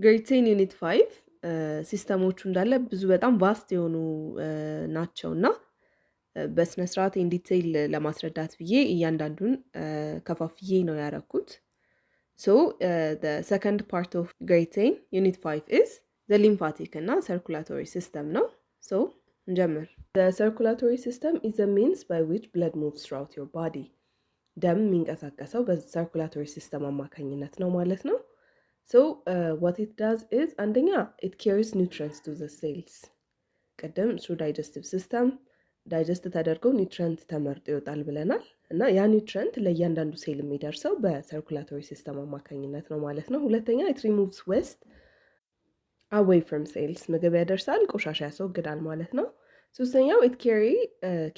ግሬድ 10 ዩኒት 5 ሲስተሞቹ እንዳለ ብዙ በጣም ቫስት የሆኑ ናቸውና በስነ ስርዓት ኢን ዲቴይል ለማስረዳት ብዬ እያንዳንዱን ከፋፍዬ ነው ያረኩት። So the second part of grade 10 unit 5 is the lymphatic እና circulatory system ነው። So እንጀምር። The circulatory system is the means by which blood moves throughout your body. ደም የሚንቀሳቀሰው በcirculatory system አማካኝነት ነው ማለት ነው። So what it does is አንደኛ it carries nutrients to the cells. ቀደም through digestive system ዳይጀስት ተደርገው ኒውትሪየንት ተመርጦ ይወጣል ብለናል እና ያ ኒውትሪየንት ለእያንዳንዱ ሴል የሚደርሰው በሰርኩላቶሪ ሲስተም አማካኝነት ነው ማለት ነው። ሁለተኛ it removes waste away from cells ምግብ ያደርሳል፣ ቆሻሻ ያስወግዳል ማለት ነው። ሶስተኛው it carry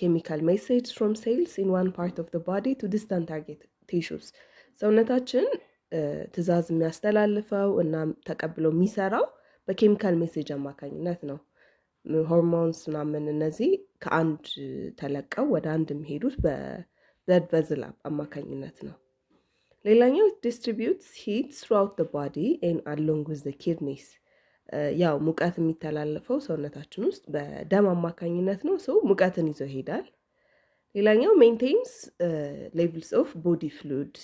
chemical message from cells in one part of the body to distant target tissues ሰውነታችን ትዕዛዝ የሚያስተላልፈው እና ተቀብሎ የሚሰራው በኬሚካል ሜሴጅ አማካኝነት ነው። ሆርሞንስ ምናምን እነዚህ ከአንድ ተለቀው ወደ አንድ የሚሄዱት በብለድ ቬዝል አማካኝነት ነው። ሌላኛው distributes heat throughout the body and along with the kidneys ያው ሙቀት የሚተላለፈው ሰውነታችን ውስጥ በደም አማካኝነት ነው። ሰው ሙቀትን ይዞ ይሄዳል። ሌላኛው maintains levels of body fluid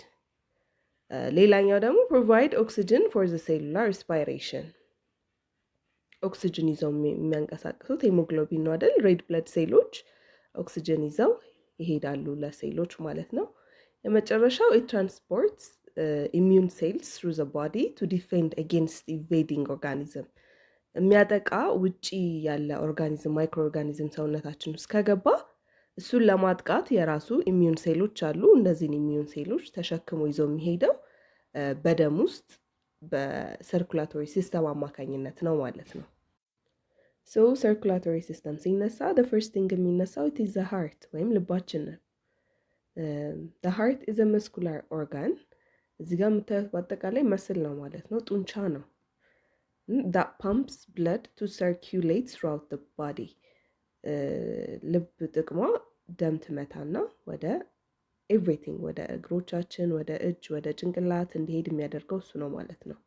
ሌላኛው ደግሞ provide oxygen for the cellular respiration ኦክሲጅን ይዘው የሚያንቀሳቅሱት ሄሞግሎቢን ነው አይደል? ሬድ ብለድ ሴሎች ኦክሲጅን ይዘው ይሄዳሉ ለሴሎች ማለት ነው። የመጨረሻው it transports immune cells through the body to defend against invading organism የሚያጠቃ ውጪ ያለ ኦርጋኒዝም ማይክሮ ኦርጋኒዝም ሰውነታችን ውስጥ ከገባ እሱን ለማጥቃት የራሱ ኢሚዩን ሴሎች አሉ። እነዚህን ኢሚዩን ሴሎች ተሸክሞ ይዘው የሚሄደው በደም ውስጥ በሰርኩላቶሪ ሲስተም አማካኝነት ነው ማለት ነው። So circulatory system ሲነሳ the first thing የሚነሳው it is the heart ወይም ልባችን ነው። The heart is a muscular organ እዚህ ጋር የምታዩት በአጠቃላይ መስል ነው ማለት ነው፣ ጡንቻ ነው። That pumps blood to circulate throughout the body ልብ ጥቅሟ ደም ትመታና ወደ ኤቭሪቲንግ ወደ እግሮቻችን፣ ወደ እጅ፣ ወደ ጭንቅላት እንዲሄድ የሚያደርገው እሱ ነው ማለት ነው።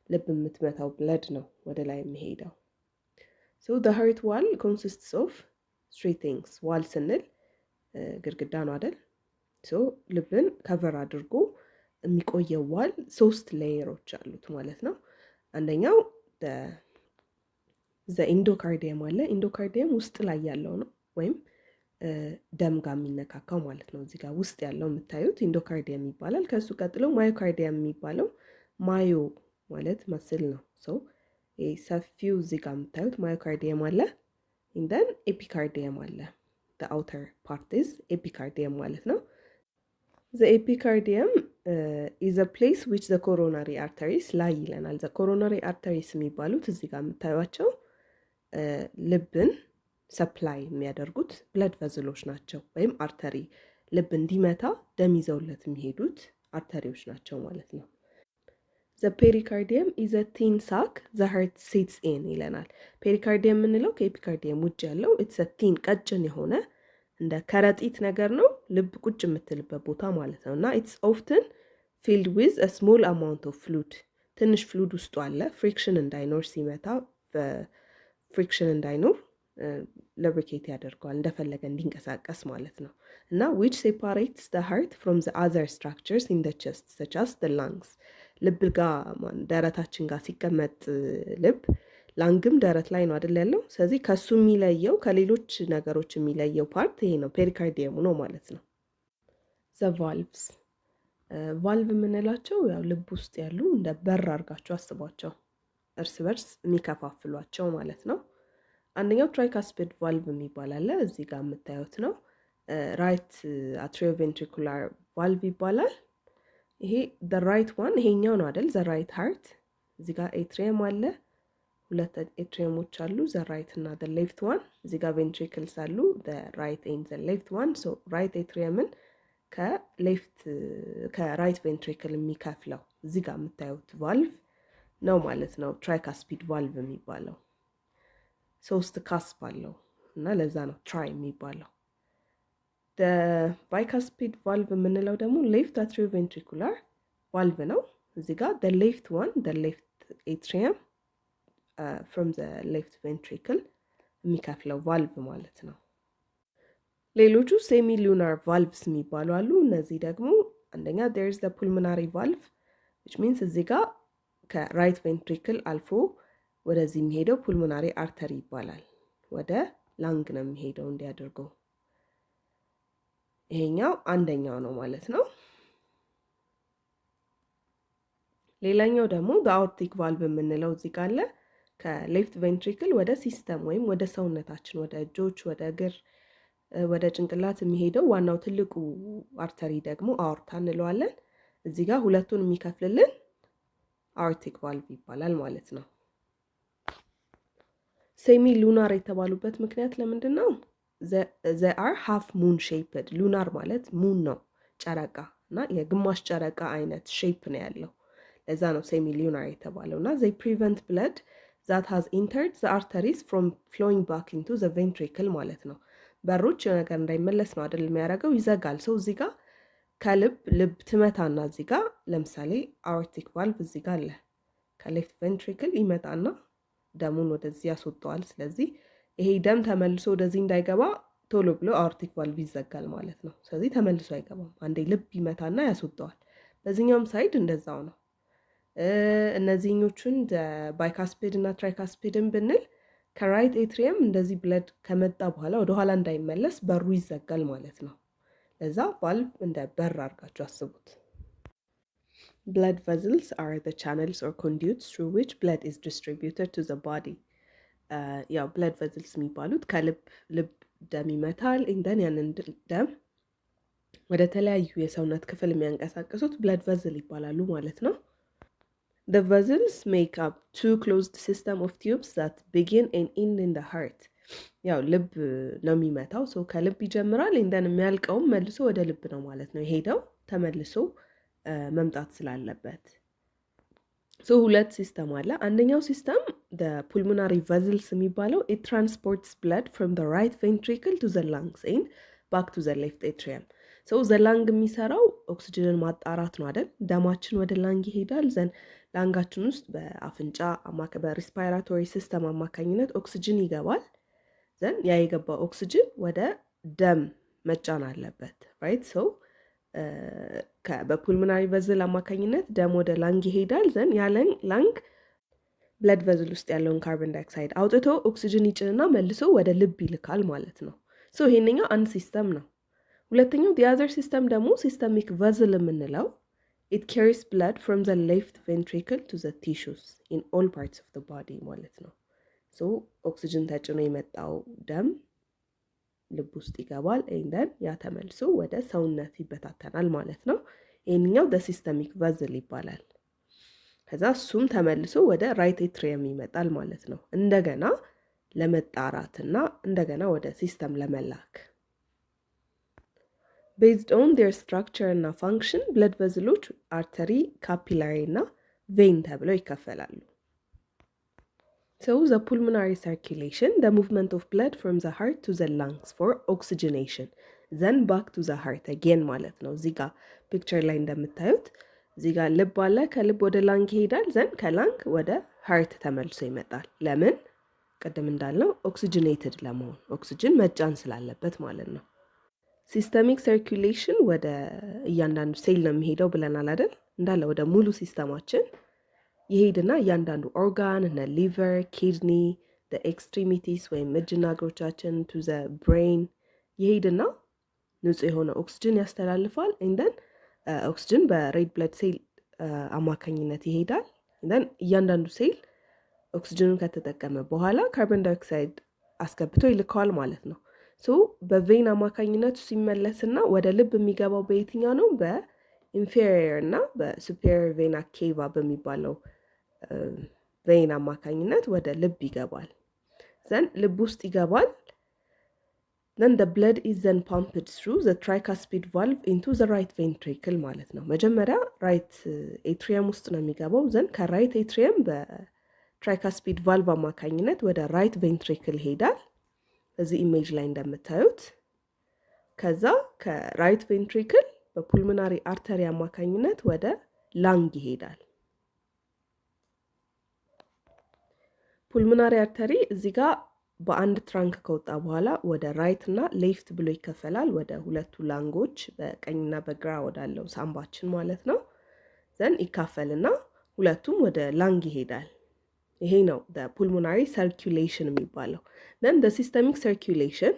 ልብ የምትመታው ብለድ ነው ወደ ላይ የሚሄደው። So the heart wall consists of three things. ዋል ስንል ግድግዳ ነው አይደል? So ልብን ከቨር አድርጎ የሚቆየው ዋል 3 ሌየሮች አሉት ማለት ነው። አንደኛው the endocardium አለ። endocardium ውስጥ ላይ ያለው ነው ወይም ደም ጋር የሚነካካው ማለት ነው። እዚህ ጋር ውስጥ ያለው የምታዩት ኢንዶካርዲየም ይባላል። ከሱ ቀጥሎ ማዮካርዲየም የሚባለው ማዮ ማለት መስል ነው። ሶ ሰፊው እዚህ ጋር የምታዩት ማዮካርዲየም አለ። እንደን ኤፒካርዲየም አለ። the outer part is epicardium ማለት ነው። the epicardium is a place which the coronary arteries lie ይለናል። the coronary arteries የሚባሉት እዚህ ጋር የምታዩቸው ልብን ሰፕላይ የሚያደርጉት ብለድ ቨዝሎች ናቸው ወይም አርተሪ ልብ እንዲመታ ደም ይዘውለት የሚሄዱት አርተሪዎች ናቸው ማለት ነው። the pericardium is a thin sac the heart sits in ይለናል። ፔሪካርዲየም የምንለው ከኤፒካርዲየም ውጭ ያለው it's a thin ቀጭን የሆነ እንደ ከረጢት ነገር ነው፣ ልብ ቁጭ የምትልበት ቦታ ማለት ነው። እና it's often filled with a small amount of fluid ትንሽ ፍሉድ ውስጡ አለ። ፍሪክሽን እንዳይኖር ሲመታ ፍሪክሽን እንዳይኖር lubricate ያደርገዋል እንደፈለገ እንዲንቀሳቀስ ማለት ነው። እና which separates the heart from the other structures in the chest such as the lungs ልብ ጋር ደረታችን ጋር ሲቀመጥ ልብ ላንግም ደረት ላይ ነው አይደል ያለው። ስለዚህ ከሱ የሚለየው ከሌሎች ነገሮች የሚለየው ፓርት ይሄ ነው፣ ፔሪካርዲየሙ ነው ማለት ነው። the valves ቫልቭ የምንላቸው ያው ልብ ውስጥ ያሉ እንደ በር አድርጋችሁ አስቧቸው፣ እርስ በርስ የሚከፋፍሏቸው ማለት ነው። አንደኛው ትራይካስፒድ ቫልቭ የሚባል አለ፣ እዚህ ጋር የምታዩት ነው። ራይት አትሪዮቬንትሪኩላር ቫልቭ ይባላል። ይሄ the right one ይሄኛው ነው አይደል? the right heart እዚህ ጋር ኤትሪየም አለ፣ ሁለት ኤትሪየሞች አሉ፣ the right እና the left one። እዚህ ጋር ventricles አሉ፣ the right and the left one። so right ኤትሪየምን ከራይት ቬንትሪክል የሚከፍለው እዚህ ጋር የምታዩት ቫልቭ ነው ማለት ነው ትራይካስፒድ ቫልቭ የሚባለው። 3 ካስፕ አለው እና ለዛ ነው ትራይ የሚባለው። ባይካስፒድ ቫልቭ የምንለው ደግሞ ሌፍት አትሪዮቬንትሪኩላር ቫልቭ ነው። እዚህ ጋር the left one the left atrium ፍሮም ዘ ሌፍት ቬንትሪክል የሚከፍለው ቫልቭ ማለት ነው። ሌሎቹ ሴሚ ሉናር ቫልቭስ የሚባሉ አሉ። እነዚህ ደግሞ አንደኛ there is the pulmonary valve which means እዚህ ጋር ከራይት ቬንትሪክል አልፎ ወደዚህ የሚሄደው ፑልሞናሪ አርተሪ ይባላል። ወደ ላንግ ነው የሚሄደው እንዲያደርገው። ይሄኛው አንደኛው ነው ማለት ነው። ሌላኛው ደግሞ በአኦርቲክ ቫልቭ የምንለው እዚህ ጋር አለ። ከሌፍት ቬንትሪክል ወደ ሲስተም ወይም ወደ ሰውነታችን ወደ እጆች፣ ወደ እግር፣ ወደ ጭንቅላት የሚሄደው ዋናው ትልቁ አርተሪ ደግሞ አኦርታ እንለዋለን። እዚህ ጋር ሁለቱን የሚከፍልልን አኦርቲክ ቫልቭ ይባላል ማለት ነው። ሴሚ ሉናር የተባሉበት ምክንያት ለምንድን ነው? they are half moon shaped ሉናር ማለት ሙን ነው ጨረቃ እና የግማሽ ጨረቃ አይነት ሼፕ ነው ያለው። ለዛ ነው ሴሚ ሉናር የተባለው እና they prevent blood that has entered the arteries from flowing back into the ventricle ማለት ነው። በሮች ነገር እንዳይመለስ ነው አይደል የሚያደርገው፣ ይዘጋል። ሰው እዚህ ጋር ከልብ ልብ ትመታና እዚህ ጋር ለምሳሌ አኦርቲክ ቫልቭ እዚህ ጋር አለ። ከሌፍት ቬንትሪክል ይመጣና ደሙን ወደዚህ ያስወጣዋል። ስለዚህ ይሄ ደም ተመልሶ ወደዚህ እንዳይገባ ቶሎ ብሎ አኦርቲክ ቫልቭ ይዘጋል ማለት ነው። ስለዚህ ተመልሶ አይገባም። አንዴ ልብ ይመታና ያስወጣዋል። በዚህኛውም ሳይድ እንደዛው ነው። እነዚህኞቹን ባይካስፔድ እና ትራይካስፔድን ብንል ከራይት ኤትሪየም እንደዚህ ብለድ ከመጣ በኋላ ወደኋላ እንዳይመለስ በሩ ይዘጋል ማለት ነው። ለዛ ቫልቭ እንደ በር አድርጋችሁ አስቡት። blood vessels are the channels or conduits through which blood is distributed to the body. ያው blood vessels የሚባሉት ከልብ ልብ ደም ይመታል። እንደን ያንን ደም ወደ ተለያዩ የሰውነት ክፍል የሚያንቀሳቅሱት blood vessel ይባላሉ ማለት ነው። The vessels make up two closed system of tubes that begin and end in the heart. ያው ልብ ነው የሚመታው። ሰው ከልብ ይጀምራል እንደን የሚያልቀውም መልሶ ወደ ልብ ነው ማለት ነው። የሄደው ተመልሶ መምጣት ስላለበት ሶ ሁለት ሲስተም አለ። አንደኛው ሲስተም the pulmonary vessels የሚባለው it transports blood from the right ventricle to the lungs and back to the left atrium. ሶ the lung የሚሰራው ኦክሲጅንን ማጣራት ነው አይደል? ደማችን ወደ ላንግ ይሄዳል። ዘን ላንጋችን ውስጥ በአፍንጫ በሪስፓይራቶሪ ሲስተም አማካኝነት ኦክሲጅን ይገባል። ዘን ያ የገባው ኦክሲጅን ወደ ደም መጫን አለበት ራይት። ሶ በፑልሞናሪ ቨዝል አማካኝነት ደም ወደ ላንግ ይሄዳል። ዘን ያ ላንግ ብለድ ቨዝል ውስጥ ያለውን ካርቦን ዳይኦክሳይድ አውጥቶ ኦክሲጅን ይጭንና መልሶ ወደ ልብ ይልካል ማለት ነው። ሶ ይሄንኛው አንድ ሲስተም ነው። ሁለተኛው the other system ደግሞ ሲስተሚክ ቨዝል የምንለው it carries blood from the left ventricle to the tissues in all parts of the body ማለት ነው። ሶ ኦክሲጅን ተጭኖ የመጣው ደም ልብ ውስጥ ይገባል እንደን ያ ተመልሶ ወደ ሰውነት ይበታተናል ማለት ነው። ይሄንኛው the systemic vessel ይባላል። ከዛ እሱም ተመልሶ ወደ ራይት ኤትሪየም ይመጣል ማለት ነው። እንደገና ለመጣራትና እንደገና ወደ ሲስተም ለመላክ based on their structure እና function blood vessels artery, capillary እና vein ተብለው ይከፈላሉ። So the pulmonary circulation, the movement of blood from the heart to the lungs for oxygenation, then back to the heart again ማለት ነው። እዚህ ጋር ፒክቸር ላይ እንደምታዩት እዚህ ጋር ልብ አለ። ከልብ ወደ ላንግ ይሄዳል። ዘን ከላንግ ወደ ሃርት ተመልሶ ይመጣል። ለምን? ቅድም እንዳልነው ኦክሲጅኔትድ ለመሆን ኦክሲጅን መጫን ስላለበት ማለት ነው። ሲስተሚክ ሰርኩሌሽን ወደ እያንዳንዱ ሴል ነው የሚሄደው ብለናል አይደል? እንዳለ ወደ ሙሉ ሲስተማችን ይሄድና እያንዳንዱ ኦርጋን እነ ሊቨር፣ ኪድኒ፣ ኤክስትሪሚቲስ ወይም እጅና እግሮቻችን ቱ ዘ ብሬን ይሄድና ንጹህ የሆነ ኦክሲጅን ያስተላልፋል። እንደን ኦክሲጅን በሬድ ብለድ ሴል አማካኝነት ይሄዳል። እንደን እያንዳንዱ ሴል ኦክሲጅኑን ከተጠቀመ በኋላ ካርቦን ዳይኦክሳይድ አስገብቶ ይልከዋል ማለት ነው። ሶ በቬን አማካኝነቱ ሲመለስና ወደ ልብ የሚገባው በየትኛው ነው? በኢንፌሪየር እና በሱፔሪየር ቬና ኬቫ በሚባለው ቬን አማካኝነት ወደ ልብ ይገባል። ዘን ልብ ውስጥ ይገባል። then the blood is then pumped through the tricuspid valve into the right ventricle ማለት ነው። መጀመሪያ ራይት ኤትሪየም ውስጥ ነው የሚገባው። ዘን ከራይት ኤትሪየም በትራይካስፒድ ቫልቭ አማካኝነት ወደ ራይት ቬንትሪክል ይሄዳል። እዚህ ኢሜጅ ላይ እንደምታዩት። ከዛ ከራይት ቬንትሪክል በፑልሞናሪ አርተሪ አማካኝነት ወደ ላንግ ይሄዳል። ፑልሞናሪ አርተሪ እዚህ ጋር በአንድ ትራንክ ከወጣ በኋላ ወደ ራይት እና ሌፍት ብሎ ይከፈላል። ወደ ሁለቱ ላንጎች በቀኝና በግራ ወዳለው ሳምባችን ማለት ነው። ዘን ይካፈልና ሁለቱም ወደ ላንግ ይሄዳል። ይሄ ነው ፑልሞናሪ ሰርኩሌሽን የሚባለው። ዘን ሲስተሚክ ሰርኩሌሽን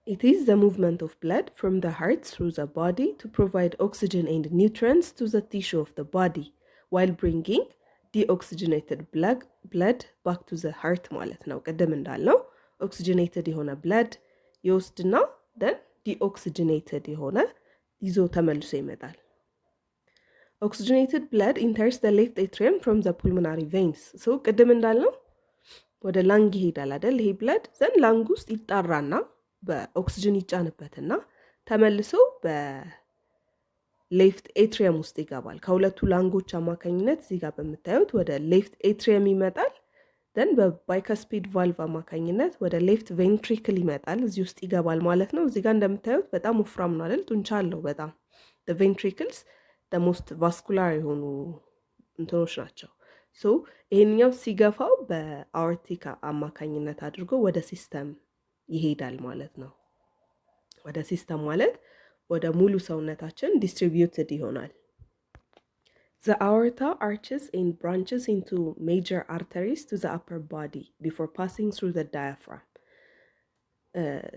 it is the movement of blood from the heart through the body to provide oxygen and nutrients to the tissue of the body while bringing deoxygenated blood back to the heart ማለት ነው። ቀደም እንዳልነው ኦክሲጅኔትድ የሆነ ብለድ ይወስድና then deoxygenated የሆነ ይዞ ተመልሶ ይመጣል። oxygenated blood enters the left atrium from the pulmonary veins so ቀደም እንዳልነው ወደ ላንግ ይሄዳል አይደል? ይሄ ብለድ then ላንግ ውስጥ ይጣራና በኦክሲጅን ይጫንበትና ተመልሶ በሌፍት ኤትሪየም ውስጥ ይገባል። ከሁለቱ ላንጎች አማካኝነት እዚህ ጋር በምታዩት ወደ ሌፍት ኤትሪየም ይመጣል። then በባይካስፒድ ቫልቭ አማካኝነት ወደ ሌፍት ቬንትሪክል ይመጣል፣ እዚህ ውስጥ ይገባል ማለት ነው። እዚህ ጋር እንደምታዩት በጣም ወፍራም ነው አይደል? ጡንቻ አለው በጣም። the ventricles the most vascular የሆኑ እንትኖች ናቸው። ሶ ይሄንኛው ሲገፋው በአኦርቲካ አማካኝነት አድርጎ ወደ ሲስተም ይሄዳል ማለት ነው። ወደ ሲስተም ማለት ወደ ሙሉ ሰውነታችን ዲስትሪቢዩትድ ይሆናል። The aorta arches and branches into major arteries to the upper body before passing through the diaphragm.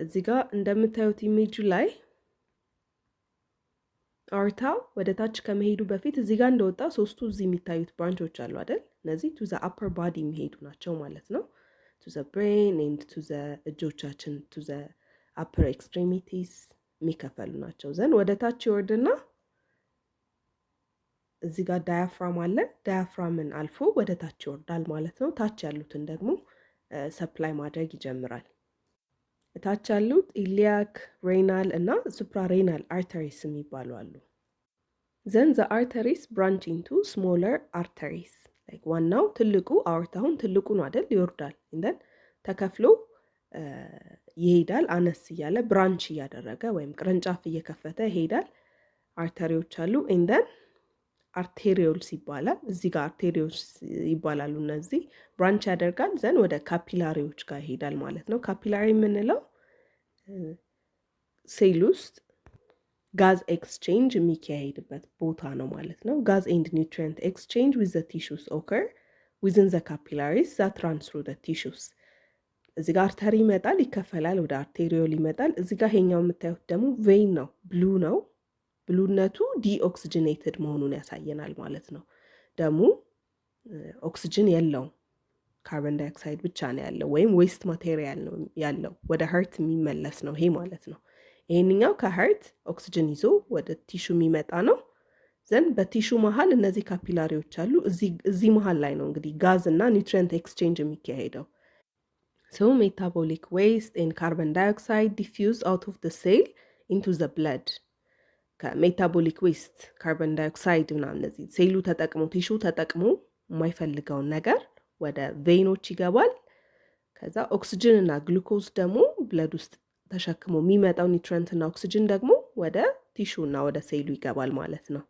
እዚህ ጋር እንደምታዩት ኢሜጁ ላይ አኦርታ ወደ ታች ከመሄዱ በፊት እዚህ ጋር እንደወጣ ሶስቱ እዚህ የሚታዩት ብራንቾች አሉ አይደል? እነዚህ to the upper body የሚሄዱ ናቸው ማለት ነው። to the brain and to the እጆቻችን to the upper extremities የሚከፈሉ ናቸው። ዘን ወደ ታች ይወርድና እዚህ ጋር ዳያፍራም አለ። ዳያፍራምን አልፎ ወደ ታች ይወርዳል ማለት ነው። ታች ያሉትን ደግሞ ሰፕላይ ማድረግ ይጀምራል። ታች ያሉት ኢሊያክ፣ ሬናል እና ሱፕራሬናል አርተሪስ የሚባሉ አሉ። ዘን the arteries branch into smaller arteries ዋናው ትልቁ አኦርታውን ትልቁ ነው አይደል? ይወርዳል እንደን ተከፍሎ ይሄዳል። አነስ እያለ ብራንች እያደረገ ወይም ቅርንጫፍ እየከፈተ ይሄዳል። አርተሪዎች አሉ። እንደን አርቴሪዮልስ ይባላል። እዚህ ጋር አርቴሪዮልስ ይባላሉ። እነዚህ ብራንች ያደርጋል ዘን ወደ ካፒላሪዎች ጋር ይሄዳል ማለት ነው። ካፒላሪ የምንለው ሴል ውስጥ ጋዝ ኤክስቼንጅ የሚካሄድበት ቦታ ነው ማለት ነው። ጋዝ ኤንድ ኒውትሪየንት ኤክስቼንጅ ዊዝ ዘ ቲሹስ ኦከር ዊዝን ዘ ካፒላሪስ ዛት ራን ትሩ ዘ ቲሹስ። እዚህ ጋር አርተሪ ይመጣል፣ ይከፈላል፣ ወደ አርቴሪዮል ይመጣል። እዚህ ጋር ይሄኛው የምታዩት ደግሞ ቬይን ነው፣ ብሉ ነው። ብሉነቱ ዲኦክሲጅኔትድ መሆኑን ያሳየናል ማለት ነው። ደሙ ኦክሲጅን የለውም፣ ካርቦን ዳይኦክሳይድ ብቻ ነው ያለው፣ ወይም ዌስት ማቴሪያል ነው ያለው። ወደ ሀርት የሚመለስ ነው ይሄ ማለት ነው። ይሄንኛው ከሀርት ኦክሲጅን ይዞ ወደ ቲሹ የሚመጣ ነው። ዘን በቲሹ መሃል እነዚህ ካፒላሪዎች አሉ። እዚህ መሃል ላይ ነው እንግዲህ ጋዝ እና ኒውትሪየንት ኤክስቼንጅ የሚካሄደው። ሶ ሜታቦሊክ ዌስት ኤንድ ካርቦን ዳይኦክሳይድ ዲፊውዝ አውት ኦፍ ዘ ሴል ኢንቱ ዘ ብለድ። ከሜታቦሊክ ዌስት ካርቦን ዳይኦክሳይድ ምናምን እነዚህ ሴሉ ተጠቅሞ ቲሹ ተጠቅሞ የማይፈልገውን ነገር ወደ ቬኖች ይገባል። ከዛ ኦክሲጅን እና ግሉኮዝ ደግሞ ብለድ ውስጥ ተሸክሞ የሚመጣው ኒውትሪየንት እና ኦክሲጅን ደግሞ ወደ ቲሹ እና ወደ ሴሉ ይገባል ማለት ነው።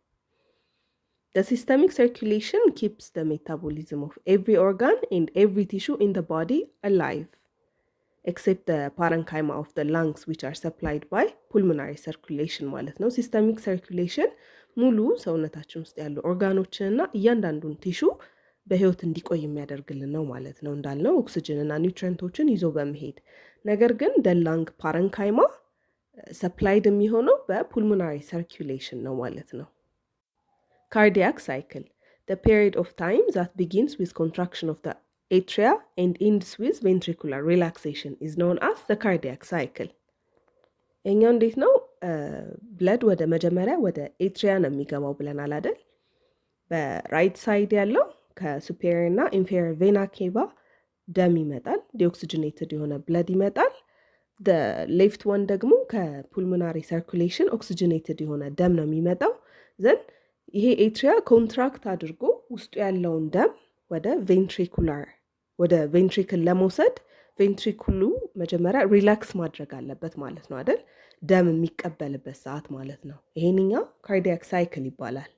The systemic circulation keeps the metabolism of every organ and every tissue in the body alive, except the parenchyma of the lungs which are supplied by pulmonary circulation ማለት ነው። systemic circulation ሙሉ ሰውነታችን ውስጥ ያሉ ኦርጋኖችን እና እያንዳንዱን ቲሹ በህይወት እንዲቆይ የሚያደርግልን ነው ማለት ነው። እንዳልነው ኦክሲጅን እና ኒውትሪየንቶችን ይዞ በመሄድ ነገር ግን ደላንግ ፓረንካይማ ሰፕላይድ የሚሆነው በፑልሞናሪ ሰርኩሌሽን ነው ማለት ነው። ካርዲያክ ሳይክል the period of time that begins with contraction of the atria and ends with ventricular relaxation is known as the cardiac cycle. እኛው እንዴት ነው ብለድ ወደ መጀመሪያ ወደ ኤትሪያ ነው የሚገባው ብለናል አይደል? በራይት ሳይድ ያለው ከሱፔሪየር እና ኢንፌሪየር ቬና ኬቫ ደም ይመጣል፣ ዲኦክሲጅኔትድ የሆነ ብለድ ይመጣል። ሌፍት ዋን ደግሞ ከፑልሞናሪ ሰርኩሌሽን ኦክሲጅኔትድ የሆነ ደም ነው የሚመጣው። ዘን ይሄ ኤትሪያ ኮንትራክት አድርጎ ውስጡ ያለውን ደም ወደ ቬንትሪክል ለመውሰድ ቬንትሪክሉ መጀመሪያ ሪላክስ ማድረግ አለበት ማለት ነው አይደል? ደም የሚቀበልበት ሰዓት ማለት ነው። ይሄንኛው ካርዲያክ ሳይክል ይባላል።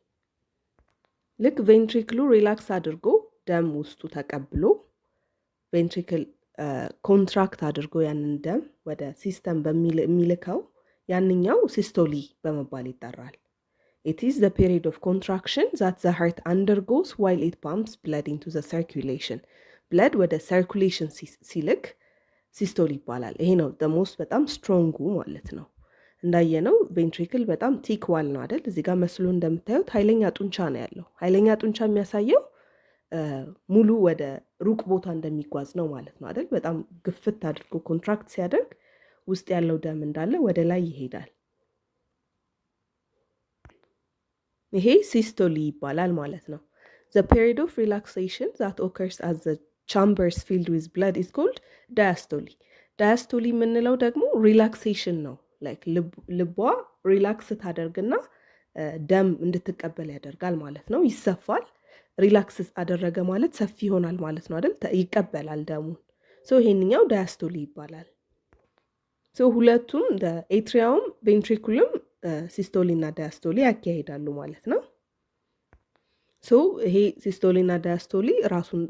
ልክ ቬንትሪክሉ ሪላክስ አድርጎ ደም ውስጡ ተቀብሎ ቬንትሪክል ኮንትራክት አድርጎ ያንን ደም ወደ ሲስተም የሚልከው ያንኛው ሲስቶሊ በመባል ይጠራል። It is the period of contraction that the heart undergoes while it pumps blood into the circulation. blood ወደ circulation ሲልክ ሲስቶል ይባላል። ይሄ ነው the most በጣም ስትሮንጉ ማለት ነው። እንዳየነው ቬንትሪክል በጣም ቲክ ዋል ነው አይደል? እዚህ ጋር መስሎ እንደምታዩት ኃይለኛ ጡንቻ ነው ያለው። ኃይለኛ ጡንቻ የሚያሳየው ሙሉ ወደ ሩቅ ቦታ እንደሚጓዝ ነው ማለት ነው አይደል? በጣም ግፍት አድርጎ ኮንትራክት ሲያደርግ ውስጥ ያለው ደም እንዳለ ወደ ላይ ይሄዳል። ይሄ ሲስቶሊ ይባላል ማለት ነው። The period of relaxation that occurs as the chambers filled with blood is called diastole. diastole የምንለው ደግሞ ሪላክሴሽን ነው። ላይክ ልቧ ሪላክስ ታደርግና ደም እንድትቀበል ያደርጋል ማለት ነው። ይሰፋል። ሪላክስ አደረገ ማለት ሰፊ ይሆናል ማለት ነው አይደል? ይቀበላል ደሙን። ይሄንኛው ዳያስቶሊ ይባላል። ሁለቱም ኤትሪያውም ቬንትሪኩልም ሲስቶሊ እና ዳያስቶሊ ያካሂዳሉ ማለት ነው። ይሄ ሲስቶሊ እና ዳያስቶሊ ራሱን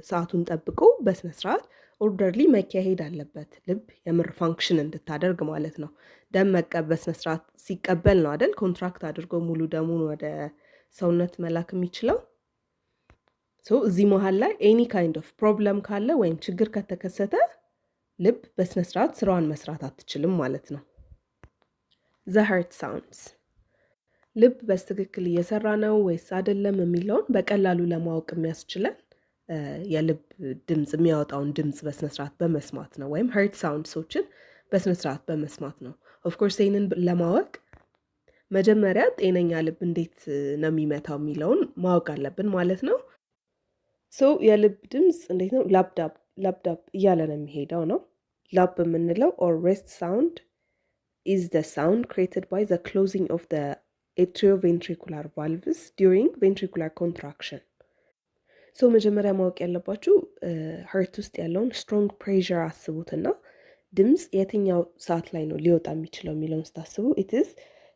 ሰዓቱን ጠብቆ በስነ ስርዓት ኦርደርሊ መካሄድ አለበት። ልብ የምር ፋንክሽን እንድታደርግ ማለት ነው። ደም በስነ ስርዓት ሲቀበል ነው አይደል ኮንትራክት አድርጎ ሙሉ ደሙን ወደ ሰውነት መላክ የሚችለው። እዚህ መሃል ላይ ኤኒ ካይንድ ኦፍ ፕሮብለም ካለ ወይም ችግር ከተከሰተ ልብ በስነ ስርዓት ስራዋን መስራት አትችልም ማለት ነው። The heart sounds ልብ በትክክል እየሰራ ነው ወይስ አይደለም የሚለውን በቀላሉ ለማወቅ የሚያስችለን የልብ ድምጽ የሚያወጣውን ድምጽ በስነ ስርዓት በመስማት ነው፣ ወይም heart soundsዎችን በስነ ስርዓት በመስማት ነው። ኦፍ ኮርስ ይሄንን ለማወቅ መጀመሪያ ጤነኛ ልብ እንዴት ነው የሚመታው የሚለውን ማወቅ አለብን ማለት ነው። የልብ ድምጽ እንዴት ነው? ላፕዳፕ እያለ ነው የሚሄደው ነው። ላፕ የምንለው or rest sound is the sound created by the closing of the atrioventricular valves during ventricular contraction. መጀመሪያ ማወቅ ያለባችሁ heart ውስጥ ያለውን strong pressure አስቡትና ድምጽ የትኛው ሰዓት ላይ ነው ሊወጣ የሚችለው የሚለውን ስታስቡ it is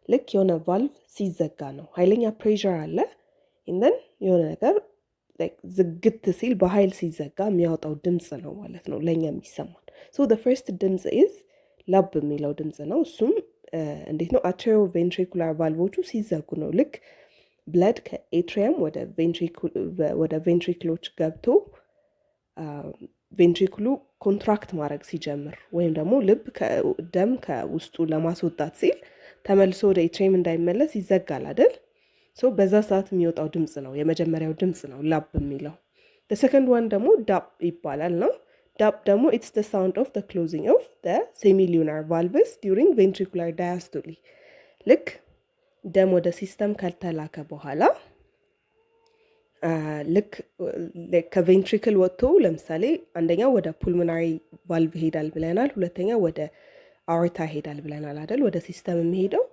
ልክ የሆነ ቫልቭ ሲዘጋ ነው። ኃይለኛ pressure አለ and then የሆነ ነገር ዝግት ሲል በኃይል ሲዘጋ የሚያወጣው ድምጽ ነው ማለት ነው ለኛ የሚሰማን። the first ድምጽ is ላብ የሚለው ድምጽ ነው። እሱም እንዴት ነው? አትሪዮቬንትሪኩላር ቫልቮቹ ሲዘጉ ነው። ልክ ብለድ ከኤትሪየም ወደ ቬንትሪክሎች ገብቶ ቬንትሪክሉ ኮንትራክት ማድረግ ሲጀምር ወይም ደግሞ ልብ ደም ከውስጡ ለማስወጣት ሲል ተመልሶ ወደ ኤትሪየም እንዳይመለስ ይዘጋል አይደል? በዛ ሰዓት የሚወጣው ድምጽ ነው የመጀመሪያው ድምጽ ነው ላብ የሚለው። the second one ደግሞ ዳፕ ይባላል ነው። ዳፕ ደግሞ it's the sound of the closing of the semilunar valves during ventricular diastole. ልክ ደም ወደ ሲስተም ካልተላከ በኋላ ልክ ከቬንትሪክል ወጥቶ ለምሳሌ አንደኛው ወደ ፑልሞናሪ ቫልቭ ይሄዳል ብለናል፣ ሁለተኛው ወደ አኦርታ ይሄዳል ብለናል አይደል? ወደ ሲስተም የሚሄደው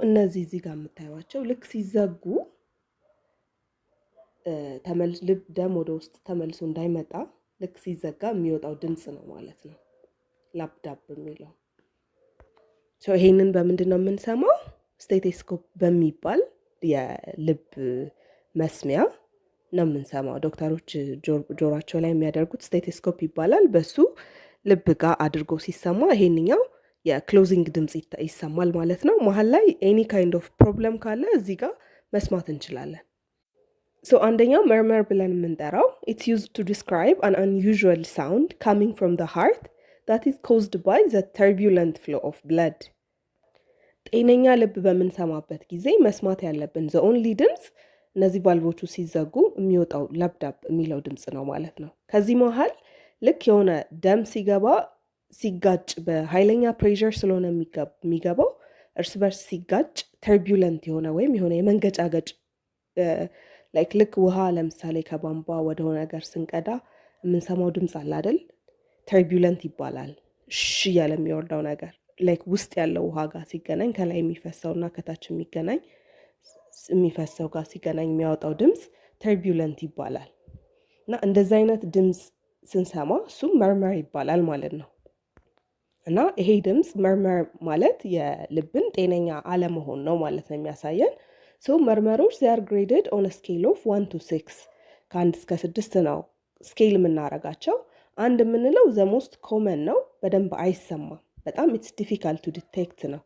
እነዚህ እዚህ ጋር የምታዩዋቸው ልክ ሲዘጉ ልብ ደም ወደ ውስጥ ተመልሶ እንዳይመጣ ልክ ሲዘጋ የሚወጣው ድምጽ ነው ማለት ነው ላፕዳፕ የሚለው። ይሄንን በምንድን ነው የምንሰማው? ስቴቴስኮፕ በሚባል የልብ መስሚያ ነው የምንሰማው። ዶክተሮች ጆሯቸው ላይ የሚያደርጉት ስቴቴስኮፕ ይባላል። በሱ ልብ ጋር አድርጎ ሲሰማ ይሄንኛው የክሎዚንግ ድምጽ ይሰማል ማለት ነው። መሀል ላይ ኤኒ ካይንድ ኦፍ ፕሮብለም ካለ እዚህ ጋር መስማት እንችላለን። አንደኛው መርመር ብለን የምንጠራው it's used to describe an unusual sound coming from the heart that is caused by the turbulent flow of blood. ጤነኛ ልብ በምንሰማበት ጊዜ መስማት ያለብን the only ድምጽ እነዚህ ቫልቮቹ ሲዘጉ የሚወጣው ላፕዳፕ የሚለው ድምጽ ነው ማለት ነው። ከዚህ መሃል ልክ የሆነ ደም ሲጋጭ በኃይለኛ ፕሬሸር ስለሆነ የሚገባው እርስ በርስ ሲጋጭ ተርቢውለንት የሆነ ወይም የሆነ የመንገጫገጭ ልክ ውሃ ለምሳሌ ከባምባ ወደሆነ ነገር ስንቀዳ የምንሰማው ድምጽ አለ አይደል? ተርቢውለንት ይባላል። እሺ እያለ የሚወርደው ነገር ውስጥ ያለው ውሃ ጋር ሲገናኝ ከላይ የሚፈሰውና ከታች የሚፈሰው ጋር ሲገናኝ የሚያወጣው ድምጽ ተርቢውለንት ይባላል። እና እንደዚህ አይነት ድምጽ ስንሰማ እሱ መርመር ይባላል ማለት ነው። እና ይሄ ድምጽ መርመር ማለት የልብን ጤነኛ አለመሆን ነው ማለት ነው የሚያሳየን። መርመሮች they are graded on a scale of 1 to 6 ከ1 እስከ 6 ነው ስኬል የምናረጋቸው። 1 የምንለው ዘ ሞስት ኮመን ነው፣ በደንብ አይሰማም። በጣም ኢትስ ዲፊካልት ቱ ዲቴክት ነው፣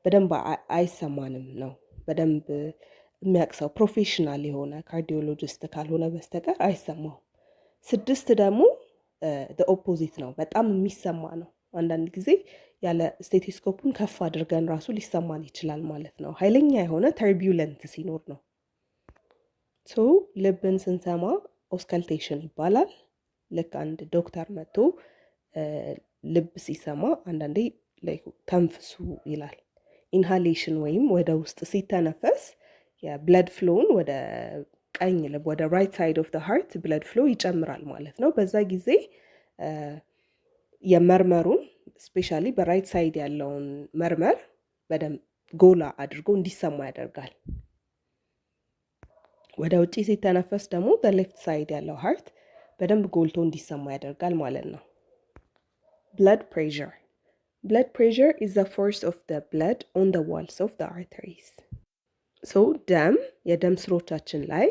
በደንብ አይሰማንም ነው። በደንብ የሚያቅሰው ፕሮፌሽናል የሆነ ካርዲዮሎጂስት ካልሆነ በስተቀር አይሰማውም። 6 ደግሞ ኦፖዚት ነው፣ በጣም የሚሰማ ነው። አንዳንድ ጊዜ ያለ ስቴቴስኮፑን ከፍ አድርገን ራሱ ሊሰማን ይችላል ማለት ነው። ኃይለኛ የሆነ ተርቢውለንት ሲኖር ነው። ሶ ልብን ስንሰማ ኦስከልቴሽን ይባላል። ልክ አንድ ዶክተር መጥቶ ልብ ሲሰማ አንዳንዴ ተንፍሱ ይላል። ኢንሃሌሽን ወይም ወደ ውስጥ ሲተነፈስ የብለድ ፍሎውን ወደ ቀኝ ልብ ወደ ራይት ሳይድ ኦፍ ዘ ሃርት ብለድ ፍሎ ይጨምራል ማለት ነው። በዛ ጊዜ የመርመሩን ስፔሻሊ በራይት ሳይድ ያለውን መርመር በደንብ ጎላ አድርጎ እንዲሰማ ያደርጋል። ወደ ውጪ ሲተነፈስ ደግሞ በሌፍት ሳይድ ያለው ሃርት በደንብ ጎልቶ እንዲሰማ ያደርጋል ማለት ነው። ብለድ ፕሬሸር is the force of the blood on the walls of the arteries. So ደም የደም ስሮቻችን ላይ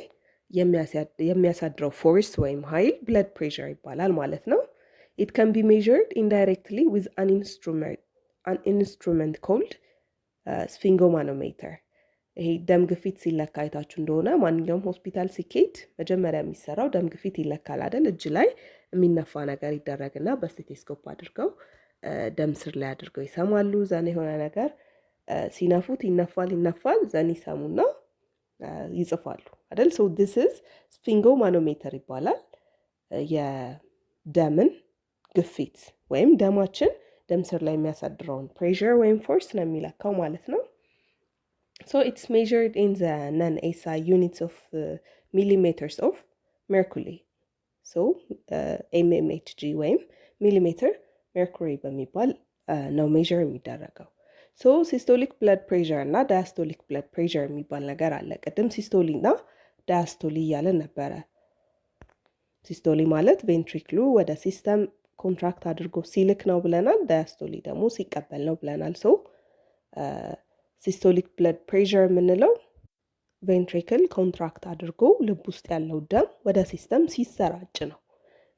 የሚያሳድረው ፎርስ ወይም ኃይል ብለድ ፕሬሸር ይባላል ማለት ነው። It can be measured indirectly with an instrument called sphygmomanometer. ይሄ ደም ግፊት ሲለካ አይታችሁ እንደሆነ ማንኛውም ሆስፒታል ሲኬድ መጀመሪያ የሚሰራው ደም ግፊት ይለካል አይደል? እጅ ላይ የሚነፋ ነገር ይደረግና በስቴቴስኮፕ አድርገው ደም ስር ላይ አድርገው ይሰማሉ። ዘን የሆነ ነገር ሲነፉት ይነፋል፣ ዘን ይሰሙና ይጽፋሉ አይደል? so this is sphygmomanometer ይባላል። የደምን ግፊት ወይም ደማችን ደም ስር ላይ የሚያሳድረውን ፕሬሸር ወይም ፎርስ ነው የሚለካው ማለት ነው። So it's measured in the non-SI units of millimeters of mercury. So mmHg ወይም ሚሊሜትር ሜርኩሪ በሚባል ነው ሜዥር የሚደረገው። ሶ ሲስቶሊክ ብለድ ፕሬሸር እና ዳያስቶሊክ ብለድ ፕሬሸር የሚባል ነገር አለ። ቅድም ሲስቶሊ እና ዳያስቶሊ እያለን ነበረ። ሲስቶሊ ማለት ቬንትሪክሉ ወደ ሲስተም ኮንትራክት አድርጎ ሲልክ ነው ብለናል። ዳያስቶሊ ደግሞ ሲቀበል ነው ብለናል። ሶ ሲስቶሊክ ብለድ ፕሬሸር የምንለው ቬንትሪክል ኮንትራክት አድርጎ ልብ ውስጥ ያለው ደም ወደ ሲስተም ሲሰራጭ ነው።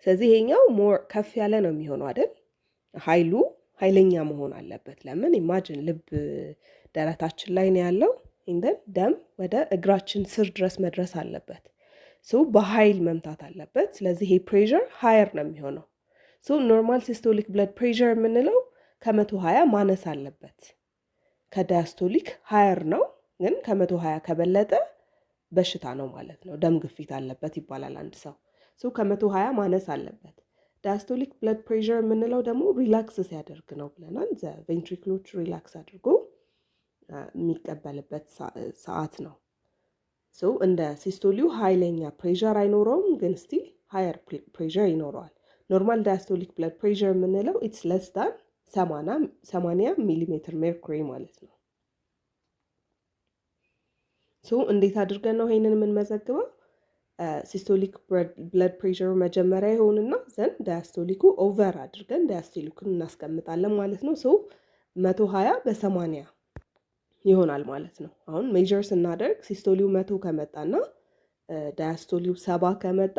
ስለዚህ ይሄኛው ሞር ከፍ ያለ ነው የሚሆነው አይደል? ኃይሉ ኃይለኛ መሆን አለበት። ለምን ኢማጂን ልብ ደረታችን ላይ ነው ያለው፣ እንደን ደም ወደ እግራችን ስር ድረስ መድረስ አለበት። ሶ በኃይል መምታት አለበት። ስለዚህ ይሄ ፕሬሸር ሃየር ነው የሚሆነው። ሶ ኖርማል ሲስቶሊክ ብለድ ፕሬሸር የምንለው ከ120 ማነስ አለበት። ከዳያስቶሊክ ሃየር ነው፣ ግን ከ120 ከበለጠ በሽታ ነው ማለት ነው። ደም ግፊት አለበት ይባላል አንድ ሰው። ሶ ከ120 ማነስ አለበት። ዳያስቶሊክ ብለድ ፕሬሸር የምንለው ደግሞ ሪላክስ ሲያደርግ ነው ብለናል። ቬንትሪክሎች ሪላክስ አድርጎ የሚቀበልበት ሰዓት ነው። ሶ እንደ ሲስቶሊው ኃይለኛ ፕሬሸር አይኖረውም፣ ግን ስቲል ሃየር ፕሬሸር ይኖረዋል። ኖርማል ዳያስቶሊክ ብለድ ፕሬሸር የምንለው ኢትስ ለስ ዳን 80 ሚሊሜትር ሜርኩሪ ማለት ነው። ሶ እንዴት አድርገን ነው ይሄንን የምንመዘግበው? ሲስቶሊክ ብለድ ፕሬሸሩ መጀመሪያ ይሆንና ዘን ዳያስቶሊኩ ኦቨር አድርገን ዳያስቶሊኩን እናስቀምጣለን ማለት ነው። ሶ 120 በ80 ይሆናል ማለት ነው። አሁን ሜዥር ስናደርግ ሲስቶሊው 100 ከመጣና ዳያስቶሊው 70 ከመጣ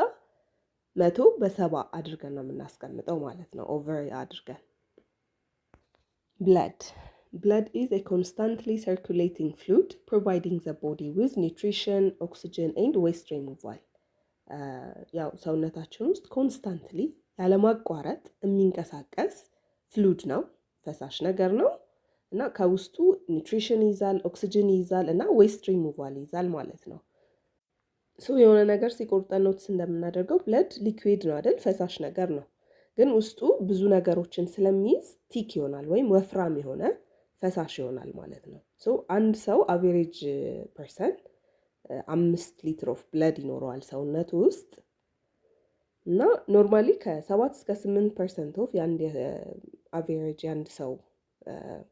100 በ70 አድርገን ነው የምናስቀምጠው ማለት ነው፣ ኦቨር አድርገን። Blood is a constantly circulating fluid providing the body with nutrition, oxygen and waste removal. ያው ሰውነታችን ውስጥ ኮንስታንትሊ ያለማቋረጥ የሚንቀሳቀስ ፍሉድ ነው፣ ፈሳሽ ነገር ነው እና ከውስጡ ኒውትሪሽን ይይዛል፣ ኦክሲጅን ይይዛል እና ዌስት ሪሙቫል ይይዛል ማለት ነው። ሶ የሆነ ነገር ሲቆርጠን ኖትስ እንደምናደርገው ብለድ ሊኩዊድ ነው አይደል? ፈሳሽ ነገር ነው፣ ግን ውስጡ ብዙ ነገሮችን ስለሚይዝ ቲክ ይሆናል ወይም ወፍራም የሆነ ፈሳሽ ይሆናል ማለት ነው። ሶ አንድ ሰው አቬሬጅ ፐርሰን 5 ሊትር ኦፍ ብለድ ይኖረዋል ሰውነቱ ውስጥ እና ኖርማሊ ከ7 እስከ 8% ኦፍ የአንድ አቬሬጅ የአንድ ሰው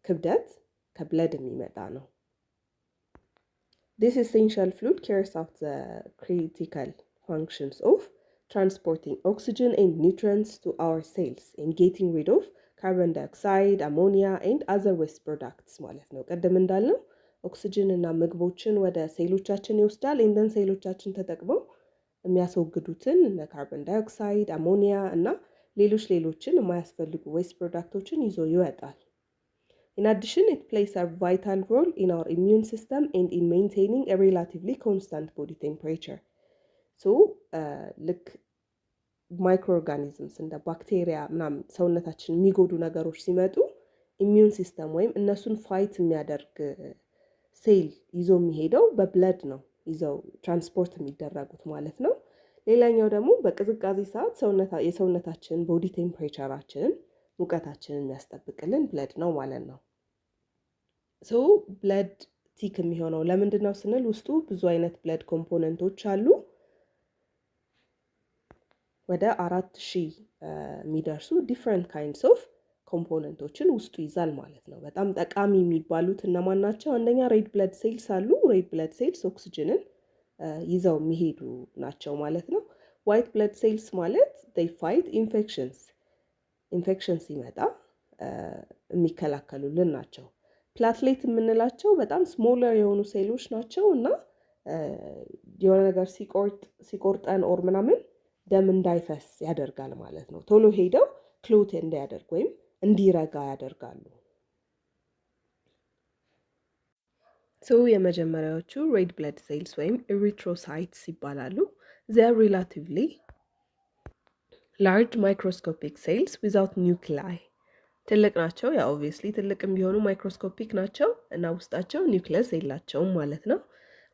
ክብደት ከብለድ የሚመጣ ነው። This essential fluid carries out the critical functions of transporting oxygen and nutrients to our cells and getting rid of carbon dioxide, ammonia and other waste products ማለት ነው። ቀደም እንዳልነው ኦክሲጅን እና ምግቦችን ወደ ሴሎቻችን ይወስዳል። እንደን ሴሎቻችን ተጠቅመው የሚያስወግዱትን እነ ካርቦን ዳይኦክሳይድ፣ አሞኒያ እና ሌሎችን የማያስፈልጉ ዌስት ፕሮዳክቶችን ይዞ ይወጣል። In addition, it plays a vital role in our immune system and in maintaining a relatively constant body temperature. So, ልክ ማይክሮ ኦርጋኒዝምስ እንደ ባክቴሪያ ምናምን ሰውነታችን የሚጎዱ ነገሮች ሲመጡ ኢሚዩን ሲስተም ወይም እነሱን ፋይት የሚያደርግ ሴል ይዞ የሚሄደው በብለድ ነው ይዘው ትራንስፖርት የሚደረጉት ማለት ነው። ሌላኛው ደግሞ በቅዝቃዜ ሰዓት የሰውነታችን ቦዲ ቴምፕሬቸራችንን ሙቀታችንን የሚያስጠብቅልን ብለድ ነው ማለት ነው። ሶ ብለድ ቲክ የሚሆነው ለምንድን ነው ስንል ውስጡ ብዙ አይነት ብለድ ኮምፖነንቶች አሉ። ወደ 4000 የሚደርሱ ዲፍረንት ካይንድስ ኦፍ ኮምፖነንቶችን ውስጡ ይዛል ማለት ነው። በጣም ጠቃሚ የሚባሉት እነማን ናቸው? አንደኛ ሬድ ብለድ ሴልስ አሉ። ሬድ ብለድ ሴልስ ኦክሲጅንን ይዘው የሚሄዱ ናቸው ማለት ነው። ዋይት ብለድ ሴልስ ማለት they fight ኢንፌክሽን ሲመጣ የሚከላከሉልን ናቸው። ፕላትሌት የምንላቸው በጣም ስሞለር የሆኑ ሴሎች ናቸው እና የሆነ ነገር ሲቆርጠን ኦር ምናምን ደም እንዳይፈስ ያደርጋል ማለት ነው። ቶሎ ሄደው ክሎት እንዲያደርግ ወይም እንዲረጋ ያደርጋሉ። ሶ የመጀመሪያዎቹ ሬድ ብለድ ሴልስ ወይም ኤሪትሮሳይትስ ይባላሉ። they are relatively large microscopic cells without nuclei ትልቅ ናቸው። ያ ኦብቪየስሊ ትልቅም ቢሆኑ ማይክሮስኮፒክ ናቸው እና ውስጣቸው ኒውክለስ የላቸውም ማለት ነው።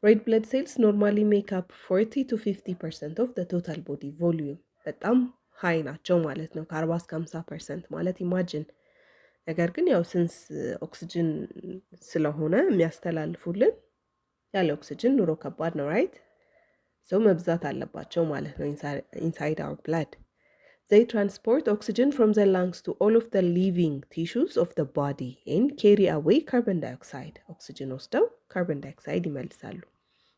ሬድ ብለድ ሴልስ ኖርማሊ ሜክ አፕ 40 to 50% of the total body volume በጣም ሃይ ናቸው ማለት ነው። ከ40 እስከ 50% ማለት ኢማጂን። ነገር ግን ያው ስንስ ኦክሲጅን ስለሆነ የሚያስተላልፉልን ያለ ኦክሲጅን ኑሮ ከባድ ነው ራይት። ሰው መብዛት አለባቸው ማለት ነው inside our blood. They transport oxygen from the lungs to all of the living tissues of the body and carry away carbon dioxide. Oxygen ወስደው carbon dioxide ይመልሳሉ።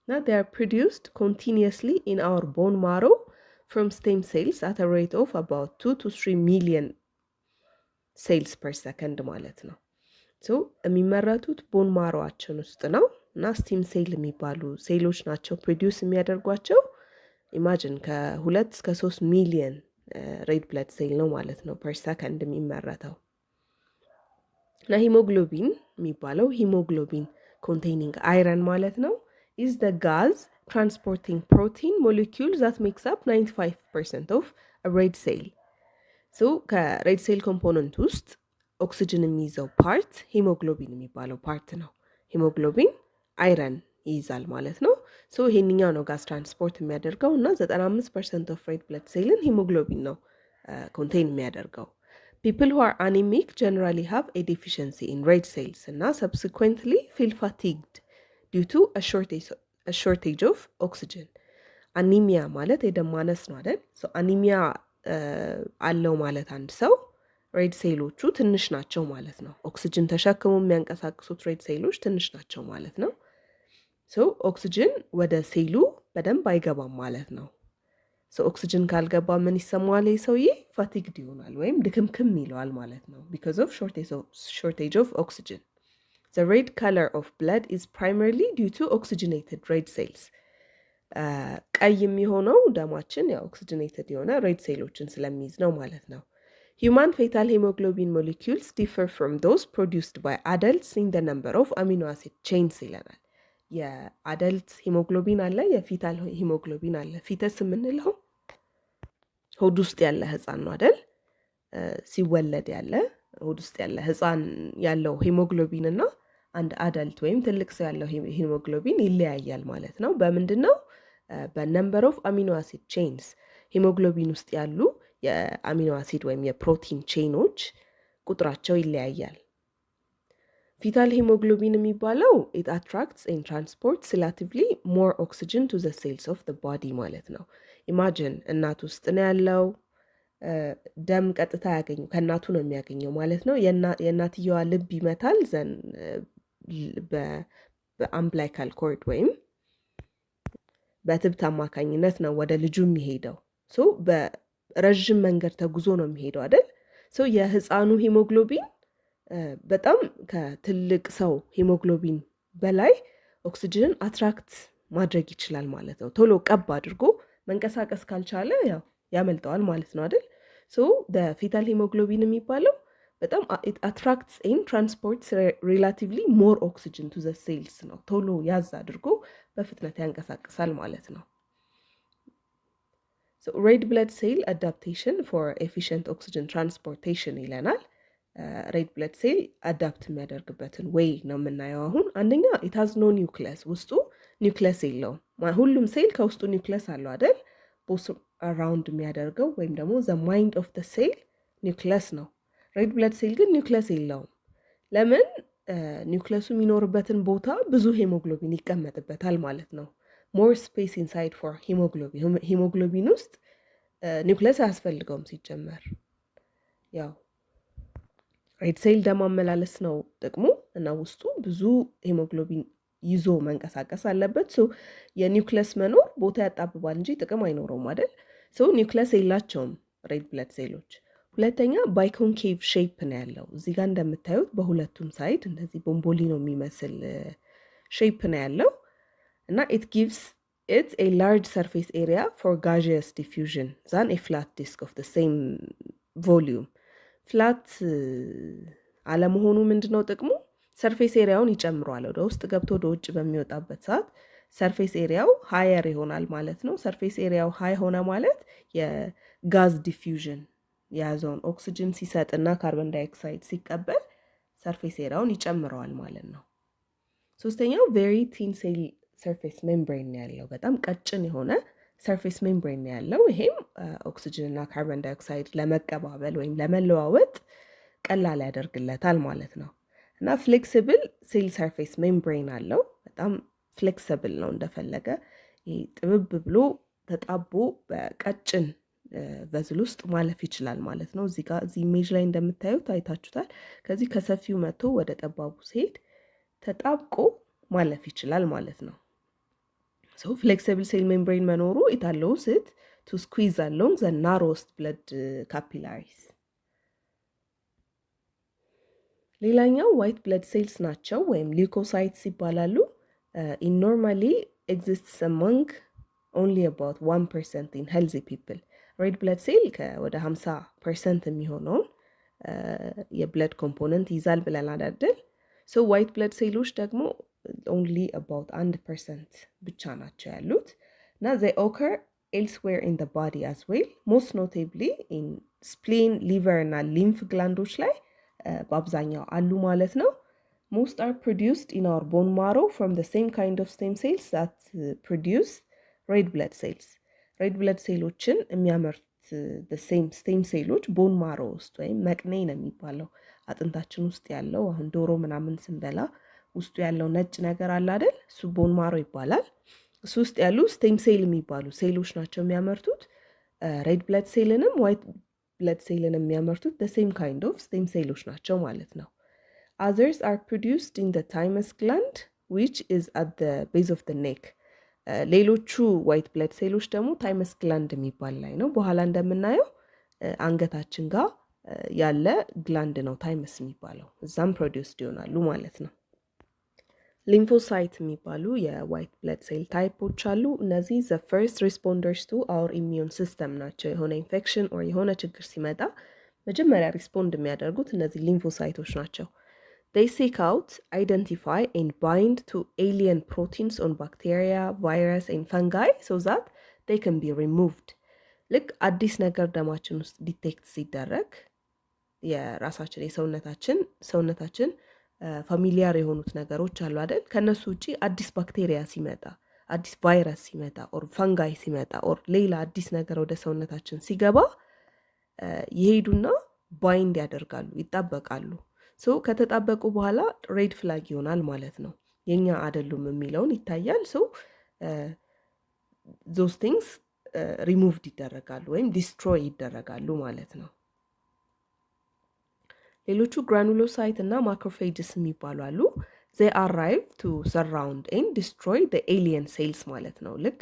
Now they are produced continuously in our bone marrow from stem cells at a rate of about 2 to 3 million cells per second ማለት ነው። ሶ የሚመረቱት ቦን ማሮአችን ውስጥ ነው እና ስቲም ሴል የሚባሉ ሴሎች ናቸው ፕሮዲውስ የሚያደርጓቸው። ኢማጂን ከ2 እስከ 3 ሚሊየን ሬድ ብለድ ሴል ነው ማለት ነው ፐር ሰከንድ የሚመረተው። እና ሂሞግሎቢን የሚባለው ሂሞግሎቢን ኮንቴይኒንግ አይረን ማለት ነው is the gas transporting protein molecule that makes up 95% of a red cell. So ከሬድ ሴል ኮምፖነንት ውስጥ ኦክሲጅን የሚይዘው ፓርት ሂሞግሎቢን የሚባለው ፓርት ነው። ሂሞግሎቢን አይረን ይይዛል ማለት ነው። ሶ ይሄንኛው ነው ጋዝ ትራንስፖርት የሚያደርገው እና 95% of red blood cell ሂሞግሎቢን ነው ኮንቴይን የሚያደርገው። People who are anemic generally have a deficiency in red cells እና subsequently feel fatigued due to a shortage of oxygen. አኒሚያ ማለት የደም ማነስ ነው አይደል? ሶ አኒሚያ አለው ማለት አንድ ሰው ሬድ ሴሎቹ ትንሽ ናቸው ማለት ነው። ኦክሲጅን ተሸክሞ የሚያንቀሳቅሱት ሬድ ሴሎች ትንሽ ናቸው ማለት ነው። ሶ ኦክሲጅን ወደ ሴሉ በደንብ አይገባም ማለት ነው። ሶ ኦክሲጅን ካልገባ ምን ይሰማዋል? ይህ ሰውዬ ፋቲግድ ይሆናል ወይም ድክምክም ይለዋል ማለት ነው because of shortage of oxygen. The red color of blood is primarily due to oxygenated red cells. ቀይ የሚሆነው ደማችን ያው ኦክሲጅኔትድ የሆነ ሬድ ሴሎችን ስለሚይዝ ነው ማለት ነው። Human fetal hemoglobin molecules differ from those produced by adults in the number of amino acid chains ይለናል። የአደልት ሂሞግሎቢን አለ፣ የፊታል ሂሞግሎቢን አለ። ፊተስ የምንለው ሆድ ውስጥ ያለ ህፃን ነው አይደል? ሲወለድ ያለ ሆድ ውስጥ ያለ ህፃን ያለው ሂሞግሎቢን እና አንድ አደልት ወይም ትልቅ ሰው ያለው ሂሞግሎቢን ይለያያል ማለት ነው። በምንድን ነው? በነምበር ኦፍ አሚኖ አሲድ ቼንስ ሂሞግሎቢን ውስጥ ያሉ የአሚኖ አሲድ ወይም የፕሮቲን ቼኖች ቁጥራቸው ይለያያል። ፊታል ሂሞግሎቢን የሚባለው it attracts and transports relatively more oxygen to the cells of the body ማለት ነው። ኢማጂን እናት ውስጥ ነው ያለው ደም ቀጥታ ያገኘው ከእናቱ ነው የሚያገኘው ማለት ነው። የእናትየዋ ልብ ይመታል ዘን በአምብላይካል ኮርድ ወይም በትብት አማካኝነት ነው ወደ ልጁ የሚሄደው። ሶ በረዥም መንገድ ተጉዞ ነው የሚሄደው አይደል? ሶ የህፃኑ ሂሞግሎቢን በጣም ከትልቅ ሰው ሂሞግሎቢን በላይ ኦክሲጅንን አትራክት ማድረግ ይችላል ማለት ነው። ቶሎ ቀብ አድርጎ መንቀሳቀስ ካልቻለ ያው ያመልጠዋል ማለት ነው አይደል? ሶ fetal hemoglobin የሚባለው በጣም it attracts and transports relatively more oxygen to the cells ነው። ቶሎ ያዝ አድርጎ በፍጥነት ያንቀሳቅሳል ማለት ነው። So red blood cell adaptation for efficient oxygen transportation ይለናል። ሬድ ብለድ ሴል አዳፕት የሚያደርግበትን ዌይ ነው የምናየው አሁን። አንደኛ it has no nucleus ውስጡ ኒውክለስ የለውም። ሁሉም ሴል ከውስጡ ኒውክለስ አለው አይደል? ቦስ አራውንድ የሚያደርገው ወይም ደግሞ the mind of the cell ኒውክለስ ነው። ሬድ ብለድ ሴል ግን ኒውክለስ የለውም። ለምን? ኒውክለሱ የሚኖርበትን ቦታ ብዙ ሄሞግሎቢን ይቀመጥበታል ማለት ነው። ሞር ስፔስ ኢንሳይድ ፎር ሄሞግሎቢን። ሄሞግሎቢን ውስጥ ኒውክለስ አያስፈልገውም ሲጀመር። ያው ሬድ ሴል ደም ማመላለስ ነው ጥቅሙ እና ውስጡ ብዙ ሄሞግሎቢን ይዞ መንቀሳቀስ አለበት። ሶ የኒውክለስ መኖር ቦታ ያጣብባል እንጂ ጥቅም አይኖረውም አይደል? ሶ ኒውክለስ የላቸውም ሬድ ብለድ ሴሎች። ሁለተኛ ባይኮንኬቭ ሼፕ ነው ያለው። እዚህ ጋር እንደምታዩት በሁለቱም ሳይድ እንደዚህ ቦምቦሊኖ የሚመስል ሼፕ ነው ያለው እና it gives it a large surface area for gaseous diffusion than a flat disk of the same volume. ፍላት አለመሆኑ ምንድነው ጥቅሙ? ሰርፌስ ኤሪያውን ይጨምረዋል። ወደ ውስጥ ገብቶ ወደ ውጭ በሚወጣበት ሰዓት ሰርፌስ ኤሪያው ሃየር ይሆናል ማለት ነው። ሰርፌስ ኤሪያው ሃይ ሆነ ማለት የጋዝ ዲፊውዥን የያዘውን ኦክሲጅን ሲሰጥና ካርቦን ዳይኦክሳይድ ሲቀበል ሰርፌስ ኤሪያውን ይጨምረዋል ማለት ነው። ሶስተኛው ቬሪ ቲን ሴል ሰርፌስ ሜምብሬን ያለው በጣም ቀጭን የሆነ ሰርፌስ ሜምብሬን ያለው ይሄም ኦክሲጅን እና ካርቦን ዳይኦክሳይድ ለመቀባበል ወይም ለመለዋወጥ ቀላል ያደርግለታል ማለት ነው። እና ፍሌክሲብል ሴል ሰርፌስ ሜምብሬን አለው። በጣም ፍሌክሲብል ነው፣ እንደፈለገ ጥብብ ብሎ ተጣቦ በቀጭን ቨዝል ውስጥ ማለፍ ይችላል ማለት ነው። እዚህ ጋር እዚህ ኢሜጅ ላይ እንደምታዩት አይታችሁታል። ከዚህ ከሰፊው መጥቶ ወደ ጠባቡ ሲሄድ ተጣብቆ ማለፍ ይችላል ማለት ነው። So flexible cell membrane መኖሩ it allows it to squeeze along the narrowest blood capillaries. ሌላኛው white blood cells ናቸው ወይም leukocytes ይባላሉ። It normally exists among only about 1% in healthy people. red blood cell ወደ 50% የሚሆነውን የብለድ ኮምፖነንት ይዛል ብለናል አይደል? So white blood ሴሎች ደግሞ only about 1% ብቻ ናቸው ያሉት እና they occur elsewhere in the body as well, most notably in spleen, liver እና lymph glands ላይ በአብዛኛው አሉ ማለት ነው። most are produced in our bone marrow from the same kind of stem cells that produce red blood cells. red blood ሴሎችን የሚያመርት the same stem ሴሎች ቦን ማሮ ውስጥ ወይም መቅኔ ነው የሚባለው አጥንታችን ውስጥ ያለው አሁን ዶሮ ምናምን ስንበላ ውስጡ ያለው ነጭ ነገር አለ አይደል? እሱ ቦን ማሮ ይባላል። እሱ ውስጥ ያሉ ስቴም ሴል የሚባሉ ሴሎች ናቸው የሚያመርቱት። ሬድ ብለድ ሴልንም ዋይት ብለድ ሴልንም የሚያመርቱት the same kind of stem ሴሎች ናቸው ማለት ነው። others are produced in the thymus gland which is at the base of the neck. ሌሎቹ ዋይት ብለድ ሴሎች ደግሞ ታይመስ ግላንድ የሚባል ላይ ነው። በኋላ እንደምናየው አንገታችን ጋር ያለ ግላንድ ነው ታይመስ የሚባለው። እዛም ፕሮዲውስድ ይሆናሉ ማለት ነው። ሊምፎሳይት የሚባሉ የዋይት ብለድ ሴል ታይፖች አሉ። እነዚህ the first responders to our immune system ናቸው። የሆነ ኢንፌክሽን ኦር የሆነ ችግር ሲመጣ መጀመሪያ ሪስፖንድ የሚያደርጉት እነዚህ ሊምፎሳይቶች ናቸው። they seek out, identify and bind to alien proteins on bacteria, virus and fungi so that they can be removed. ልክ አዲስ ነገር ደማችን ውስጥ ዲቴክት ሲደረግ የራሳችን ሰውነታችን ፋሚሊያር የሆኑት ነገሮች አሉ አይደል? ከነሱ ውጪ አዲስ ባክቴሪያ ሲመጣ፣ አዲስ ቫይረስ ሲመጣ ኦር ፈንጋይ ሲመጣ ኦር ሌላ አዲስ ነገር ወደ ሰውነታችን ሲገባ ይሄዱና ባይንድ ያደርጋሉ፣ ይጣበቃሉ። ሶ ከተጣበቁ በኋላ ሬድ ፍላግ ይሆናል ማለት ነው። የኛ አይደሉም የሚለውን ይታያል። ሶ those things ሪሙቭድ ይደረጋሉ ወይም ዲስትሮይ ይደረጋሉ ማለት ነው። ሌሎቹ ግራኑሎሳይት እና ማክሮፌጅስ የሚባሉ አሉ። they arrive to surround and destroy the alien cells ማለት ነው። ልክ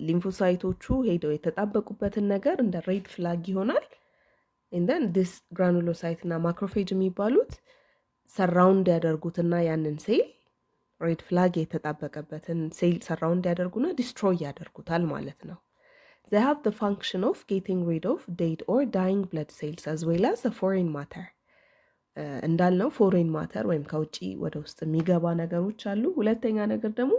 ሊምፎሳይቶቹ ሄደው የተጣበቁበትን ነገር እንደ ሬድ ፍላግ ይሆናል። and then this granulocyte እና ማክሮፌጅ የሚባሉት ሰራውንድ ያደርጉትና ያንን ሴል ሬድ ፍላግ የተጣበቀበትን ሴል ሰራውንድ ያደርጉና ዲስትሮይ ያደርጉታል ማለት ነው። they have the function of getting rid of dead or dying blood cells as well as a foreign matter. እንዳልነው ፎሬን ማተር ወይም ከውጪ ወደ ውስጥ የሚገባ ነገሮች አሉ። ሁለተኛ ነገር ደግሞ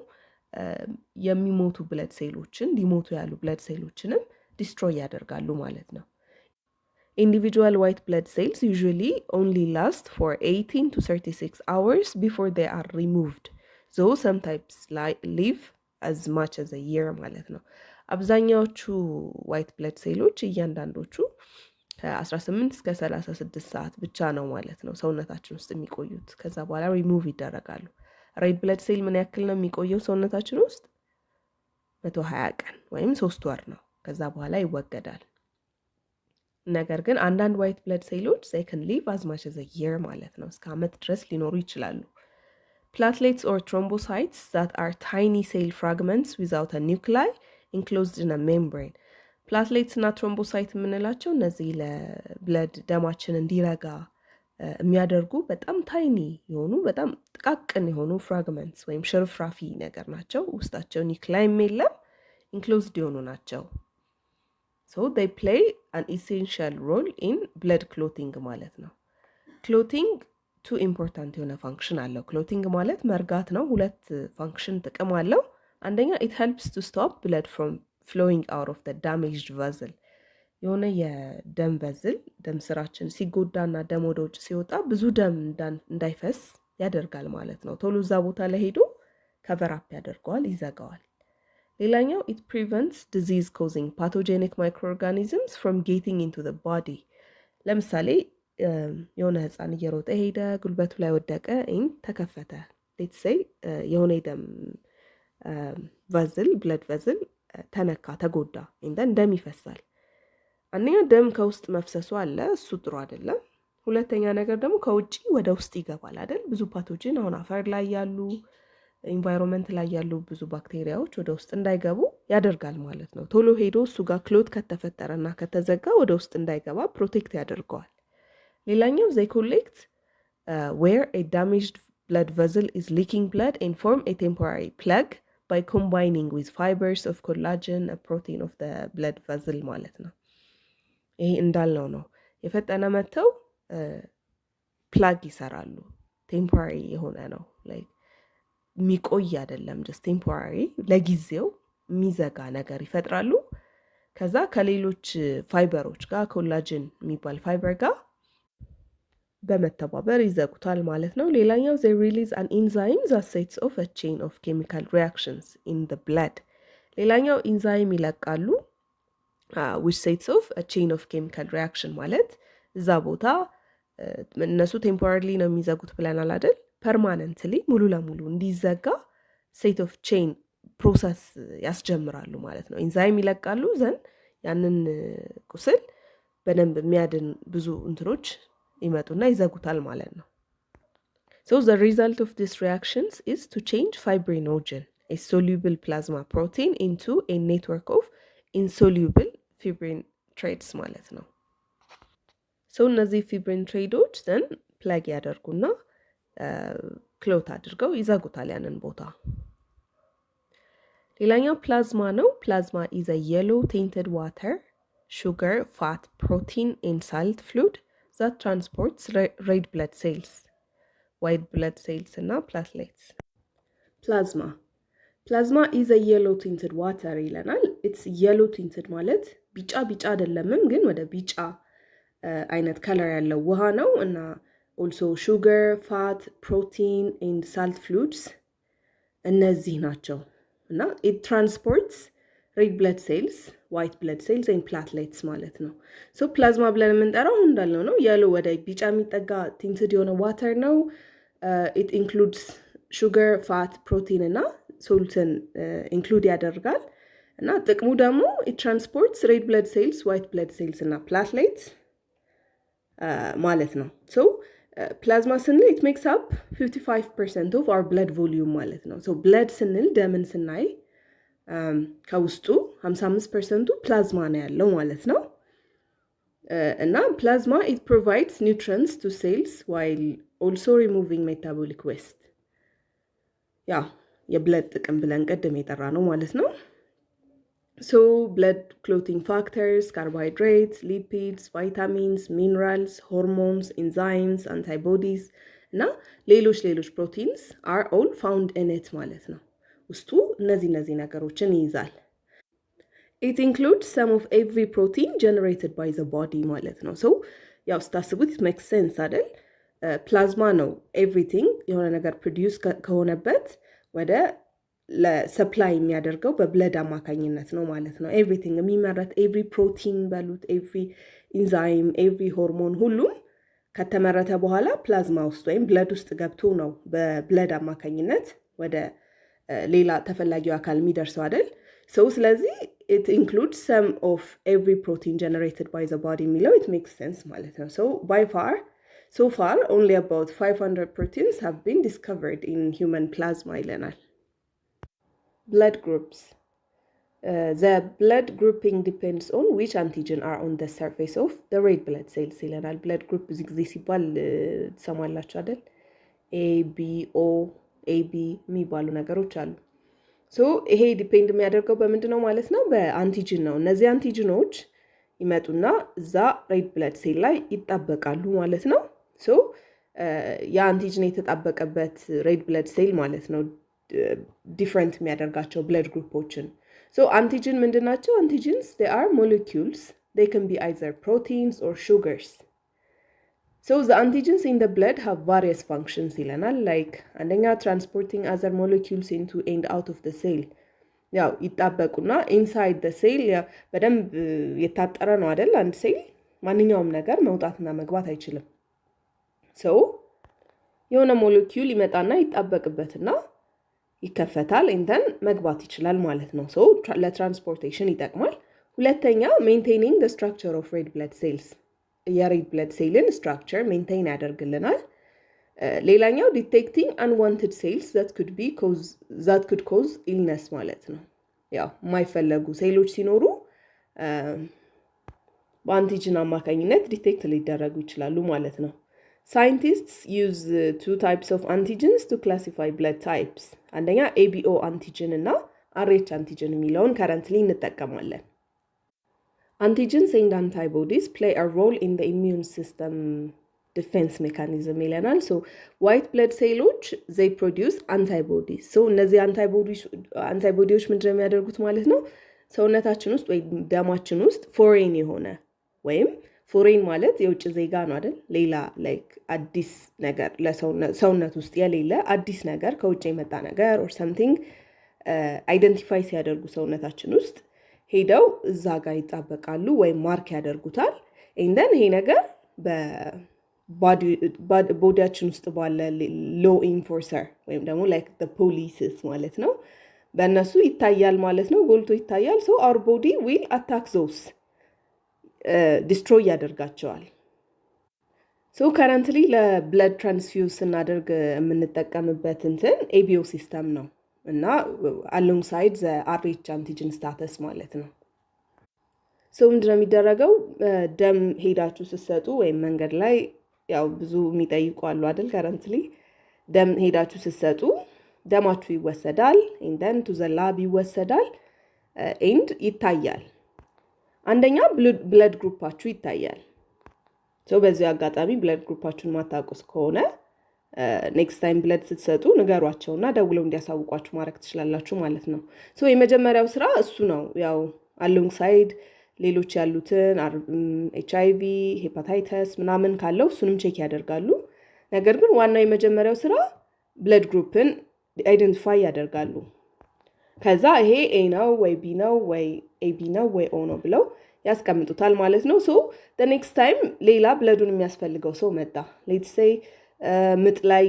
የሚሞቱ ብለድ ሴሎችን ሊሞቱ ያሉ ብለድ ሴሎችንም ዲስትሮይ ያደርጋሉ ማለት ነው። Individual white blood cells usually only last for 18 to 36 hours before they are removed. though some types live as much as a year ማለት ነው። አብዛኛዎቹ ዋይት ብለድ ሴሎች እያንዳንዶቹ ከ18 እስከ 36 ሰዓት ብቻ ነው ማለት ነው ሰውነታችን ውስጥ የሚቆዩት። ከዛ በኋላ ሪሙቭ ይደረጋሉ። ሬድ ብለድ ሴል ምን ያክል ነው የሚቆየው ሰውነታችን ውስጥ? 120 ቀን ወይም 3 ወር ነው። ከዛ በኋላ ይወገዳል። ነገር ግን አንዳንድ ዋይት ብለድ ሴሎች they can live as much as a year ማለት ነው። እስከ ዓመት ድረስ ሊኖሩ ይችላሉ። Platelets or thrombocytes that are tiny cell fragments without a nuclei enclosed in a membrane. ፕላትሌትስ እና ትሮምቦሳይት የምንላቸው እነዚህ ለብለድ ደማችን እንዲረጋ የሚያደርጉ በጣም ታይኒ የሆኑ በጣም ጥቃቅን የሆኑ ፍራግመንትስ ወይም ሽርፍራፊ ነገር ናቸው። ውስጣቸው ኒውክላይም የለም፣ ኢንክሎዝድ የሆኑ ናቸው። so they play an essential role in blood clotting ማለት ነው። clotting two important የሆነ ፋንክሽን አለው። clotting ማለት መርጋት ነው። ሁለት ፋንክሽን ጥቅም አለው። አንደኛ it helps to stop blood from flowing out of the damaged vessel. የሆነ የደም ቨዝል ደም ስራችን ሲጎዳና ደም ወደ ውጭ ሲወጣ ብዙ ደም እንዳይፈስ ያደርጋል ማለት ነው። ቶሎ እዛ ቦታ ላይ ሄዶ ከቨር አፕ ያደርገዋል፣ ይዘጋዋል። ሌላኛው it prevents disease causing pathogenic microorganisms from getting into the body. ለምሳሌ የሆነ ህፃን እየሮጠ ሄደ፣ ጉልበቱ ላይ ወደቀ፣ ተከፈተ። let's say የሆነ የደም ቨዝል ብለድ ቨዝል ተነካ፣ ተጎዳ፣ ደም ይፈሳል። አንደኛ ደም ከውስጥ መፍሰሱ አለ፣ እሱ ጥሩ አይደለም። ሁለተኛ ነገር ደግሞ ከውጪ ወደ ውስጥ ይገባል አይደል? ብዙ ፓቶጂን አሁን አፈር ላይ ያሉ ኢንቫይሮንመንት ላይ ያሉ ብዙ ባክቴሪያዎች ወደ ውስጥ እንዳይገቡ ያደርጋል ማለት ነው። ቶሎ ሄዶ እሱ ጋር ክሎት ከተፈጠረና ከተዘጋ ወደ ውስጥ እንዳይገባ ፕሮቴክት ያደርገዋል። ሌላኛው they collect where a damaged blood vessel is leaking blood and form a temporary plug by combining with fibers of collagen, a protein of the blood vessel ማለት ነው። ይሄ እንዳልነው ነው። የፈጠነ መተው ፕላግ ይሰራሉ። ቴምፖራሪ የሆነ ነው፣ ላይክ የሚቆይ አይደለም። ጀስት ቴምፖራሪ ለጊዜው የሚዘጋ ነገር ይፈጥራሉ። ከዛ ከሌሎች ፋይበሮች ጋር ኮላጅን የሚባል ፋይበር ጋር በመተባበር ይዘጉታል ማለት ነው። ሌላኛው they release an enzyme that sets off a chain of chemical reactions in the blood. ሌላኛው ኢንዛይም ይለቃሉ which sets off a chain of chemical reaction ማለት እዛ ቦታ እነሱ ቴምፖራሪሊ ነው የሚዘጉት ብለናል አይደል? ፐርማነንትሊ ሙሉ ለሙሉ እንዲዘጋ ሴት ኦፍ ቼን ፕሮሰስ ያስጀምራሉ ማለት ነው። ኢንዛይም ይለቃሉ ዘንድ ያንን ቁስል በደንብ የሚያድን ብዙ እንትኖች ይመጡና ይዘጉታል ማለት ነው። so the result of these reactions is to change fibrinogen, a soluble plasma protein, into a network of insoluble fibrin threads ማለት ነው። so እነዚህ ፊብሪን ትሬዶች ዘን ፕላግ ያደርጉና ክሎት አድርገው ይዘጉታል ያንን ቦታ። ሌላኛው ፕላዝማ ነው። ፕላዝማ is a yellow tainted water, sugar, fat, protein and salt fluid that transports red blood cells, white blood cells እና platelets. ፕላዝማ is a yellow tinted water ይለናል። it's yellow tinted ማለት ቢጫ አይደለምም፣ ግን ወደ ቢጫ አይነት ከለር ያለው ውሃ ነው። እና also sugar, fat, protein and salt fluids እነዚህ ናቸው። እና it transports red blood cells, white blood cells and platelets ማለት ነው። so ፕላዝማ ብለን የምንጠራው እንዳልነው ነው። yellow ወደ ቢጫ የሚጠጋ tinted የሆነ water ነው። it includes sugar, fat, protein እና saltን include ያደርጋል። እና ጥቅሙ ደግሞ it transports red blood cells, white blood cells እና platelets ማለት ነው። so ፕላዝማ ስንል it makes up 55% of our blood volume ማለት ነው። so blood ስንል ደምን ስናይ ከውስጡ 55% ፕላዝማ ነው ያለው ማለት ነው። እና ፕላዝማ it provides nutrients to cells while also removing metabolic waste. ያ የብለድ ጥቅም ብለን ቀደም የጠራ ነው ማለት ነው። So blood clotting factors, carbohydrates, lipids, vitamins, minerals, hormones, enzymes, antibodies እና ሌሎች proteins are all found in it ማለት ነው። ውስጡ እነዚህ ነገሮችን ይይዛል። It includes some of every protein generated by the body ማለት ነው። So ያው ስታስቡት it makes sense አይደል? ፕላዝማ ነው ኤቭሪቲንግ የሆነ ነገር ፕሮዲውስ ከሆነበት ወደ ለሰፕላይ የሚያደርገው በብለድ አማካኝነት ነው ማለት ነው። ኤቭሪቲንግ የሚመረት ኤቭሪ ፕሮቲን በሉት ኤቭሪ ኢንዛይም ኤቭሪ ሆርሞን ሁሉም ከተመረተ በኋላ ፕላዝማ ውስጥ ወይም ብለድ ውስጥ ገብቶ ነው በብለድ አማካኝነት ወደ ሌላ ተፈላጊው አካል የሚደርሰው አይደል? ስለዚህ it includes some of every protein generated by the body የሚለው it makes sense ማለት ነው። So far only about 500 proteins have been discovered in human plasma ይለናል። Blood groups. The blood grouping depends on which antigen are on the surface of the red blood cells ይለናል። blood group ብዙ ጊዜ ሲባል ትሰማላችሁ አይደል? A, B, O, AB የሚባሉ ነገሮች አሉ። ይሄ ዲፔንድ የሚያደርገው በምንድን ነው ማለት ነው? በአንቲጅን ነው። እነዚህ አንቲጅኖች ይመጡና እዛ ሬድ ብለድ ሴል ላይ ይጣበቃሉ ማለት ነው። የአንቲጅን የተጣበቀበት ሬድ ብለድ ሴል ማለት ነው ዲፍረንት የሚያደርጋቸው ብለድ ግሩፖችን። አንቲጅን ምንድን ናቸው? አንቲጅንስ they are molecules. They can be either proteins or sugars. The antigens in the blood have various functions ይለናል። like አንደኛ transporting other molecules into and out of the cell ያው ይጣበቁና inside the cell በደንብ የታጠረ ነው አይደል? አንድ ሴል ማንኛውም ነገር መውጣትና መግባት አይችልም። የሆነ ሞለኪውል ይመጣና ይጣበቅበትና ይከፈታል እንተን መግባት ይችላል ማለት ነው። ለትራንስፖርቴሽን ይጠቅማል። ሁለተኛ maintaining the structure of red blood cells የሬድ ብለድ ሴልን ስትራክቸር ሜንቴን ያደርግልናል። ሌላኛው ዲቴክቲንግ አንዋንትድ ሴልስ that could cause illness ማለት ነው። ያው የማይፈለጉ ሴሎች ሲኖሩ በአንቲጅን አማካኝነት ዲቴክት ሊደረጉ ይችላሉ ማለት ነው። ሳይንቲስትስ use two types of antigens to classify blood types አንደኛ ABO አንቲጅን እና RH አንቲጅን የሚለውን ከረንትሊ እንጠቀማለን። Antigens and antibodies play a role in the immune system defense mechanism ይለናል። white blood cells they produce antibodies. እነዚህ አንታይቦዲዎች ምንድነው የሚያደርጉት ማለት ነው? ሰውነታችን ውስጥ ወይ ደማችን ውስጥ ፎሬን የሆነ ወይም ፎሬን ማለት የውጭ ዜጋ ነው አይደል? ሌላ ላይክ አዲስ ነገር ለሰውነት ውስጥ የሌለ አዲስ ነገር ከውጭ የመጣ ነገር or something አይደንቲፋይ ሲያደርጉ ሰውነታችን ውስጥ ሄደው እዛ ጋር ይጣበቃሉ ወይም ማርክ ያደርጉታል። እንደን ይሄ ነገር በቦዲያችን ውስጥ ባለ ሎ ኢንፎርሰር ወይም ደግሞ ላይክ the police ማለት ነው በእነሱ ይታያል ማለት ነው። ጎልቶ ይታያል። our body will attack those destroy ያደርጋቸዋል። currently ለብለድ ትራንስፊውዝ ስናደርግ የምንጠቀምበት ABO ሲስተም ነው እና alongside the RH antigen status ማለት ነው። ምንድነው የሚደረገው? ደም ሄዳችሁ ስትሰጡ ወይም መንገድ ላይ ያው ብዙ የሚጠይቁ አሉ አይደል? ከረንትሊ ደም ሄዳችሁ ስትሰጡ ደማችሁ ይወሰዳል and then to the lab ይወሰዳል and ይታያል። አንደኛ ብለድ ግሩፓችሁ ይታያል። በዚህ አጋጣሚ ብለድ ግሩፓችሁን ማታውቁስ ከሆነ ኔክስት ታይም ብለድ ስትሰጡ ንገሯቸውና ደውለው እንዲያሳውቋችሁ ማድረግ ትችላላችሁ ማለት ነው። የመጀመሪያው ስራ እሱ ነው። ያው አሎንግሳይድ ሌሎች ያሉትን HIV ሄፓታይተስ ምናምን ካለው እሱንም ቼክ ያደርጋሉ። ነገር ግን ዋናው የመጀመሪያው ስራ ብለድ ግሩፕን አይደንቲፋይ ያደርጋሉ። ከዛ ይሄ A ነው ወይ B ነው ወይ AB ነው ወይ O ነው ብለው ያስቀምጡታል ማለት ነው። the next time ሌላ ብለዱን የሚያስፈልገው ሰው መጣ። let's say ምጥ ላይ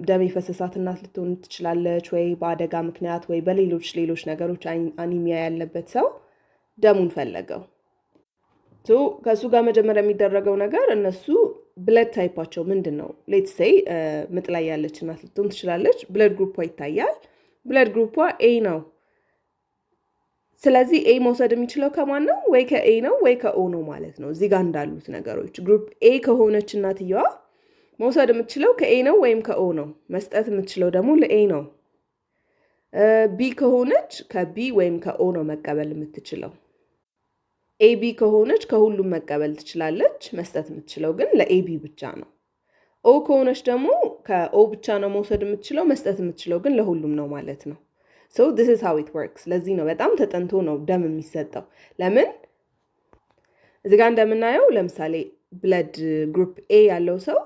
ደም የፈሰሳት እናት ልትሆን ትችላለች ወይ በአደጋ ምክንያት ወይ በሌሎች ነገሮች አኒሚያ ያለበት ሰው ደሙን ፈለገው። ከሱ ጋር መጀመሪያ የሚደረገው ነገር እነሱ ብለድ ታይፓቸው ምንድነው? ሌትስ ሴይ ምጥ ላይ ያለች እናት ልትሆን ትችላለች። ብለድ ግሩፓ ይታያል። ብለድ ግሩፓ A ነው። ስለዚህ A መውሰድ የሚችለው ከማን ነው? ወይ ከA ነው ወይ ከO ነው ማለት ነው። እዚህ ጋር እንዳሉት ነገሮች ግሩፕ A ከሆነች እናትየዋ መውሰድ የምትችለው ከA ነው ወይም ከO ነው። መስጠት የምትችለው ደግሞ ለA ነው። ቢ ከሆነች ከቢ ወይም ከኦ ነው መቀበል የምትችለው። ኤቢ ከሆነች ከሁሉም መቀበል ትችላለች። መስጠት የምትችለው ግን ለኤቢ ብቻ ነው። ኦ ከሆነች ደግሞ ከኦ ብቻ ነው መውሰድ የምትችለው። መስጠት የምትችለው ግን ለሁሉም ነው ማለት ነው። ሶ this is how it works። ለዚህ ነው በጣም ተጠንቶ ነው ደም የሚሰጠው። ለምን እዚህ ጋር እንደምናየው ለምሳሌ ብለድ ግሩፕ ኤ ያለው ሰው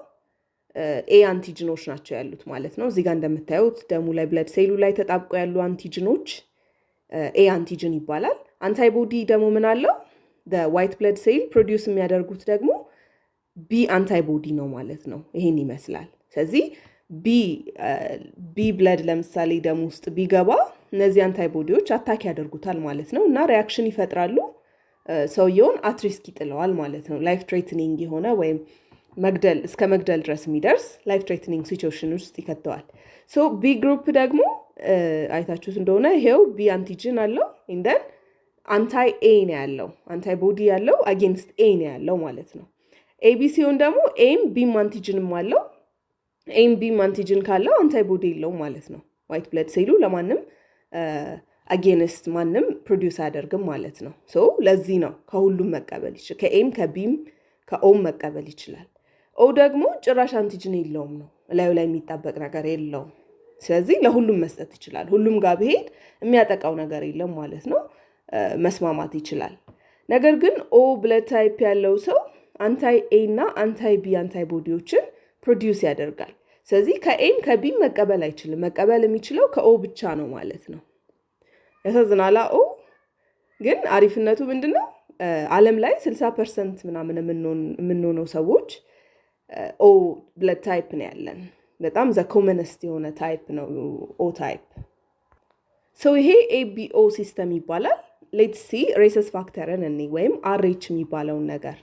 ኤ አንቲጅኖች ናቸው ያሉት ማለት ነው። እዚህ ጋር እንደምታዩት ደሙ ላይ ብለድ ሴሉ ላይ ተጣብቆ ያሉ አንቲጅኖች ኤ አንቲጅን ይባላል። አንታይቦዲ ደግሞ ምን አለው? ዋይት ብለድ ሴል ፕሮዲውስ የሚያደርጉት ደግሞ ቢ አንታይቦዲ ነው ማለት ነው። ይሄን ይመስላል። ስለዚህ ቢ ብለድ ለምሳሌ ደም ውስጥ ቢገባ እነዚህ አንታይቦዲዎች አታክ ያደርጉታል ማለት ነው እና ሪያክሽን ይፈጥራሉ። ሰውየውን አትሪስክ ይጥለዋል ማለት ነው። ላይፍ ትሬትኒንግ የሆነ ወይም እስከ መግደል ድረስ የሚደርስ ላይፍ ትሬትኒንግ ሲቹዌሽን ውስጥ ይከተዋል። ሶ ቢ ግሩፕ ደግሞ አይታችሁት እንደሆነ ይሄው ቢ አንቲጅን አለው እንደን አንታይ ኤ ነው ያለው፣ አንታይ ቦዲ ያለው አጌንስት ኤ ነው ያለው ማለት ነው። ኤቢ ሲሆን ደግሞ ኤም ቢም አንቲጅንም አለው። ኤም ቢም አንቲጅን ካለው አንታይ ቦዲ የለውም ማለት ነው። ዋይት ብለድ ሴሉ ለማንም አጌንስት ማንም ፕሮዲውስ አያደርግም ማለት ነው። ሶ ለዚህ ነው ከሁሉም መቀበል ይችላል። ከኤም ከቢም ከኦም መቀበል ይችላል። ኦ ደግሞ ጭራሽ አንቲጅን የለውም ነው፣ ላዩ ላይ የሚጣበቅ ነገር የለውም። ስለዚህ ለሁሉም መስጠት ይችላል። ሁሉም ጋር ብሄድ የሚያጠቃው ነገር የለም ማለት ነው። መስማማት ይችላል። ነገር ግን ኦ ብለድ ታይፕ ያለው ሰው አንታይ ኤ እና አንታይ ቢ አንታይ ቦዲዎችን ፕሮዲውስ ያደርጋል። ስለዚህ ከኤም ከቢም መቀበል አይችልም። መቀበል የሚችለው ከኦ ብቻ ነው ማለት ነው። ያሳዝናላ። ኦ ግን አሪፍነቱ ምንድነው? ዓለም ላይ 60% ምናምን የምንሆነው ሰዎች ኦ ብለድ ታይፕ ነው ያለን። በጣም ዘ ኮመንስት የሆነ ታይፕ ነው ኦ ታይፕ። ሶ ይሄ ኤቢኦ ሲስተም ይባላል። ሌትስ ሲ ሬሰስ ፋክተርን እኔ ወይም አርኤች የሚባለውን ነገር።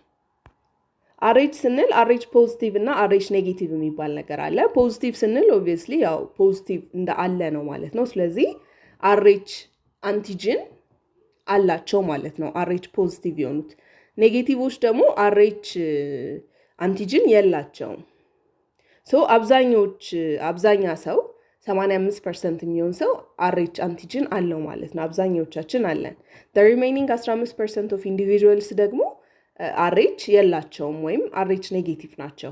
አርኤች ስንል አርኤች ፖዚቲቭ እና አርኤች ኔጌቲቭ የሚባል ነገር አለ። ፖዚቲቭ ስንል ኦብቪየስሊ ያው ፖዚቲቭ እንደ አለ ነው ማለት ነው። ስለዚህ አርኤች አንቲጅን አላቸው ማለት ነው፣ አርኤች ፖዚቲቭ የሆኑት። ኔጌቲቮች ደግሞ አርኤች አንቲጅን የላቸውም። ሶ አብዛኛ ሰው 85% የሚሆን ሰው አርኤች አንቲጅን አለው ማለት ነው። አብዛኛዎቻችን አለን። the remaining 15% of individuals ደግሞ አርኤች የላቸውም ወይም አርኤች ኔጌቲቭ ናቸው።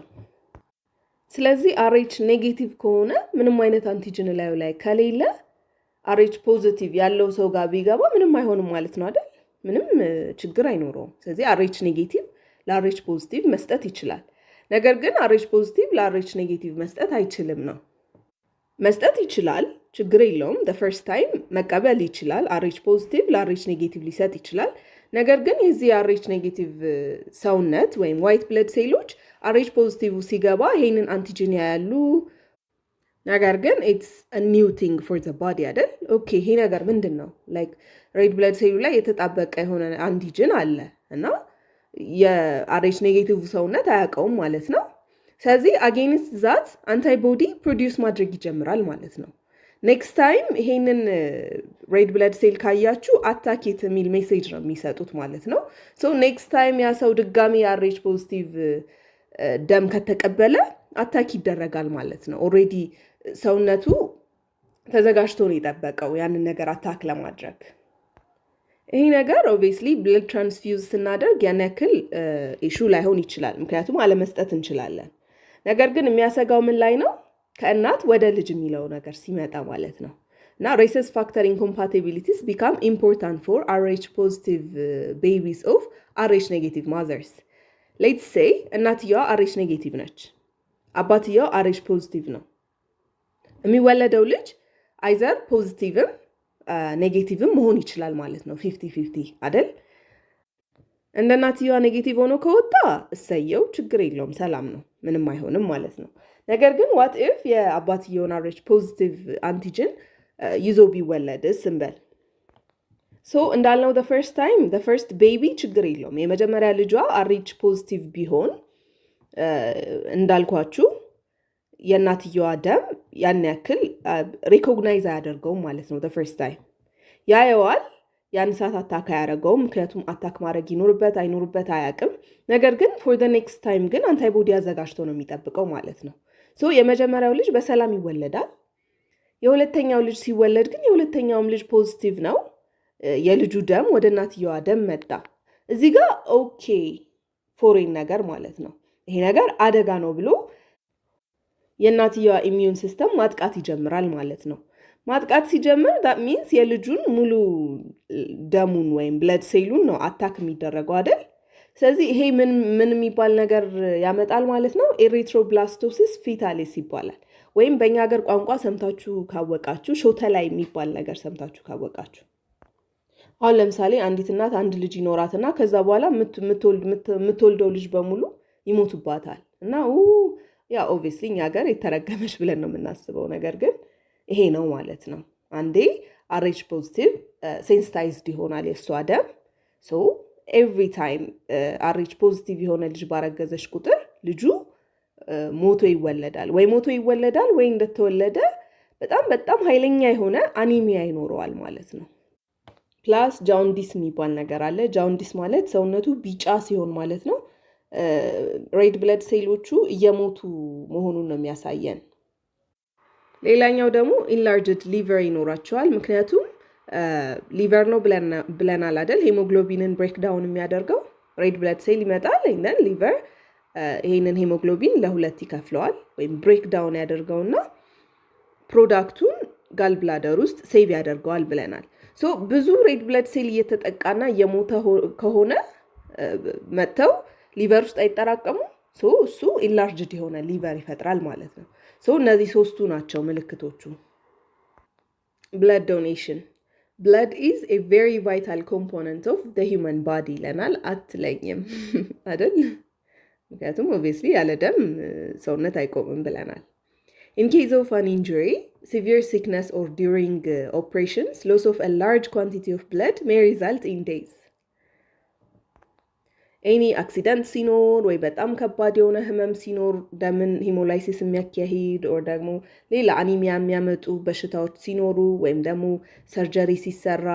ስለዚህ አርኤች ኔጌቲቭ ከሆነ ምንም አይነት አንቲጅን ላዩ ላይ ከሌለ አርኤች ፖዚቲቭ ያለው ሰው ጋር ቢገባ ምንም አይሆንም ማለት ነው አይደል? ምንም ችግር አይኖረውም። ስለዚህ አርኤች ኔጌቲቭ ለአርኤች ፖዚቲቭ መስጠት ይችላል። ነገር ግን አርኤች ፖዚቲቭ ለአርኤች ኔጌቲቭ መስጠት አይችልም ነው። መስጠት ይችላል፣ ችግር የለውም። ፈርስት ታይም መቀበል ይችላል። አርኤች ፖዚቲቭ ለአርኤች ኔጌቲቭ ሊሰጥ ይችላል። ነገር ግን የዚህ አርኤች ኔጌቲቭ ሰውነት ወይም ዋይት ብለድ ሴሎች አርኤች ፖዚቲቭ ሲገባ ይሄንን አንቲጅን ያያሉ። ነገር ግን ኢትስ አ ኒው ቲንግ ፎር ዘ ባዲ አይደል? ኦኬ ይሄ ነገር ምንድን ነው? ላይክ ሬድ ብለድ ሴሉ ላይ የተጣበቀ የሆነ አንቲጅን አለ እና የአርኤች ኔጌቲቭ ሰውነት አያውቀውም ማለት ነው። ስለዚህ አጌንስት ዛት አንታይቦዲ ፕሮዲውስ ማድረግ ይጀምራል ማለት ነው። ኔክስት ታይም ይሄንን ሬድ ብለድ ሴል ካያችሁ አታኪት የሚል ሜሴጅ ነው የሚሰጡት ማለት ነው። ሶ ኔክስት ታይም ያ ሰው ድጋሚ የአርኤች ፖዚቲቭ ደም ከተቀበለ አታክ ይደረጋል ማለት ነው። ኦልሬዲ ሰውነቱ ተዘጋጅቶ ነው የጠበቀው ያንን ነገር አታክ ለማድረግ። ይሄ ነገር ኦብቪየስሊ ብለድ ትራንስፊውዝ ስናደርግ ያን ያክል ኢሹ ላይሆን ይችላል፣ ምክንያቱም አለመስጠት እንችላለን። ነገር ግን የሚያሰጋው ምን ላይ ነው? ከእናት ወደ ልጅ የሚለው ነገር ሲመጣ ማለት ነው። እና ሬሰስ ፋክተር ኢንኮምፓቲቢሊቲስ ቢካም ኢምፖርታንት ፎር አርኤች ፖዚቲቭ ቤቢስ ኦፍ አርኤች ኔጌቲቭ ማዘርስ። ሌትስ ሴይ እናትየዋ አርኤች ኔጌቲቭ ነች፣ አባትየው አርኤች ፖዚቲቭ ነው። የሚወለደው ልጅ አይዘር ፖዚቲቭም ኔጌቲቭም መሆን ይችላል ማለት ነው። 50-50 አይደል? እንደ እናትየዋ ኔጌቲቭ ሆኖ ከወጣ እሰየው፣ ችግር የለውም፣ ሰላም ነው፣ ምንም አይሆንም ማለት ነው። ነገር ግን ዋት ኢፍ የአባትየውን አርኤች ፖዚቲቭ አንቲጅን ይዞ ቢወለድስ እንበል። ሶ እንዳልነው ፈርስት ቤቢ ችግር የለውም። የመጀመሪያ ልጇ አርኤች ፖዚቲቭ ቢሆን እንዳልኳችሁ የእናትየዋ ደም ያን ያክል ሪኮግናይዝ አያደርገውም ማለት ነው። ፈርስት ታይም ያየዋል፣ ያን ሰዓት አታክ አያደርገውም፣ ምክንያቱም አታክ ማድረግ ይኖርበት አይኖርበት አያውቅም። ነገር ግን ፎር ዘ ኔክስት ታይም ግን አንታይቦዲ አዘጋጅቶ ነው የሚጠብቀው ማለት ነው። ሶ የመጀመሪያው ልጅ በሰላም ይወለዳል። የሁለተኛው ልጅ ሲወለድ ግን የሁለተኛውም ልጅ ፖዚቲቭ ነው። የልጁ ደም ወደ እናትየዋ ደም መጣ። እዚህ ጋር ኦኬ ፎሬን ነገር ማለት ነው። ይሄ ነገር አደጋ ነው ብሎ የእናትየዋ ኢሚዩን ሲስተም ማጥቃት ይጀምራል ማለት ነው። ማጥቃት ሲጀምር that means የልጁን ሙሉ ደሙን ወይም ብለድ ሴሉን ነው አታክ የሚደረገው አይደል? ስለዚህ ይሄ ምን የሚባል ነገር ያመጣል ማለት ነው? ኤሪትሮብላስቶሲስ ፊታሊስ ይባላል። ወይም በእኛ ሀገር ቋንቋ ሰምታችሁ ካወቃችሁ ሾተ ላይ የሚባል ነገር ሰምታችሁ ካወቃችሁ፣ አሁን ለምሳሌ አንዲት እናት አንድ ልጅ ይኖራትና ከዛ በኋላ የምትወልደው ልጅ በሙሉ ይሞቱባታል እና ያ ኦብቪየስሊ እኛ ሀገር የተረገመች ብለን ነው የምናስበው። ነገር ግን ይሄ ነው ማለት ነው። አንዴ አርኤች ፖዚቲቭ ሴንስታይዝድ ይሆናል የእሷ ደም። ሶ ኤቭሪ ታይም አርኤች ፖዚቲቭ የሆነ ልጅ ባረገዘች ቁጥር ልጁ ሞቶ ይወለዳል ወይ እንደተወለደ በጣም ኃይለኛ የሆነ አኒሚያ ይኖረዋል ማለት ነው። ፕላስ ጃውንዲስ የሚባል ነገር አለ። ጃውንዲስ ማለት ሰውነቱ ቢጫ ሲሆን ማለት ነው። ሬድ ብለድ ሴሎቹ እየሞቱ መሆኑን ነው የሚያሳየን። ሌላኛው ደግሞ ኢንላርጅድ ሊቨር ይኖራቸዋል። ምክንያቱም ሊቨር ነው ብለናል አይደል? ሄሞግሎቢንን ብሬክዳውን የሚያደርገው ሬድ ብለድ ሴል ይመጣል እንደን ሊቨር ይሄንን ሄሞግሎቢን ለሁለት ይከፍለዋል ወይም ብሬክዳውን ያደርገውና ፕሮዳክቱን ጋልብላደር ውስጥ ሴቭ ያደርገዋል ብለናል። ሶ ብዙ ሬድ ብለድ ሴል እየተጠቃና እየሞተ ከሆነ መጥተው ሊቨር ውስጥ አይጠራቀሙ። ሶ እሱ ኢንላርጅድ የሆነ ሊቨር ይፈጥራል ማለት ነው። ሶ እነዚህ ሶስቱ ናቸው ምልክቶቹ። ብለድ ዶኔሽን ብለድ ኢዝ ኤ ቬሪ ቫይታል ኮምፖነንት ኦፍ ዘ ሂውመን ባዲ ይለናል። አትለኝም አይደል? ምክንያቱም ኦብቪየስሊ ያለ ደም ሰውነት አይቆምም ብለናል። In case of an injury, severe sickness or during operations, loss of a large quantity of blood may result in days. Any accident ሲኖር ወይ በጣም ከባድ የሆነ ህመም ሲኖር ደምን ሂሞላይሲስ የሚያካሂድ or ደግሞ ሌላ አኒሚያ የሚያመጡ በሽታዎች ሲኖሩ ወይም ደግሞ ሰርጀሪ ሲሰራ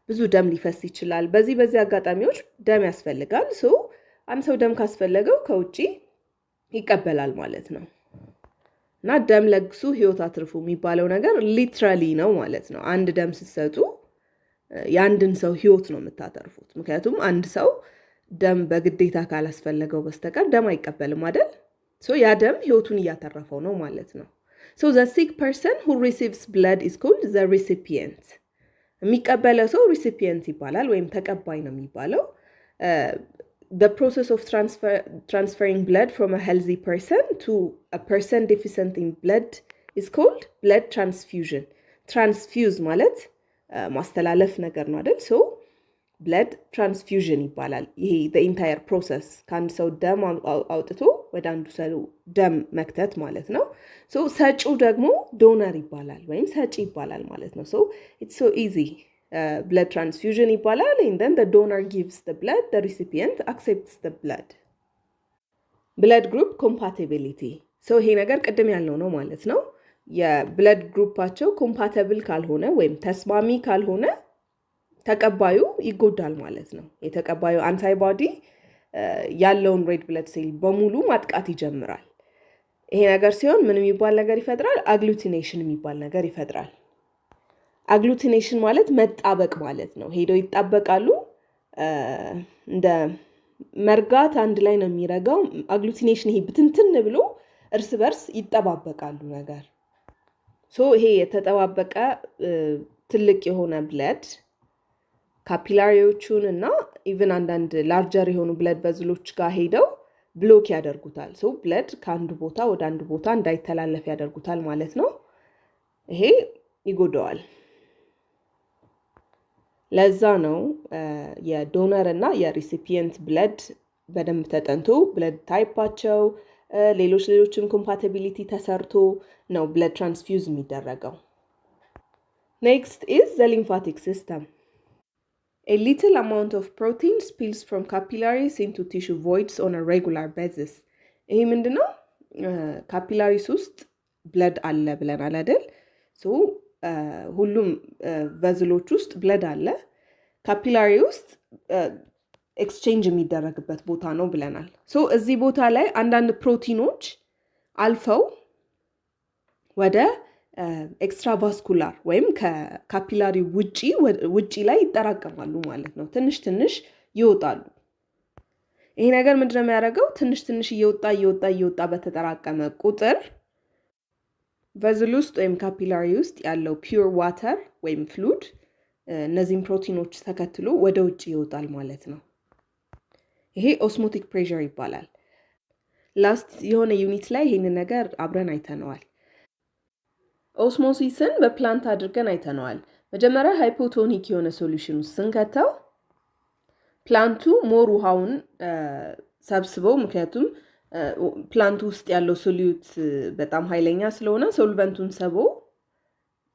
ብዙ ደም ሊፈስ ይችላል። በዚህ አጋጣሚዎች ደም ያስፈልጋል። ሶ አንድ ሰው ደም ካስፈለገው ከውጪ ይቀበላል ማለት ነው። እና ደም ለግሱ ህይወት አትርፉ የሚባለው ነገር ሊትራሊ ነው ማለት ነው። አንድ ደም ስትሰጡ የአንድን ሰው ህይወት ነው የምታተርፉት። ምክንያቱም አንድ ሰው ደም በግዴታ ካላስፈለገው በስተቀር ደም አይቀበልም አይደል? ሶ ያ ደም ህይወቱን እያተረፈው ነው ማለት ነው። ሶ the sick person who receives blood is called the recipient። የሚቀበለው ሰው recipient ይባላል ወይም ተቀባይ ነው የሚባለው። The process of transferring blood from a healthy person to a person deficient in blood is called blood transfusion. Transfuse ማለት ማስተላለፍ ነገር ነው አይደል? So blood transfusion ይባላል። ይሄ the entire process ከአንድ ሰው ደም አውጥቶ ወደ አንዱ ሰው ደም መክተት ማለት ነው። So ሰጪው ደግሞ ዶነር ይባላል ወይም ሰጪ ይባላል ማለት ነው። So it's so easy. Blood transfusion ይባላል and then the donor gives the blood, the recipient accepts the blood. Blood group compatibility. So ይሄ ነገር ቅድም ያልነው ነው ማለት ነው። የብለድ ግሩፓቸው ኮምፓቲብል ካልሆነ ወይም ተስማሚ ካልሆነ ተቀባዩ ይጎዳል ማለት ነው። የተቀባዩ አንታይባዲ ያለውን ሬድ ብለድ ሴል በሙሉ ማጥቃት ይጀምራል። ይሄ ነገር ሲሆን ምን የሚባል ነገር ይፈጥራል? አግሉቲኔሽን የሚባል ነገር ይፈጥራል። አግሉቲኔሽን ማለት መጣበቅ ማለት ነው። ሄደው ይጣበቃሉ። እንደ መርጋት አንድ ላይ ነው የሚረጋው። አግሉቲኔሽን ይሄ ብትንትን ብሎ እርስ በርስ ይጠባበቃሉ ነገር። ሶ ይሄ የተጠባበቀ ትልቅ የሆነ ብለድ ካፒላሪዎቹን እና ኢቭን አንዳንድ ላርጀር የሆኑ ብለድ ቨዝሎች ጋር ሄደው ብሎክ ያደርጉታል። ሶ ብለድ ከአንድ ቦታ ወደ አንድ ቦታ እንዳይተላለፍ ያደርጉታል ማለት ነው። ይሄ ይጎዳዋል። ለዛ ነው የዶነር እና የሪሲፒየንት ብለድ በደንብ ተጠንቶ ብለድ ታይፓቸው ሌሎችም ኮምፓቲቢሊቲ ተሰርቶ ነው ብለድ ትራንስፊውዝ የሚደረገው። ኔክስት ኢዝ ዘ ሊምፋቲክ ሲስተም። A little amount of protein spills from capillaries into tissue voids on a regular basis. ይሄ ምንድነው? ካፒላሪስ ውስጥ ብለድ አለ ብለናል አይደል? ሶ ሁሉም ቨዝሎች ውስጥ ብለድ አለ። ካፒላሪ ውስጥ ኤክስቼንጅ የሚደረግበት ቦታ ነው ብለናል። ሶ እዚህ ቦታ ላይ አንዳንድ ፕሮቲኖች አልፈው ወደ ኤክስትራቫስኩላር ወይም ከካፒላሪ ውጪ ላይ ይጠራቀማሉ ማለት ነው። ትንሽ ትንሽ ይወጣሉ። ይሄ ነገር ምንድነው የሚያደርገው? ትንሽ ትንሽ እየወጣ በተጠራቀመ ቁጥር ቨዝል ውስጥ ወይም ካፒላሪ ውስጥ ያለው ፒውር ዋተር ወይም ፍሉድ እነዚህን ፕሮቲኖች ተከትሎ ወደ ውጭ ይወጣል ማለት ነው። ይሄ ኦስሞቲክ ፕሬሸር ይባላል። ላስት የሆነ ዩኒት ላይ ይሄንን ነገር አብረን አይተነዋል። ኦስሞሲስን በፕላንት አድርገን አይተነዋል። መጀመሪያ ሃይፖቶኒክ የሆነ ሶሉሽን ውስጥ ስንከተው ፕላንቱ ሞር ውሃውን ሰብስበው፣ ምክንያቱም ፕላንቱ ውስጥ ያለው ሶሉት በጣም ኃይለኛ ስለሆነ ሶልቨንቱን ሰቦ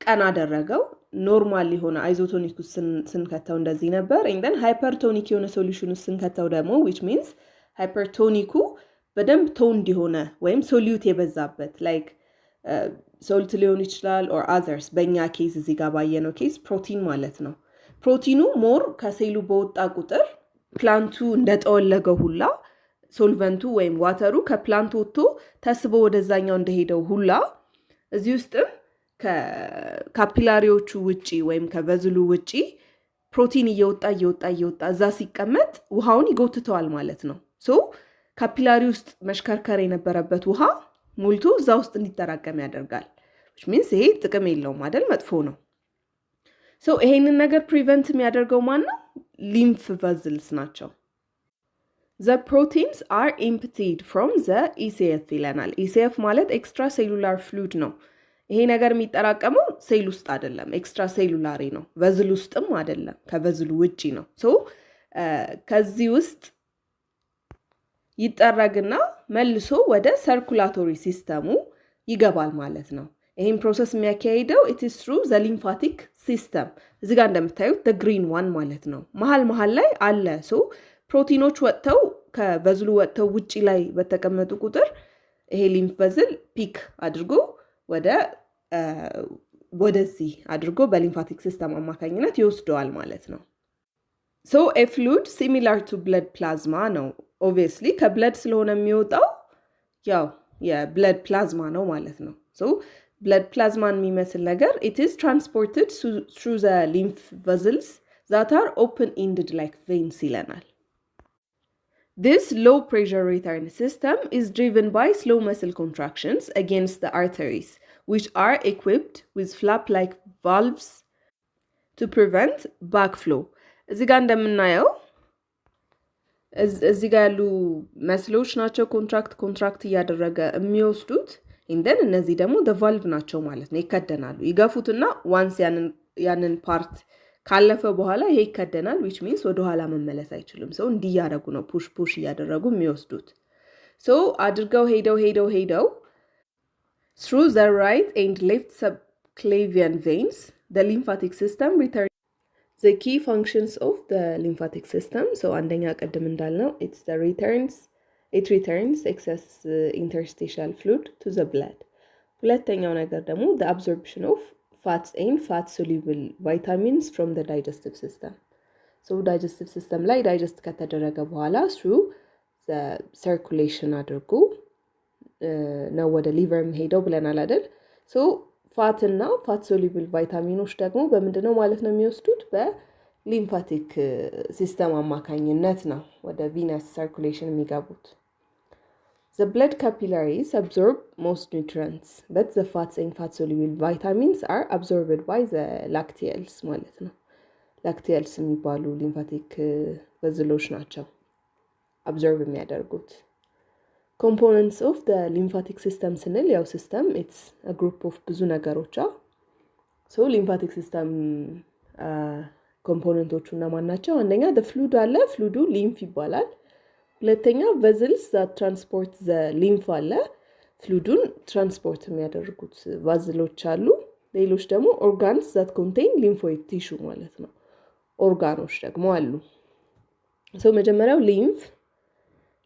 ቀን አደረገው። ኖርማል የሆነ አይዞቶኒክ ውስጥ ስንከተው እንደዚህ ነበር። እንደን ሃይፐርቶኒክ የሆነ ሶሉሽን ውስጥ ስንከተው ደግሞ which means ሃይፐርቶኒኩ በደንብ ቶንድ የሆነ ወይም ሶሉት የበዛበት ላይክ ሶልት ሊሆን ይችላል or others። በእኛ ኬዝ እዚህ ጋር ባየነው ኬዝ ፕሮቲን ማለት ነው። ፕሮቲኑ ሞር ከሴሉ በወጣ ቁጥር ፕላንቱ እንደጠወለገው ሁላ ሶልቨንቱ ወይም ዋተሩ ከፕላንት ወጥቶ ተስቦ ወደዛኛው እንደሄደው ሁላ እዚህ ውስጥም ከካፒላሪዎቹ ውጪ ወይም ከቨዝሉ ውጪ ፕሮቲን እየወጣ እዛ ሲቀመጥ ውሃውን ይጎትተዋል ማለት ነው። ሶ ካፒላሪ ውስጥ መሽከርከር የነበረበት ውሃ ሙልቶ እዛ ውስጥ እንዲጠራቀም ያደርጋል። which means ይሄ ጥቅም የለውም አይደል? መጥፎ ነው። ሶ ይሄንን ነገር ፕሪቨንት የሚያደርገው ማን ነው? ሊምፍ ቨዝልስ ናቸው። The proteins are emptied from the ECF ይለናል። ECF ማለት ኤክስትራ ሴሉላር ፍሉድ ነው። ይሄ ነገር የሚጠራቀመው ሴል ውስጥ አይደለም፣ ኤክስትራ ሴሉላሪ ነው። ቨዝል ውስጥም አይደለም፣ ከቨዝሉ ውጪ ነው። ሶ ከዚህ ውስጥ ይጠረግና መልሶ ወደ ሰርኩላቶሪ ሲስተሙ ይገባል ማለት ነው። ይሄን ፕሮሰስ የሚያካሂደው it is through the lymphatic system። እዚህ ጋር እንደምታዩት the green one ማለት ነው። መሃል ላይ አለ። ሶ ፕሮቲኖች ወጥተው ከቨዝሉ ወጥተው ውጪ ላይ በተቀመጡ ቁጥር ይሄ ሊምፍ ቨዝል ፒክ አድርጎ ወደዚህ አድርጎ በሊምፋቲክ ሲስተም አማካኝነት ይወስደዋል ማለት ነው። ሶ a fluid similar to blood plasma ነው። obviously ከብለድ ስለሆነ የሚወጣው ያው የብለድ ፕላዝማ ነው ማለት ነው። ሶ ብለድ ፕላዝማን የሚመስል ነገር it is transported through the lymph vessels that are open-ended like veins ይለናል። This low pressure return system is driven by slow muscle contractions against the arteries, which are equipped with flap-like valves to prevent backflow. እዚህ ጋር እንደምናየው እዚህ ጋር ያሉ መስሎች ናቸው ኮንትራክት እያደረገ የሚወስዱት። እንደን እነዚህ ደግሞ the valve ናቸው ማለት ነው። ይከደናሉ። ይገፉትና ዋንስ ያንን ፓርት ካለፈ በኋላ ይሄ ይከደናል which means ወደ ኋላ መመለስ አይችልም። ሰው እንዲያደርጉ ነው ፑሽ እያደረጉ የሚወስዱት። ሶ አድርገው ሄደው through the right and left subclavian veins the lymphatic system returns the key functions of the lymphatic system. so አንደኛ ቀደም እንዳልነው it returns excess interstitial fluid to the blood። ሁለተኛው ነገር ደግሞ the absorption of fats and fat soluble vitamins from the digestive system. so digestive system ላይ digest ከተደረገ በኋላ through the circulation አድርጎ ነው ወደ ሊቨር ሄደው ብለናል አይደል? so ፋት እና ፋት ሶሉብል ቫይታሚኖች ደግሞ በምንድነው ማለት ነው የሚወስዱት? በሊምፋቲክ ሲስተም አማካኝነት ነው ወደ ቪነስ ሰርኩሌሽን የሚገቡት። The blood capillaries absorb most nutrients, but the fats and fat-soluble vitamins are absorbed by the lacteals ማለት ነው። ላክቲያልስ የሚባሉ ሊምፋቲክ ቨዝሎች ናቸው አብዞርብ የሚያደርጉት። components of the lymphatic system ስንል ያው ሲስተም it's a group of ብዙ ነገሮች so lymphatic system ኮምፖነንቶቹ እነማን ናቸው? አንደኛ the fluid አለ። ፍሉዱ ሊምፍ ይባላል። ሁለተኛ vessels that transport the lymph አለ። ፍሉዱን ትራንስፖርት የሚያደርጉት ቫዝሎች አሉ። ሌሎች ደግሞ organs that contain lymphoid tissue ማለት ነው። ኦርጋኖች ደግሞ አሉ። so መጀመሪያው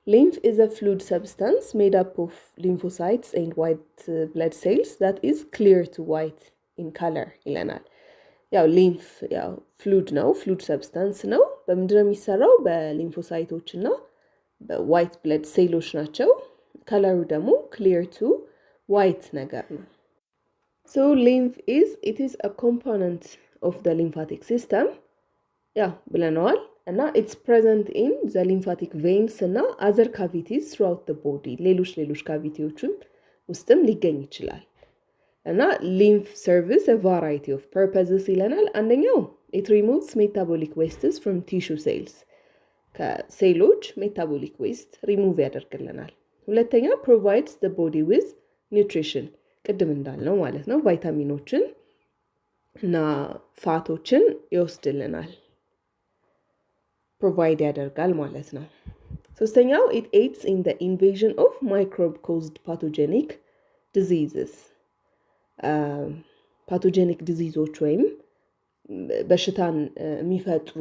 lymph is a fluid substance made up of lymphocytes and white blood cells that is clear to white in color ይለናል። ያው lymph ያው fluid ነው፣ fluid substance ነው። በምንድነው የሚሰራው? በሊምፎሳይቶች እና በዋይት ብለድ ሴሎች ናቸው። ከለሩ ደግሞ clear to white ነገር ነው። So lymph it is a component of the lymphatic system. ብለነዋል እና it's present in the lymphatic veins እና other cavities throughout the body ሌሎች ካቪቲዎችም ውስጥም ሊገኝ ይችላል እና lymph serves a variety of purposes ይለናል። አንደኛው it removes metabolic wastes from tissue cells ከሴሎች metabolic waste remove ያደርግልናል። ሁለተኛ provides the body with nutrition ቅድም እንዳልነው ማለት ነው ቫይታሚኖችን እና ፋቶችን ይወስድልናል provide ያደርጋል ማለት ነው። ሶስተኛው it aids in the invasion of microbe caused pathogenic diseases pathogenic diseases ወይም በሽታን የሚፈጥሩ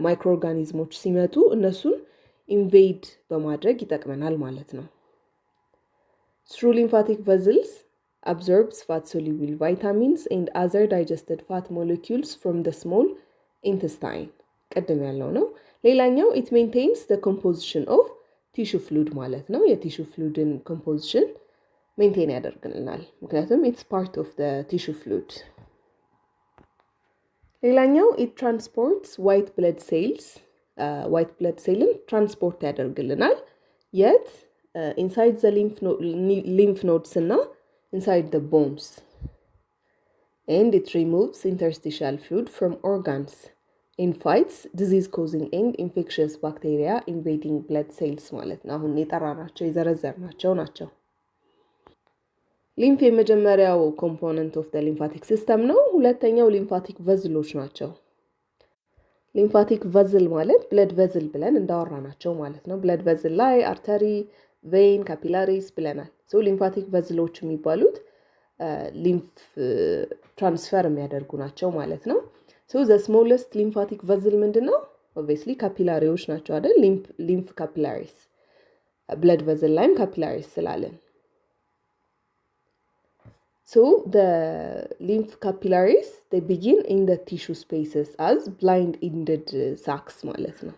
ማይክሮኦርጋኒዝሞች ሲመጡ እነሱን ኢንቬድ በማድረግ ይጠቅመናል ማለት ነው። Through lymphatic vessels absorbs fat soluble vitamins and other digested fat molecules from the small intestine ቀደም ያለው ነው። ሌላኛው it maintains the composition of tissue fluid ማለት ነው። የቲሹ ፍሉድን composition maintain ያደርግልናል ምክንያቱም it's part of the tissue fluid። ሌላኛው it transports white blood cells white blood cellን transport ያደርግልናል yet inside the lymph nodes እና inside the bones and it removes interstitial fluid from organs and fights disease causing and infectious bacteria invading blood cells ማለት ነው። አሁን የጠራናቸው የዘረዘርናቸው ናቸው። lymph የመጀመሪያው component of the lymphatic system ነው። ሁለተኛው lymphatic vessels ናቸው። lymphatic vessel ማለት blood vessel ብለን እንዳወራናቸው ማለት ነው። blood vessel ላይ artery vein capillaries ብለናል። so lymphatic vessels የሚባሉት lymph transfer የሚያደርጉ ናቸው ማለት ነው። so the smallest lymphatic vessel ምንድነው? obviously capillaries ናቸው አይደል? lymph capillaries blood vessel ላይም capillaries ስላለን so the lymph capillaries they begin in the tissue spaces as blind-ended sacs ማለት ነው።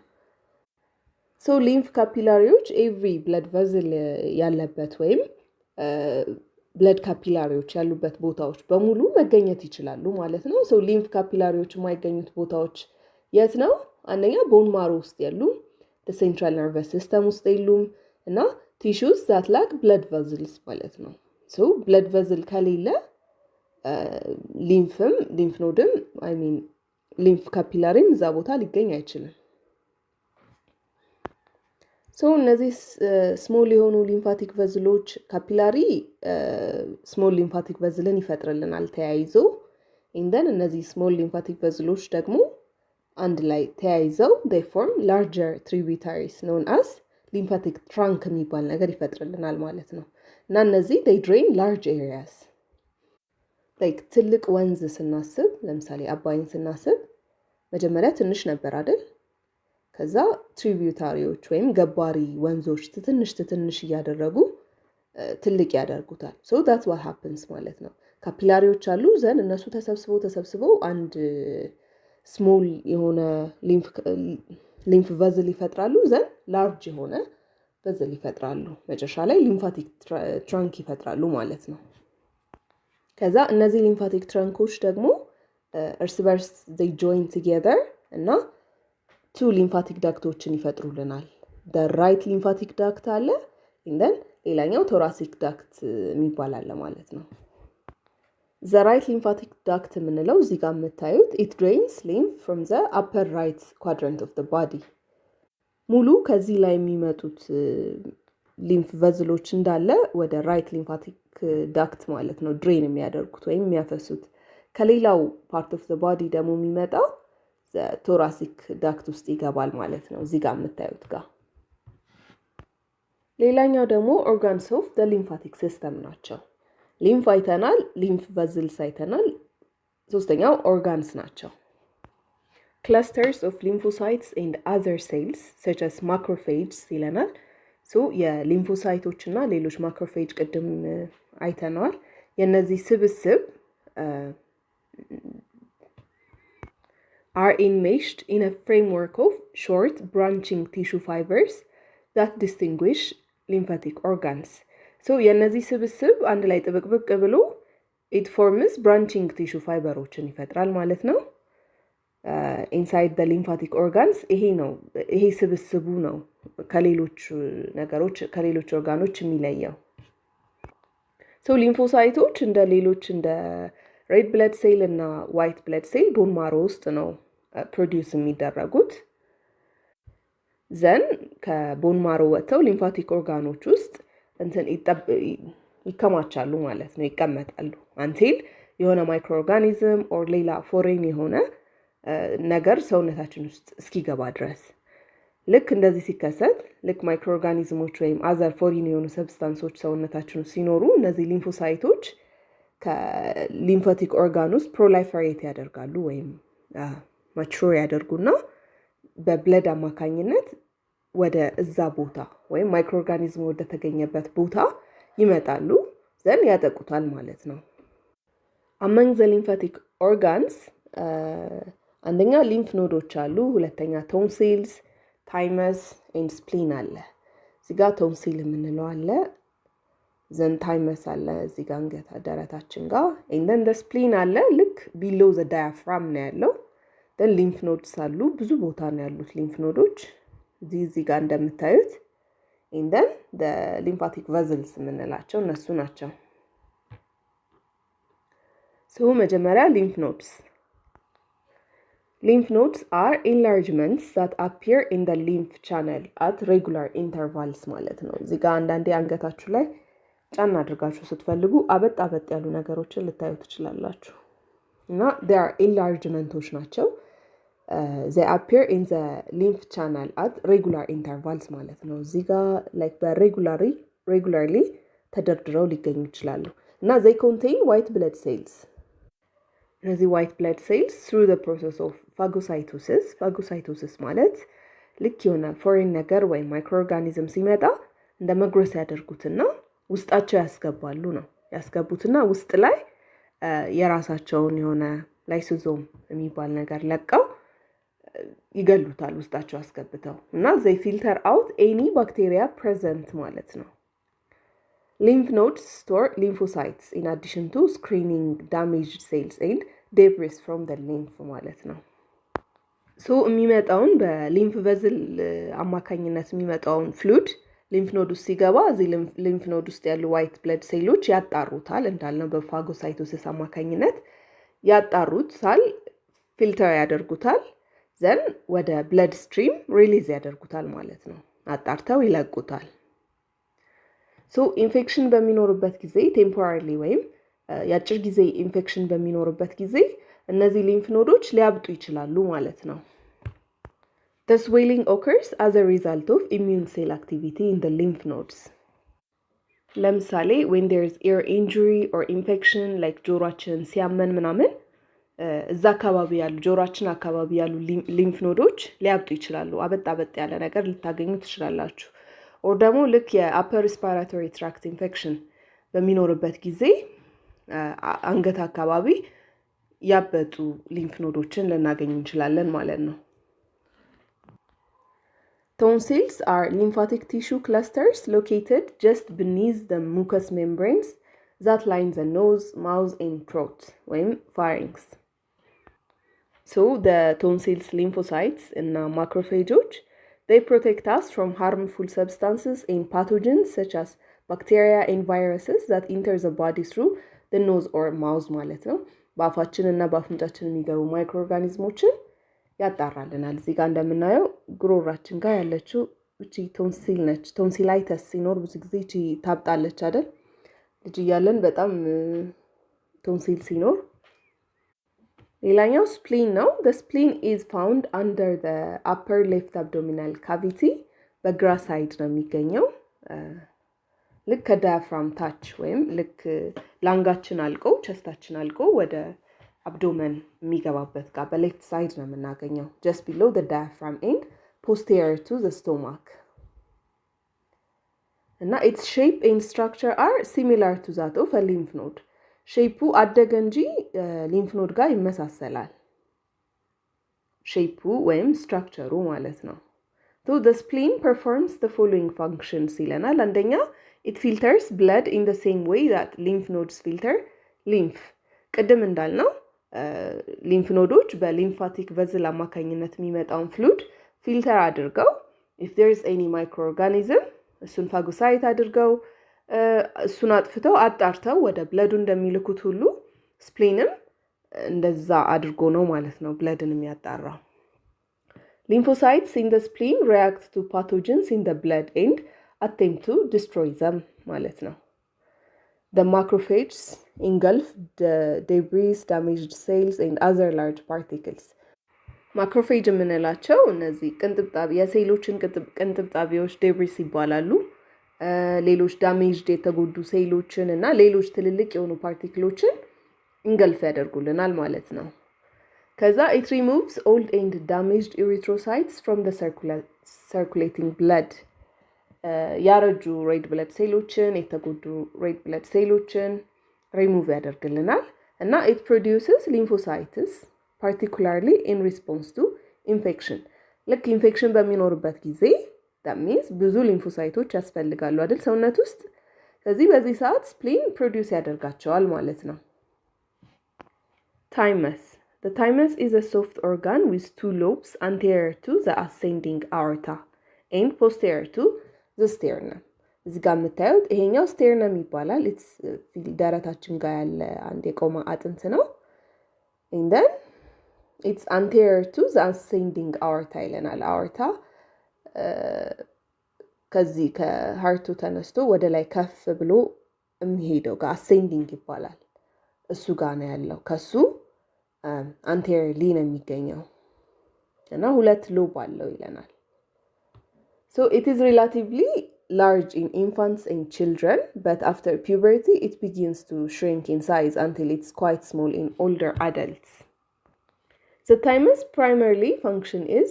so lymph capillaries every blood vessel ያለበት ወይም blood capillaries ያሉበት ቦታዎች በሙሉ መገኘት ይችላሉ ማለት ነው። so lymph capillaries የማይገኙት ቦታዎች የት ነው? አንደኛ bone marrow ውስጥ ያሉ the central nervous system ውስጥ ያሉም እና tissues that lack blood vessels ማለት ነው። so blood vessel ከሌለ lymph node lymph capillary እዛ ቦታ ሊገኝ አይችልም። so እነዚህ small የሆኑ lymphatic vessels capillary small lymphatic vessels ይፈጥርልናል ተያይዞ and then እነዚህ small lymphatic vessels ደግሞ አንድ ላይ ተያይዘው they form larger tributaries known as lymphatic trunk የሚባል ነገር ይፈጥርልናል ማለት ነው። እና እነዚህ they drain large areas like ትልቅ ወንዝ ስናስብ ለምሳሌ አባይን ስናስብ መጀመሪያ ትንሽ ነበር አይደል? ከዛ ትሪቢዩታሪዎች ወይም ገባሪ ወንዞች ትንሽ እያደረጉ ትልቅ ያደርጉታል። so that's what happens ማለት ነው። ካፒላሪዎች አሉ ዘን እነሱ ተሰብስበው አንድ small የሆነ lymph vessel ይፈጥራሉ ዘን large የሆነ vessel ይፈጥራሉ መጨረሻ ላይ lymphatic trunk ይፈጥራሉ ማለት ነው። ከዛ እነዚህ lymphatic trunkoች ደግሞ እርስ በርስ they join together እና two lymphatic ductዎችን ይፈጥሩልናል። the right lymphatic duct አለ and then ሌላኛው thoracic duct የሚባል አለ ማለት ነው። the right lymphatic duct የምንለው እዚህ ጋር የምታዩት it drains lymph from the upper right quadrant of the body ሙሉ ከዚህ ላይ የሚመጡት lymph vessels እንዳለ ወደ right lymphatic duct ማለት ነው drain የሚያደርጉት ወይም የሚያፈሱት ከሌላው part of the body ደግሞ የሚመጣው thoracic duct ውስጥ ይገባል ማለት ነው እዚህ ጋር የምታዩት ጋር። ሌላኛው ደግሞ organs of the lymphatic system ናቸው። lymph አይተናል lymph vessels አይተናል ሶስተኛው organs ናቸው። clusters of lymphocytes and other cells such as macrophages ይለናል። so የሊምፎሳይቶች እና ሌሎች macrophage ቅድም አይተናል። የነዚህ ስብስብ are enmeshed in a framework of short branching tissue fibers that distinguish lymphatic organs. so የነዚህ ስብስብ አንድ ላይ ጥብቅብቅ ብሎ ኢት ፎርምስ ብራንቺንግ ቲሹ ፋይበሮችን ይፈጥራል ማለት ነው። ኢንሳይድ ደ ሊምፋቲክ ኦርጋንስ ይሄ ስብስቡ ነው ከሌሎች ነገሮች ከሌሎች ኦርጋኖች የሚለየው። ሶ ሊምፎሳይቶች እንደ ሌሎች እንደ ሬድ ብለድ ሴል እና ዋይት ብለድ ሴል ቦን ማሮ ውስጥ ነው ፕሮዲውስ የሚደረጉት። ዘን ከቦን ማሮ ወጥተው ሊምፋቲክ ኦርጋኖች ውስጥ ይከማቻሉ ማለት ነው፣ ይቀመጣሉ አንቲል የሆነ ማይክሮ ኦርጋኒዝም ኦር ሌላ ፎሬን የሆነ ነገር ሰውነታችን ውስጥ እስኪገባ ድረስ። ልክ እንደዚህ ሲከሰት ልክ ማይክሮ ኦርጋኒዝሞች ወይም አዘር ፎሪን የሆኑ ሰብስታንሶች ሰውነታችን ውስጥ ሲኖሩ እነዚህ ሊምፎሳይቶች ከሊምፋቲክ ኦርጋን ውስጥ ፕሮላይፈሬት ያደርጋሉ ወይም ማቹር ያደርጉና በብለድ አማካኝነት ወደ እዛ ቦታ ወይም ማይክሮ ኦርጋኒዝም ወደ ተገኘበት ቦታ ይመጣሉ፣ ዘን ያጠቁታል ማለት ነው። አመንግ ዘ ሊምፋቲክ ኦርጋንስ አንደኛ ሊምፍ ኖዶች አሉ፣ ሁለተኛ ቶንሲልስ፣ ታይመስ ኤንድ ስፕሊን አለ። እዚህ ጋር ቶንሲል የምንለው አለ፣ ዘን ታይመስ አለ እዚህ ጋር አንገት ደረታችን ጋር፣ ኤንድ ዘን ስፕሊን አለ ልክ ቢሎ ዘ ዳያፍራም ነው ያለው። ደን ሊምፍ ኖድስ አሉ፣ ብዙ ቦታ ነው ያሉት ሊምፍ ኖዶች እዚህ ጋር እንደምታዩት። ኤንድ ዘን ሊምፋቲክ ቨዝልስ የምንላቸው እነሱ ናቸው። ሶ መጀመሪያ ሊምፍ ኖድስ Lymph nodes are enlargements that appear in the lymph channel at regular intervals ማለት ነው። እዚህ ጋር አንዳንዴ አንገታችሁ ላይ ጫና አድርጋችሁ ስትፈልጉ አበጥ ያሉ ነገሮችን ልታዩ ትችላላችሁ እና they are enlargements ናቸው። they appear in the lymph channel at regular intervals ማለት ነው። እዚህ ጋር like regularly ተደርድረው ሊገኙ ይችላሉ እና they contain white blood cells እነዚህ ዋይት ብለድ ሴልስ through the process of ፋጎሳይቶሲስ ማለት ልክ የሆነ ፎሬን ነገር ወይም ማይክሮ ኦርጋኒዝም ሲመጣ እንደ መጉረስ ያደርጉትና ውስጣቸው ያስገቡትና ውስጥ ላይ የራሳቸውን የሆነ ላይሶዞም የሚባል ነገር ለቀው ይገሉታል ውስጣቸው አስገብተው እና they filter out any bacteria present ማለት ነው። Lymph nodes store lymphocytes in addition to screening damaged cells and debris from the lymph ማለት ነው። ሶ የሚመጣውን በሊምፍ ቨዝል አማካኝነት የሚመጣውን ፍሉድ ሊምፍ ኖድ ውስጥ ሲገባ እዚህ ሊምፍ ኖድ ውስጥ ያሉ ዋይት ብለድ ሴሎች ያጣሩታል፣ እንዳልነው በፋጎሳይቶሲስ አማካኝነት ያጣሩታል፣ ፊልተር ያደርጉታል፣ ዘን ወደ ብለድ ስትሪም ሪሊዝ ያደርጉታል ማለት ነው። አጣርተው ይለቁታል። ሶ ኢንፌክሽን በሚኖርበት ጊዜ ቴምፖራሪ ወይም የአጭር ጊዜ ኢንፌክሽን በሚኖርበት ጊዜ እነዚህ ሊምፍ ኖዶች ሊያብጡ ይችላሉ ማለት ነው። The swelling occurs as a result of immune cell activity in the lymph nodes. ለምሳሌ when there is ear injury or infection like ጆሮአችን ሲያመን ምናምን እዛ አካባቢ ያሉ ጆሮአችን አካባቢ ያሉ ሊምፍ ኖዶች ሊያብጡ ይችላሉ። አበጥ ያለ ነገር ልታገኙ ትችላላችሁ። ኦር ደግሞ ልክ የአፐር ሪስፓራቶሪ ትራክት ኢንፌክሽን በሚኖርበት ጊዜ አንገት አካባቢ ያበጡ ሊምፍ ኖዶችን ልናገኝ እንችላለን ማለት ነው። Tonsils are lymphatic tissue clusters located just beneath the mucous membranes that line the nose, mouth and throat ወይም pharynx. So the tonsils lymphocytes and macrophages, they protect us from harmful substances and pathogens such as bacteria and viruses that enter the body through the nose or mouth ማለት ነው። በአፋችን እና በአፍንጫችን የሚገቡ ማይክሮ ኦርጋኒዝሞችን ያጣራልናል። እዚህ ጋር እንደምናየው ጉሮሯችን ጋር ያለችው እቺ ቶንሲል ነች። ቶንሲላይተስ ሲኖር ብዙ ጊዜ እቺ ታብጣለች አይደል? ልጅ እያለን በጣም ቶንሲል ሲኖር። ሌላኛው ስፕሊን ነው። the spleen is found under the upper left abdominal cavity በግራ ሳይድ ነው የሚገኘው። ልክ ከዳያፍራም ታች ወይም ልክ ላንጋችን አልቆ ቸስታችን አልቆ ወደ አብዶመን የሚገባበት ጋር በሌፍት ሳይድ ነው የምናገኘው። just below the diaphragm and posterior to the stomach. እና its shape and structure are similar to that of a lymph node. ሼፑ አደገ እንጂ ሊምፍ ኖድ ጋር ይመሳሰላል። ሼፑ ወይም ስትራክቸሩ ማለት ነው። So the spleen performs the following functions ይለናል። አንደኛ it filters blood in the same way that lymph nodes filter ሊምፍ ቅድም እንዳልነው ሊምፍ ኖዶች በሊምፋቲክ ቨዝል አማካኝነት የሚመጣውን ፍሉድ ፊልተር አድርገው if there is any microorganism እሱን ፋጎሳይት አድርገው እሱን አጥፍተው አጣርተው ወደ ብለዱ እንደሚልኩት ሁሉ ስፕሊንም እንደዛ አድርጎ ነው ማለት ነው ብለድን የሚያጣራው። lymphocytes in the spleen react to pathogens in the blood and attempt to destroy them ማለት ነው። the macrophages engulf the debris, damaged cells and other large particles ማክሮፌጅ የምንላቸው እነዚህ ቅንጥብጣቢ የሴሎችን ቅንጥብጣቢዎች ዴብሪስ ይባላሉ። ሌሎች ዳሜጅድ የተጎዱ ሴሎችን እና ሌሎች ትልልቅ የሆኑ ፓርቲክሎችን ኢንገልፍ ያደርጉልናል ማለት ነው። ከዛ it removes old and damaged erythrocytes from the circulating blood ያረጁ ሬድ ብለድ ሴሎችን የተጎዱ ሬድ ብለድ ሴሎችን ሪሙቭ ያደርግልናል እና it produces lymphocytes particularly in response to infection ልክ ኢንፌክሽን በሚኖርበት ጊዜ that means ብዙ ሊምፎሳይቶች ያስፈልጋሉ አይደል ሰውነት ውስጥ። ስለዚህ በዚህ ሰዓት ስፕሊን ፕሮዲዩስ ያደርጋቸዋል ማለት ነው። thymus the thymus is a soft organ with two lobes anterior to the ascending aorta and posterior to the sternum እዚህ ጋር የምታዩት ይሄኛው sternum ይባላል። it's ደረታችን ጋር ያለ አንድ የቆመ አጥንት ነው። and then it's anterior to the ascending aorta ይለናል። አኦርታ ከዚህ ከሃርቱ ተነስቶ ወደ ላይ ከፍ ብሎ የሚሄደው ጋር ascending ይባላል። እሱ ጋር ነው ያለው። ከሱ anteriorly ነው የሚገኘው እና ሁለት ሎብ አለው ይለናል። so it is relatively large in infants and children but after puberty it begins to shrink in size until it's quite small in older adults. The thymus primarily function is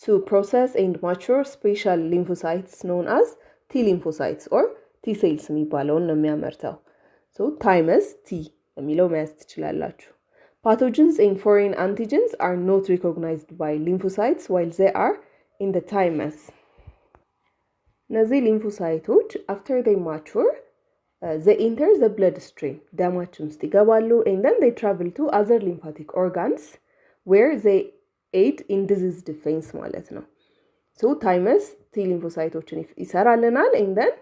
to process and mature special lymphocytes known as T lymphocytes or T cells የሚባለውን ነው የሚያመርተው። so thymus T የሚለው መያዝ ትችላላችሁ። Pathogens and foreign antigens are not recognized by lymphocytes while they are in the thymus. እነዚህ lymphocytes after they mature they enter the bloodstream ደማችን ውስጥ ይገባሉ and then they travel to other lymphatic organs where they aid in disease defense ማለት ነው። so thymus T lymphocytes ይሰራልናል and then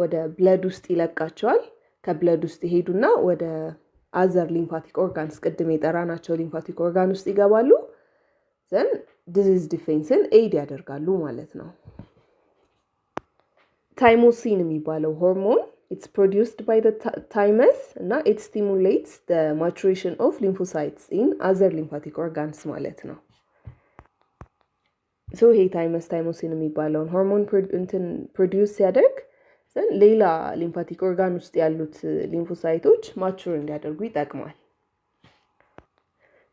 ወደ blood ውስጥ ይለቃቸዋል። ከብለድ ውስጥ ይሄዱና ወደ other lymphatic organs ቅድም የጠራናቸው lymphatic organ ውስጥ ይገባሉ then disease defenseን aid ያደርጋሉ ማለት ነው። thymosin የሚባለው hormone it's produced by the thymus እና it stimulates the maturation of lymphocytes in other lymphatic organs ማለት ነው። so ይሄ thymosin የሚባለውን hormone produce ሲያደርግ ሌላ lymphatic organ ውስጥ ያሉት lymphocytes mature እንዲያደርጉ ይጠቅማል።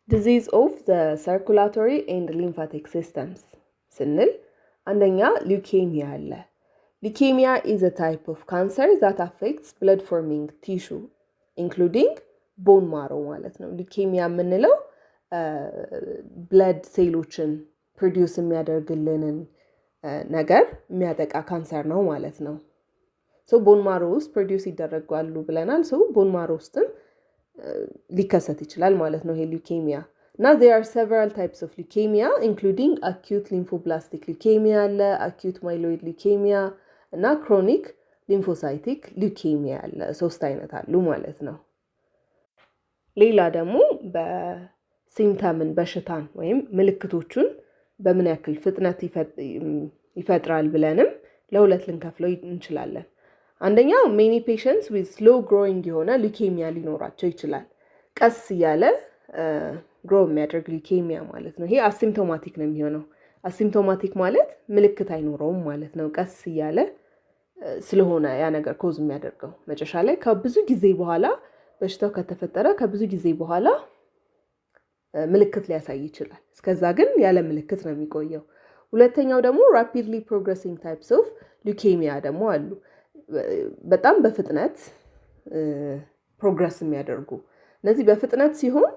disease of the circulatory and lymphatic systems ስንል አንደኛ leukemia አለ። Leukemia is a type of cancer that affects blood forming tissue including bone marrow ማለት ነው። leukemia የምንለው blood ሴሎችን ፕሮዲዩስ የሚያደርግልንን ነገር የሚያጠቃ ካንሰር ነው ማለት ነው። so bone marrow ውስጥ ፕሮዲዩስ ይደረጋሉ ብለናል። so bone marrow ውስጥም ሊከሰት ይችላል ማለት ነው ይሄ leukemia። Now there are several types of leukemia including acute lymphoblastic leukemia አለ acute myeloid leukemia እና ክሮኒክ ሊምፎሳይቲክ ሊውኬሚያ አለ። ሶስት አይነት አሉ ማለት ነው። ሌላ ደግሞ በሲምፕተምን በሽታን ወይም ምልክቶቹን በምን ያክል ፍጥነት ይፈጥራል ብለንም ለሁለት ልንከፍለው እንችላለን። አንደኛው many patients with slow growing የሆነ ሊውኬሚያ ሊኖራቸው ይችላል። ቀስ እያለ ግሮ የሚያደርግ ሊውኬሚያ ማለት ነው። ይሄ አሲምፕቶማቲክ ነው የሚሆነው። አሲምፕቶማቲክ ማለት ምልክት አይኖረውም ማለት ነው። ቀስ እያለ ስለሆነ ያ ነገር ኮዝ የሚያደርገው መጨረሻ ላይ ከብዙ ጊዜ በኋላ በሽታው ከተፈጠረ ከብዙ ጊዜ በኋላ ምልክት ሊያሳይ ይችላል። እስከዛ ግን ያለ ምልክት ነው የሚቆየው። ሁለተኛው ደግሞ rapidly progressing types of leukemia ደግሞ አሉ። በጣም በፍጥነት ፕሮግረስ የሚያደርጉ እነዚህ በፍጥነት ሲሆን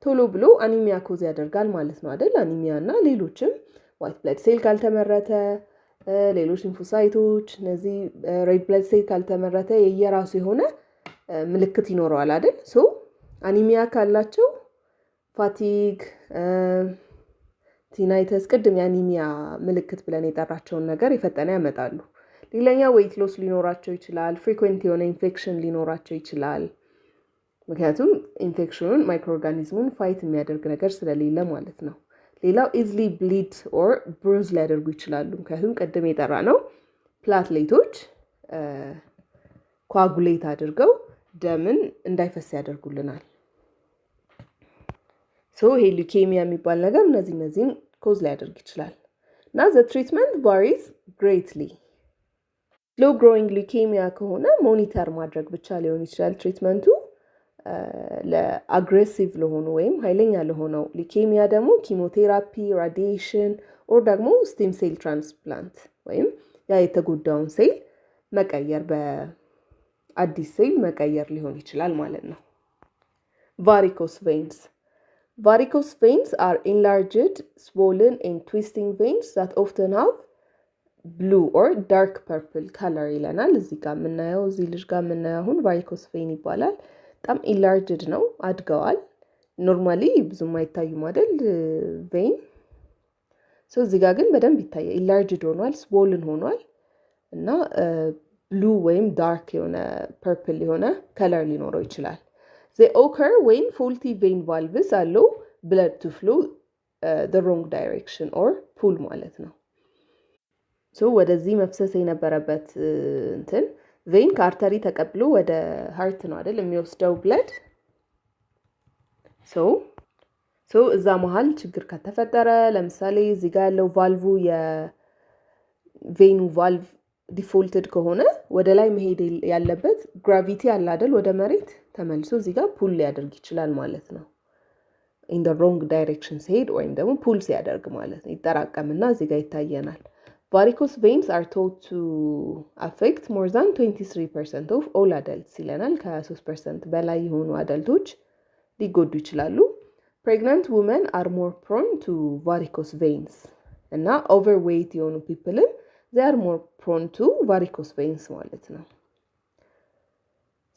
ቶሎ ብሎ አኒሚያ ኮዝ ያደርጋል ማለት ነው አይደል? አኒሚያ እና ሌሎችም ዋይት ብለድ ሴል ካልተመረተ ሌሎች ሊምፎሳይቶች እነዚህ ሬድ ብለድ ሴል ካልተመረተ የየራሱ የሆነ ምልክት ይኖረዋል አይደል? ሶ አኒሚያ ካላቸው ፋቲግ፣ ቲናይተስ ቅድም የአኒሚያ ምልክት ብለን የጠራቸውን ነገር የፈጠነ ያመጣሉ። ሌላኛው ዌይት ሎስ ሊኖራቸው ይችላል። ፍሪኩዌንት የሆነ ኢንፌክሽን ሊኖራቸው ይችላል። ምክንያቱም ኢንፌክሽኑን ማይክሮኦርጋኒዝሙን ፋይት የሚያደርግ ነገር ስለሌለ ማለት ነው። ሌላው ኢዝሊ ብሊድ ኦር ብሩዝ ሊያደርጉ ይችላሉ። ምክንያቱም ቅድም የጠራ ነው ፕላትሌቶች ኳጉሌት አድርገው ደምን እንዳይፈስ ያደርጉልናል። ሶ ይሄ ሉኬሚያ የሚባል ነገር እነዚህን ኮዝ ሊያደርግ ይችላል። እና ዘ ትሪትመንት ቫሪስ ግሬትሊ። ስሎ ግሮዊንግ ሉኬሚያ ከሆነ ሞኒተር ማድረግ ብቻ ሊሆን ይችላል ትሪትመንቱ። ለአግሬሲቭ ለሆኑ ወይም ኃይለኛ ለሆነው ሉኬሚያ ደግሞ ኪሞቴራፒ፣ ራዲዬሽን ኦር ደግሞ ስቴም ሴል ትራንስፕላንት ወይም ያ የተጎዳውን ሴል መቀየር በአዲስ ሴል መቀየር ሊሆን ይችላል ማለት ነው። ቫሪኮስ ቬንስ Varicose veins are enlarged, swollen and twisting veins that often have blue or dark purple color ይለናል። እዚህ ጋር የምናየው እዚህ ልጅ ጋር የምናየው አሁን ቫሪኮስ ቬን ይባላል። በጣም ኢንላርጅድ ነው፣ አድገዋል። ኖርማሊ ብዙም አይታዩም አይደል ቬን። ሶ እዚህ ጋር ግን በደንብ ይታያል። ኢንላርጅድ ሆኗል፣ ስዎልን ሆኗል እና ብሉ ወይም ዳርክ የሆነ ፐርፕል የሆነ ከለር ሊኖረው ይችላል። They occur when faulty vein valves allow blood to flow the wrong direction or pull ማለት ነው። ሶ ወደዚህ መፍሰስ የነበረበት እንትን ቬን ከአርተሪ ተቀብሎ ወደ ሃርት ነው አይደል የሚወስደው ብለድ። ሶ እዛ መሀል ችግር ከተፈጠረ ለምሳሌ እዚህ ጋር ያለው ቫልቭ የቬኑ ቫልቭ ዲፎልትድ ከሆነ ወደ ላይ መሄድ ያለበት ግራቪቲ አለ አይደል ወደ መሬት ተመልሶ እዚህ ጋር ፑል ሊያደርግ ይችላል ማለት ነው። ኢን ዘ ሮንግ ዳይሬክሽን ሲሄድ ወይም ደግሞ ፑል ሲያደርግ ማለት ነው። ይጠራቀምና እዚህ ጋር ይታየናል። ቫሪኮስ ቬንስ አር ቶት ቱ አፌክት ሞር ዛን 23% ኦፍ ኦል አደልትስ ይለናል። ከ23% በላይ የሆኑ አደልቶች ሊጎዱ ይችላሉ። ፕሬግናንት ውመን አር ሞር ፕሮን ቱ ቫሪኮስ ቬንስ እና ኦቨርዌይት የሆኑ ፒፕልን they are more prone to varicose veins ማለት ነው።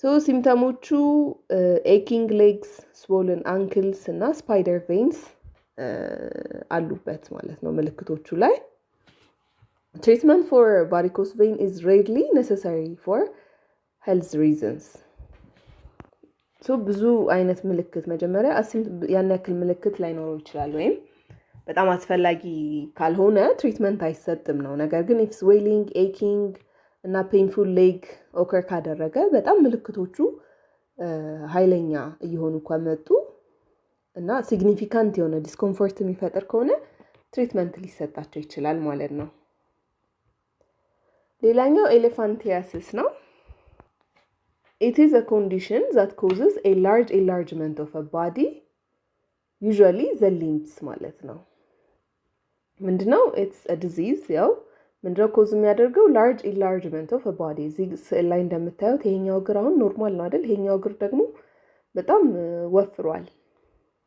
ሶ ሲምፕተሞቹ aching legs, swollen ankles እና spider veins አሉበት ማለት ነው ምልክቶቹ ላይ። Treatment for varicose vein is rarely necessary for health reasons. ሶ ብዙ አይነት ምልክት መጀመሪያ ያን ያክል ምልክት ላይኖረው ይችላል ወይም በጣም አስፈላጊ ካልሆነ ትሪትመንት አይሰጥም ነው። ነገር ግን ኢፍ ስዌሊንግ፣ ኤኪንግ እና ፔንፉል ሌግ ኦከር ካደረገ በጣም ምልክቶቹ ኃይለኛ እየሆኑ ከመጡ እና ሲግኒፊካንት የሆነ ዲስኮምፎርት የሚፈጥር ከሆነ ትሪትመንት ሊሰጣቸው ይችላል ማለት ነው። ሌላኛው ኤሌፋንቲያሲስ ነው። It is a condition that causes a large enlargement of a body, usually the limbs ማለት ነው። ምንድነው? ኢትስ አ ዲዚዝ ያው ምንድነው ኮዝ የሚያደርገው ላርጅ ኢንላርጅመንት ኦፍ አ ቦዲ። እዚህ ስዕል ላይ እንደምታዩት ይሄኛው እግር አሁን ኖርማል ነው አይደል? ይሄኛው እግር ደግሞ በጣም ወፍሯል።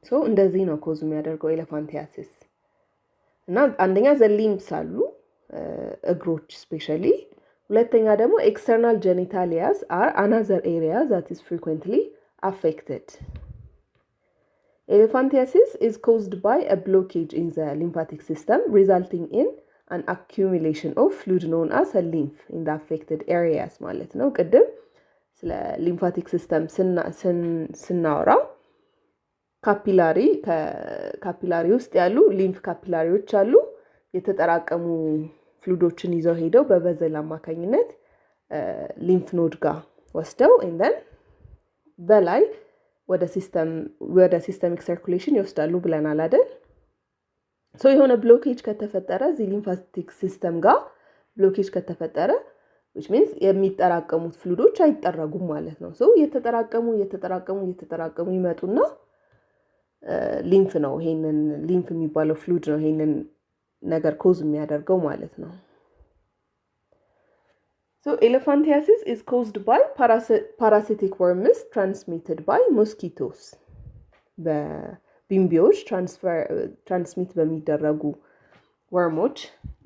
ሶ እንደዚህ ነው ኮዝ የሚያደርገው ኤሌፋንቲያሲስ። እና አንደኛ ዘሊምስ አሉ እግሮች ስፔሻሊ። ሁለተኛ ደግሞ ኤክስተርናል ጀኒታሊያስ አር አናዘር ኤሪያ ዛት ኢዝ ፍሪኩዌንትሊ አፌክትድ። Elephantiasis is caused by a blockage in the lymphatic system, resulting in an accumulation of fluid known as a lymph in the affected areas ማለት ነው። ቅድም ስለ lymphatic system ስናወራ ካፒላሪ ውስጥ ያሉ ሊምፍ ካፒላሪዎች አሉ። የተጠራቀሙ ፍሉዶችን ይዘው ሄደው በቨዘል አማካኝነት ሊምፍ ኖድ ጋር ወስደው እንደን በላይ ወደ ሲስተሚክ ሰርኩሌሽን ይወስዳሉ ብለናል አይደል? ሶ የሆነ ብሎኬጅ ከተፈጠረ እዚህ ሊምፋቲክ ሲስተም ጋር ብሎኬጅ ከተፈጠረ which means የሚጠራቀሙት ፍሉዶች አይጠረጉም ማለት ነው። ሶ እየተጠራቀሙ ይመጡና ሊምፍ ነው ይሄንን ሊምፍ የሚባለው ፍሉድ ነው ይሄንን ነገር ኮዝ የሚያደርገው ማለት ነው። So elephantiasis is caused by parasitic worms transmitted by mosquitoes. በቢምቢዎች ትራንስሚት በሚደረጉ ወርሞች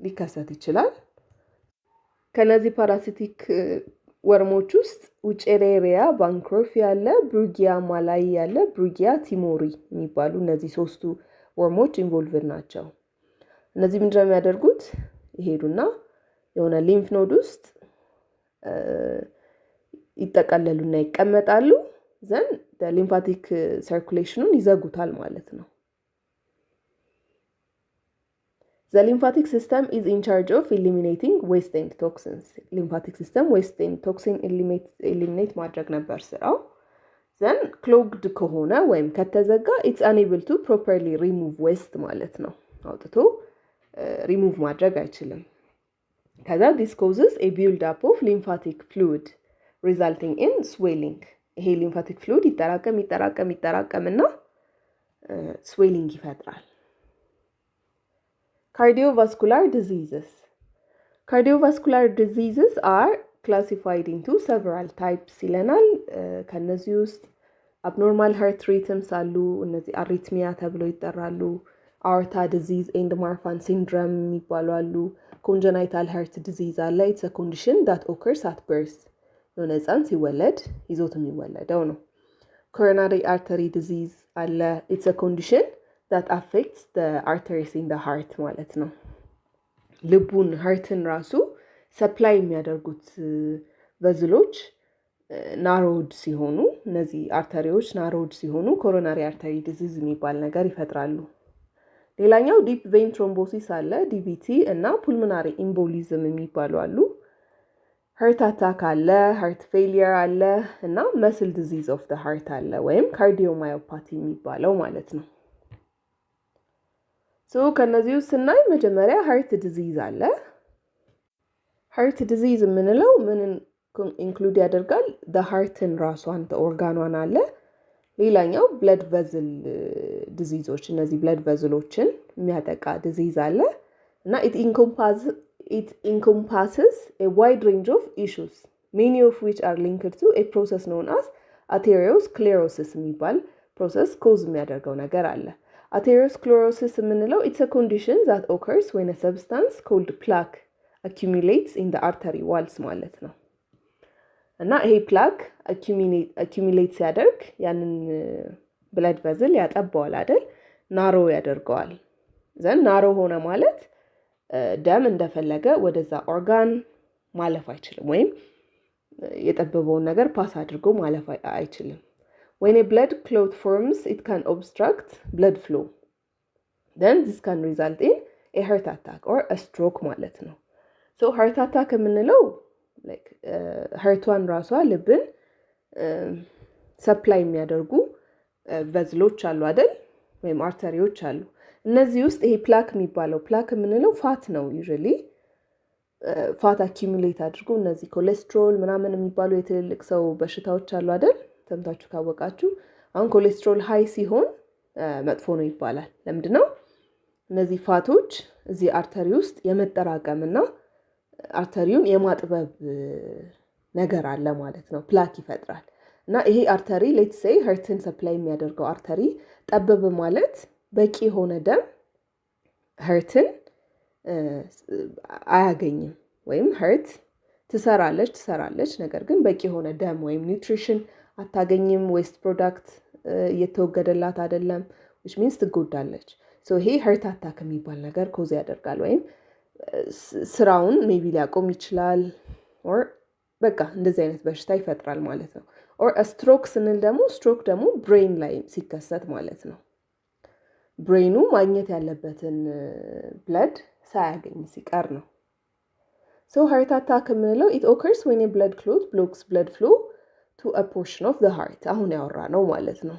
ሊከሰት ይችላል። ከነዚህ ፓራሲቲክ ወርሞች ውስጥ ውጭሬሪያ ባንክሮፊ ያለ፣ ብሩጊያ ማላይ ያለ፣ ብሩጊያ ቲሞሪ የሚባሉ እነዚህ ሶስቱ ወርሞች ኢንቮልቭድ ናቸው። እነዚህ ምንድነው የሚያደርጉት? ይሄዱና የሆነ ሊምፍ ኖድ ውስጥ ይጠቀለሉና ይቀመጣሉ። ዘን ሊምፋቲክ ሰርኩሌሽኑን ይዘጉታል ማለት ነው። The lymphatic system is in charge of eliminating waste and toxins. Lymphatic system waste and toxin eliminate ማድረግ ነበር ስራው። then clogged ከሆነ ወይም ከተዘጋ it's unable to properly remove waste ማለት ነው። አውጥቶ ሪሙቭ ማድረግ አይችልም። ከዛ this causes a build up of lymphatic fluid resulting in swelling. ይሄ lymphatic fluid ይጠራቀምና swelling ይፈጥራል። Cardiovascular diseases. Cardiovascular diseases are classified into several types ይለናል። ከነዚህ ውስጥ abnormal heart rhythms አሉ። እነዚህ አሪትሚያ ተብለው ይጠራሉ። aorta disease and Marfan syndrome የሚባሉ አሉ። congenital heart disease አለ። it's a condition that occurs at birth. የሆነ ህፃን ሲወለድ ይዞት የሚወለደው ነው። coronary artery disease አለ። it's a condition that affects the arteries in the heart ማለት ነው። ልቡን heartን ራሱ ሰፕላይ የሚያደርጉት ቨዝሎች ናሮድ ሲሆኑ እነዚህ አርተሪዎች ናሮድ ሲሆኑ ኮሮናሪ አርተሪ ዲዚዝ የሚባል ነገር ይፈጥራሉ። ሌላኛው ዲፕ ቬን ትሮምቦሲስ አለ፣ ዲቪቲ እና ፑልሞናሪ ኢምቦሊዝም የሚባሉ አሉ። heart attack አለ፣ heart failure አለ እና መስል ዲዚዝ ኦፍ the heart አለ ወይም ካርዲዮማዮፓቲ የሚባለው ማለት ነው። ሶ ከነዚህ ውስጥ ስናይ መጀመሪያ heart disease አለ። heart disease የምንለው ምንን ኢንክሉድ ያደርጋል? the heartን ራሷን ኦርጋኗን አለ። ሌላኛው blood vessel diseaseዎች እነዚህ blood vesselዎችን የሚያጠቃ disease አለ እና it encompasses a wide range of issues many of which are linked to a process known as atherosclerosis የሚባል ፕሮሰስ ኮዝ የሚያደርገው ነገር አለ። atherosclerosis የምንለው it's a condition that occurs when a substance called plaque accumulates in the artery walls ማለት ነው። እና ይሄ plaque accumulate ሲያደርግ ያንን blood vessel ያጠባዋል አይደል? ናሮ ያደርገዋል። ዘን ናሮ ሆነ ማለት ደም እንደፈለገ ወደዛ ኦርጋን ማለፍ አይችልም ወይም የጠበበውን ነገር ፓስ አድርጎ ማለፍ አይችልም። When a blood clot forms, it can obstruct blood flow. Then this can result in a heart attack or a stroke ማለት ነው። So heart attack የምንለው like heartዋን ራሷ ልብን ሰፕላይ የሚያደርጉ ቨዝሎች አሉ አይደል? ወይም አርተሪዎች አሉ። እነዚህ ውስጥ ይሄ ፕላክ የሚባለው ፕላክ የምንለው ፋት ነው። ዩዥሊ ፋት አኪሙሌት አድርጎ እነዚህ ኮሌስትሮል ምናምን የሚባሉ የትልልቅ ሰው በሽታዎች አሉ አይደል? ሰምታችሁ ካወቃችሁ አሁን ኮሌስትሮል ሃይ ሲሆን መጥፎ ነው ይባላል። ለምንድን ነው? እነዚህ ፋቶች እዚህ አርተሪ ውስጥ የመጠራቀምና አርተሪውን የማጥበብ ነገር አለ ማለት ነው። ፕላክ ይፈጥራል እና ይሄ አርተሪ ሌትስ ሴይ heartን ሰፕላይ የሚያደርገው አርተሪ ጠበበ ማለት በቂ የሆነ ደም heartን አያገኝም ወይም heart ትሰራለች ነገር ግን በቂ የሆነ ደም ወይም ኒውትሪሽን አታገኝም። ዌስት ፕሮዳክት እየተወገደላት አይደለም which means ትጎዳለች። ሶ ይሄ heart attack የሚባል ነገር ኮዝ ያደርጋል ወይም ስራውን ሜቢ ሊያቆም ይችላል or በቃ እንደዚህ አይነት በሽታ ይፈጥራል ማለት ነው። or a stroke ስንል ደግሞ stroke ደግሞ ብሬን ላይ ሲከሰት ማለት ነው። ብሬኑ ማግኘት ያለበትን blood ሳያገኝ ሲቀር ነው። So heart attack የምንለው it occurs when a blood clot blocks blood flow to a portion of the heart አሁን ያወራ ነው ማለት ነው።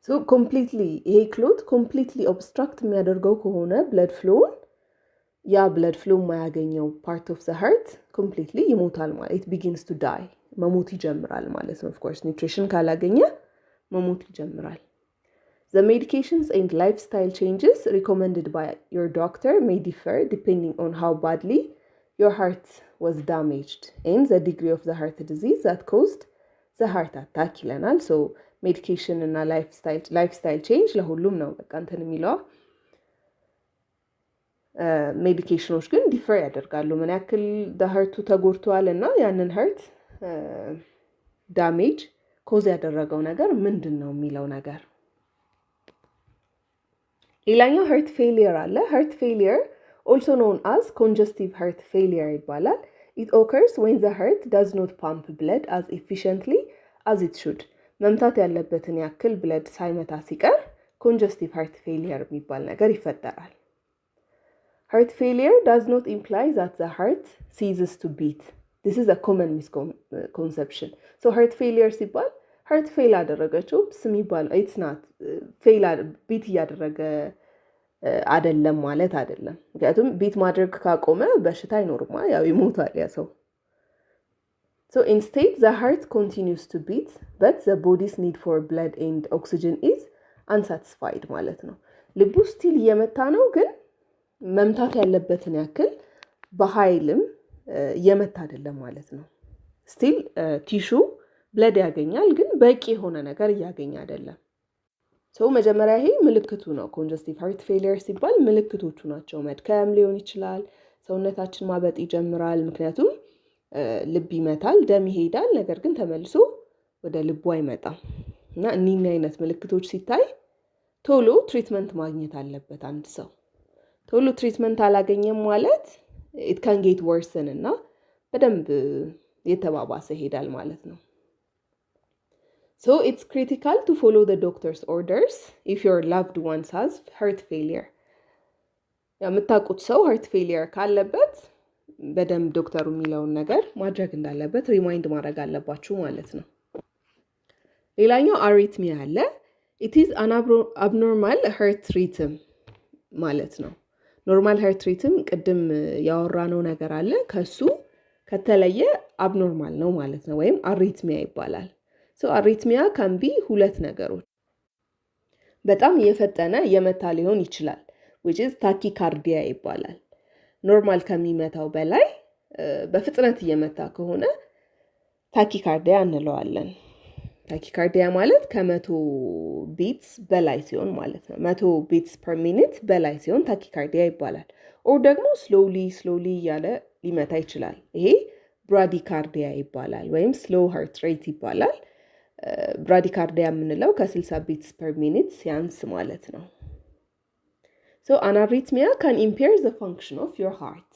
So completely ይሄ ክሎት completely obstruct የሚያደርገው ከሆነ blood flow ያ blood flow የማያገኘው part of the heart completely ይሞታል ማለት it begins to die መሞት ይጀምራል ማለት ነው። of course nutrition ካላገኘ መሞት ይጀምራል። The medications and lifestyle changes recommended by your doctor may differ depending on how badly your heart was damaged and the degree of the heart disease that caused the heart attack ይለናል። so medication እና lifestyle change ለሁሉም ነው በቃ እንትን የሚለው ሜዲኬሽኖች ግን ዲፈር ያደርጋሉ። ምን ያክል ሀርቱ ተጎድቷል እና ያንን ሀርት ዳሜጅ ኮዝ ያደረገው ነገር ምንድን ነው የሚለው ነገር። ሌላኛው ሀርት ፌሊየር አለ። ሀርት ፌሊየር ኦልሶ ኖን አዝ ኮንጀስቲቭ ሀርት ፌሊየር ይባላል። ኢት ኦከርስ ዌን ዘ ሀርት ዳዝ ኖት ፓምፕ ብለድ አዝ ኤፊሽንትሊ አዝ ኢት ሹድ። መምታት ያለበትን ያክል ብለድ ሳይመታ ሲቀር ኮንጀስቲቭ ሀርት ፌሊየር የሚባል ነገር ይፈጠራል። Heart failure does not imply that the heart ceases to beat. This is a common misconception. So heart failure ሲባል heart fail አደረገችው ስሚባል it's not fail beat እያደረገ አይደለም ማለት አይደለም። ምክንያቱም beat ማድረግ ካቆመ በሽታ አይኖርማ ያው ይሞታል ያ ሰው። So instead the heart continues to beat but the body's need for blood and oxygen is unsatisfied ማለት ነው። ልቡ ስቲል እየመታ ነው ግን መምታት ያለበትን ያክል በኃይልም እየመታ አይደለም ማለት ነው። ስቲል ቲሹ ብለድ ያገኛል ግን በቂ የሆነ ነገር እያገኘ አይደለም። ሶ መጀመሪያ ይሄ ምልክቱ ነው። ኮንጀስቲቭ ሃርት ፌሊየር ሲባል ምልክቶቹ ናቸው። መድከም ሊሆን ይችላል፣ ሰውነታችን ማበጥ ይጀምራል። ምክንያቱም ልብ ይመታል፣ ደም ይሄዳል፣ ነገር ግን ተመልሶ ወደ ልቡ አይመጣም እና እኒህ አይነት ምልክቶች ሲታይ ቶሎ ትሪትመንት ማግኘት አለበት አንድ ሰው። ቶሎ ትሪትመንት አላገኘም ማለት it can get worsen እና በደንብ የተባባሰ ይሄዳል ማለት ነው። So it's critical to follow the doctor's orders if your loved ones has heart failure. የምታውቁት ሰው heart failure ካለበት በደንብ ዶክተሩ የሚለውን ነገር ማድረግ እንዳለበት ሪማይንድ ማድረግ አለባችሁ ማለት ነው። ሌላኛው አሪትሚያ አለ። it is an abnormal heart rhythm ማለት ነው። ኖርማል ሀርት ሪትም ቅድም ያወራነው ነገር አለ ከሱ ከተለየ አብኖርማል ነው ማለት ነው፣ ወይም አሪትሚያ ይባላል። ሶ አሪትሚያ ካን ቢ ሁለት ነገሮች። በጣም የፈጠነ የመታ ሊሆን ይችላል which is ታኪካርዲያ ይባላል። ኖርማል ከሚመታው በላይ በፍጥነት እየመታ ከሆነ ታኪካርዲያ እንለዋለን። ታኪካርዲያ ማለት ከ100 ቢትስ በላይ ሲሆን ማለት ነው። 100 ቢትስ ፐር ሚኒት በላይ ሲሆን ታኪካርዲያ ይባላል። ኦር ደግሞ ስሎሊ እያለ ሊመታ ይችላል። ይሄ ብራዲካርዲያ ይባላል ወይም ስሎ ሃርት ሬት ይባላል። ብራዲካርዲያ የምንለው ከ60 ቢትስ ፐር ሚኒት ሲያንስ ማለት ነው። ሶ አን አሪትሚያ ካን ኢምፔር ዘ ፋንክሽን ኦፍ ዮር ሃርት።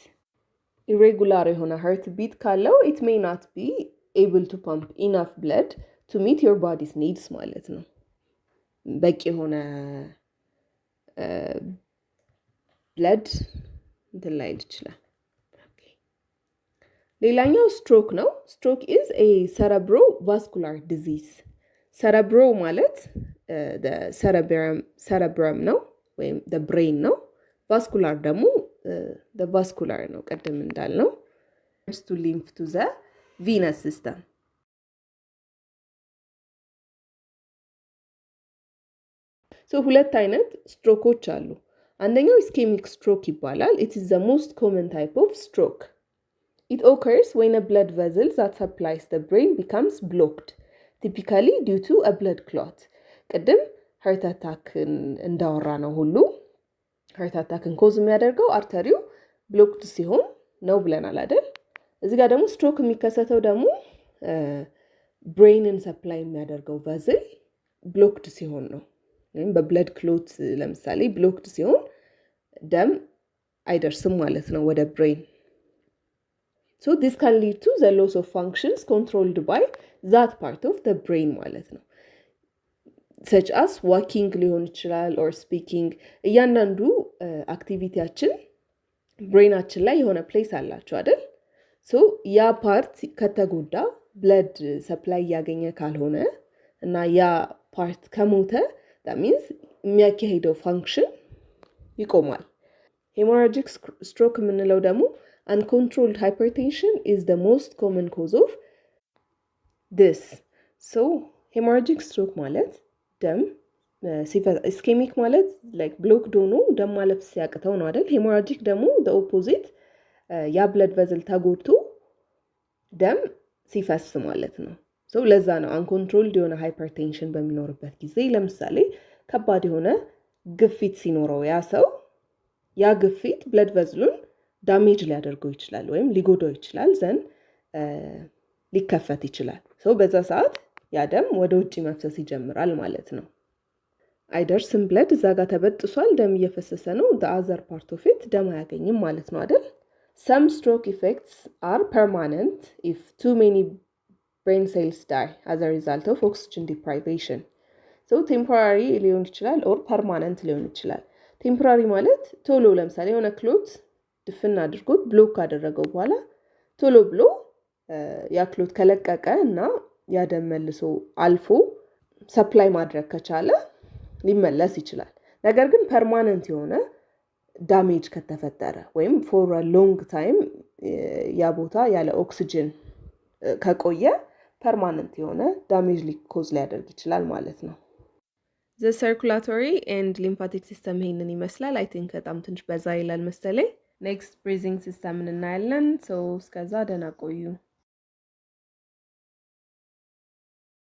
ኢሬጉላር የሆነ ሃርት ቢት ካለው ኢት ሜይ ናት ቢ ኤብል ቱ ፓምፕ ኢናፍ ብለድ to meet your body's needs ማለት ነው። በቂ የሆነ ብለድ እንትን ላይ ይችላል። ሌላኛው ስትሮክ ነው። ስትሮክ is a cerebrovascular disease. cerebro ማለት cerebrum ነው ወይም the brain ነው። vascular ደግሞ the vascular ነው ቀደም እንዳልነው to lymph to the venous system. ሶ ሁለት አይነት ስትሮኮች አሉ። አንደኛው ischemic stroke ይባላል። it is the most common type of stroke. it occurs when a blood vessel that supplies the brain becomes blocked, typically due to a blood clot. ቅድም heart attack እንዳወራ ነው ሁሉ heart attack ኮዝ የሚያደርገው አርተሪው ብሎክድ ሲሆን ነው ብለናል አይደል? እዚህ ጋር ደግሞ ስትሮክ የሚከሰተው ደግሞ ብሬንን ሰፕላይ የሚያደርገው ቨዝል ብሎክድ ሲሆን ነው። ወይም በብለድ ክሎት ለምሳሌ ብሎክድ ሲሆን ደም አይደርስም ማለት ነው ወደ ብሬን። So this can lead to the loss of functions controlled by that part of the brain ማለት ነው። such as walking ሊሆን ይችላል or speaking። እያንዳንዱ አክቲቪቲያችን ብሬናችን ላይ የሆነ ፕሌስ አላቸው አይደል? ሶ ያ ፓርት ከተጎዳ ብለድ ሰፕላይ እያገኘ ካልሆነ እና ያ ፓርት ከሞተ that means የሚያካሄደው ፋንክሽን ይቆማል። ሄሞራጂክ ስትሮክ የምንለው ደግሞ uncontrolled hypertension is the most common cause of this. So hemorrhagic stroke ማለት ደም ischemic ማለት like blocked ሆኖ ደም ማለፍ ሲያቅተው ነው አይደል? ሄሞራጂክ ደግሞ the opposite ያ blood vessel ተጎድቶ ደም ሲፈስ ማለት ነው። ሶ ለዛ ነው አንኮንትሮልድ የሆነ ሃይፐርቴንሽን በሚኖርበት ጊዜ ለምሳሌ ከባድ የሆነ ግፊት ሲኖረው ያ ሰው ያ ግፊት ብለድ ቨዝሉን ዳሜጅ ሊያደርገው ይችላል ወይም ሊጎዳው ይችላል። ዘን ሊከፈት ይችላል። በዛ ሰዓት ያ ደም ወደ ውጭ መፍሰስ ይጀምራል ማለት ነው። አይደር ስም ብለድ እዛ ጋር ተበጥሷል፣ ደም እየፈሰሰ ነው። the other part of it ደም አያገኝም ማለት ነው አይደል? some stroke effects are permanent if too many brain cells die as a result of oxygen deprivation. ቴምፖራሪ ሊሆን ይችላል ኦር ፐርማነንት ሊሆን ይችላል። ቴምፖራሪ ማለት ቶሎ ለምሳሌ የሆነ ክሎት ድፍን አድርጎት ብሎክ ካደረገው በኋላ ቶሎ ብሎ ያ ክሎት ከለቀቀ እና ያ ደም መልሶ አልፎ ሰፕላይ ማድረግ ከቻለ ሊመለስ ይችላል። ነገር ግን ፐርማነንት የሆነ ዳሜጅ ከተፈጠረ ወይም ፎር ሎንግ ታይም ያ ቦታ ያለ ኦክሲጅን ከቆየ ፐርማነንት የሆነ ዳሜጅ ሊኮዝ ሊያደርግ ይችላል ማለት ነው። the circulatory and lymphatic system ይሄንን ይመስላል። አይ ቲንክ በጣም ትንሽ በዛ ይላል መሰለኝ። ኔክስት ብሪዚንግ ሲስተምን እናያለን። እስከዛ ደህና ቆዩ።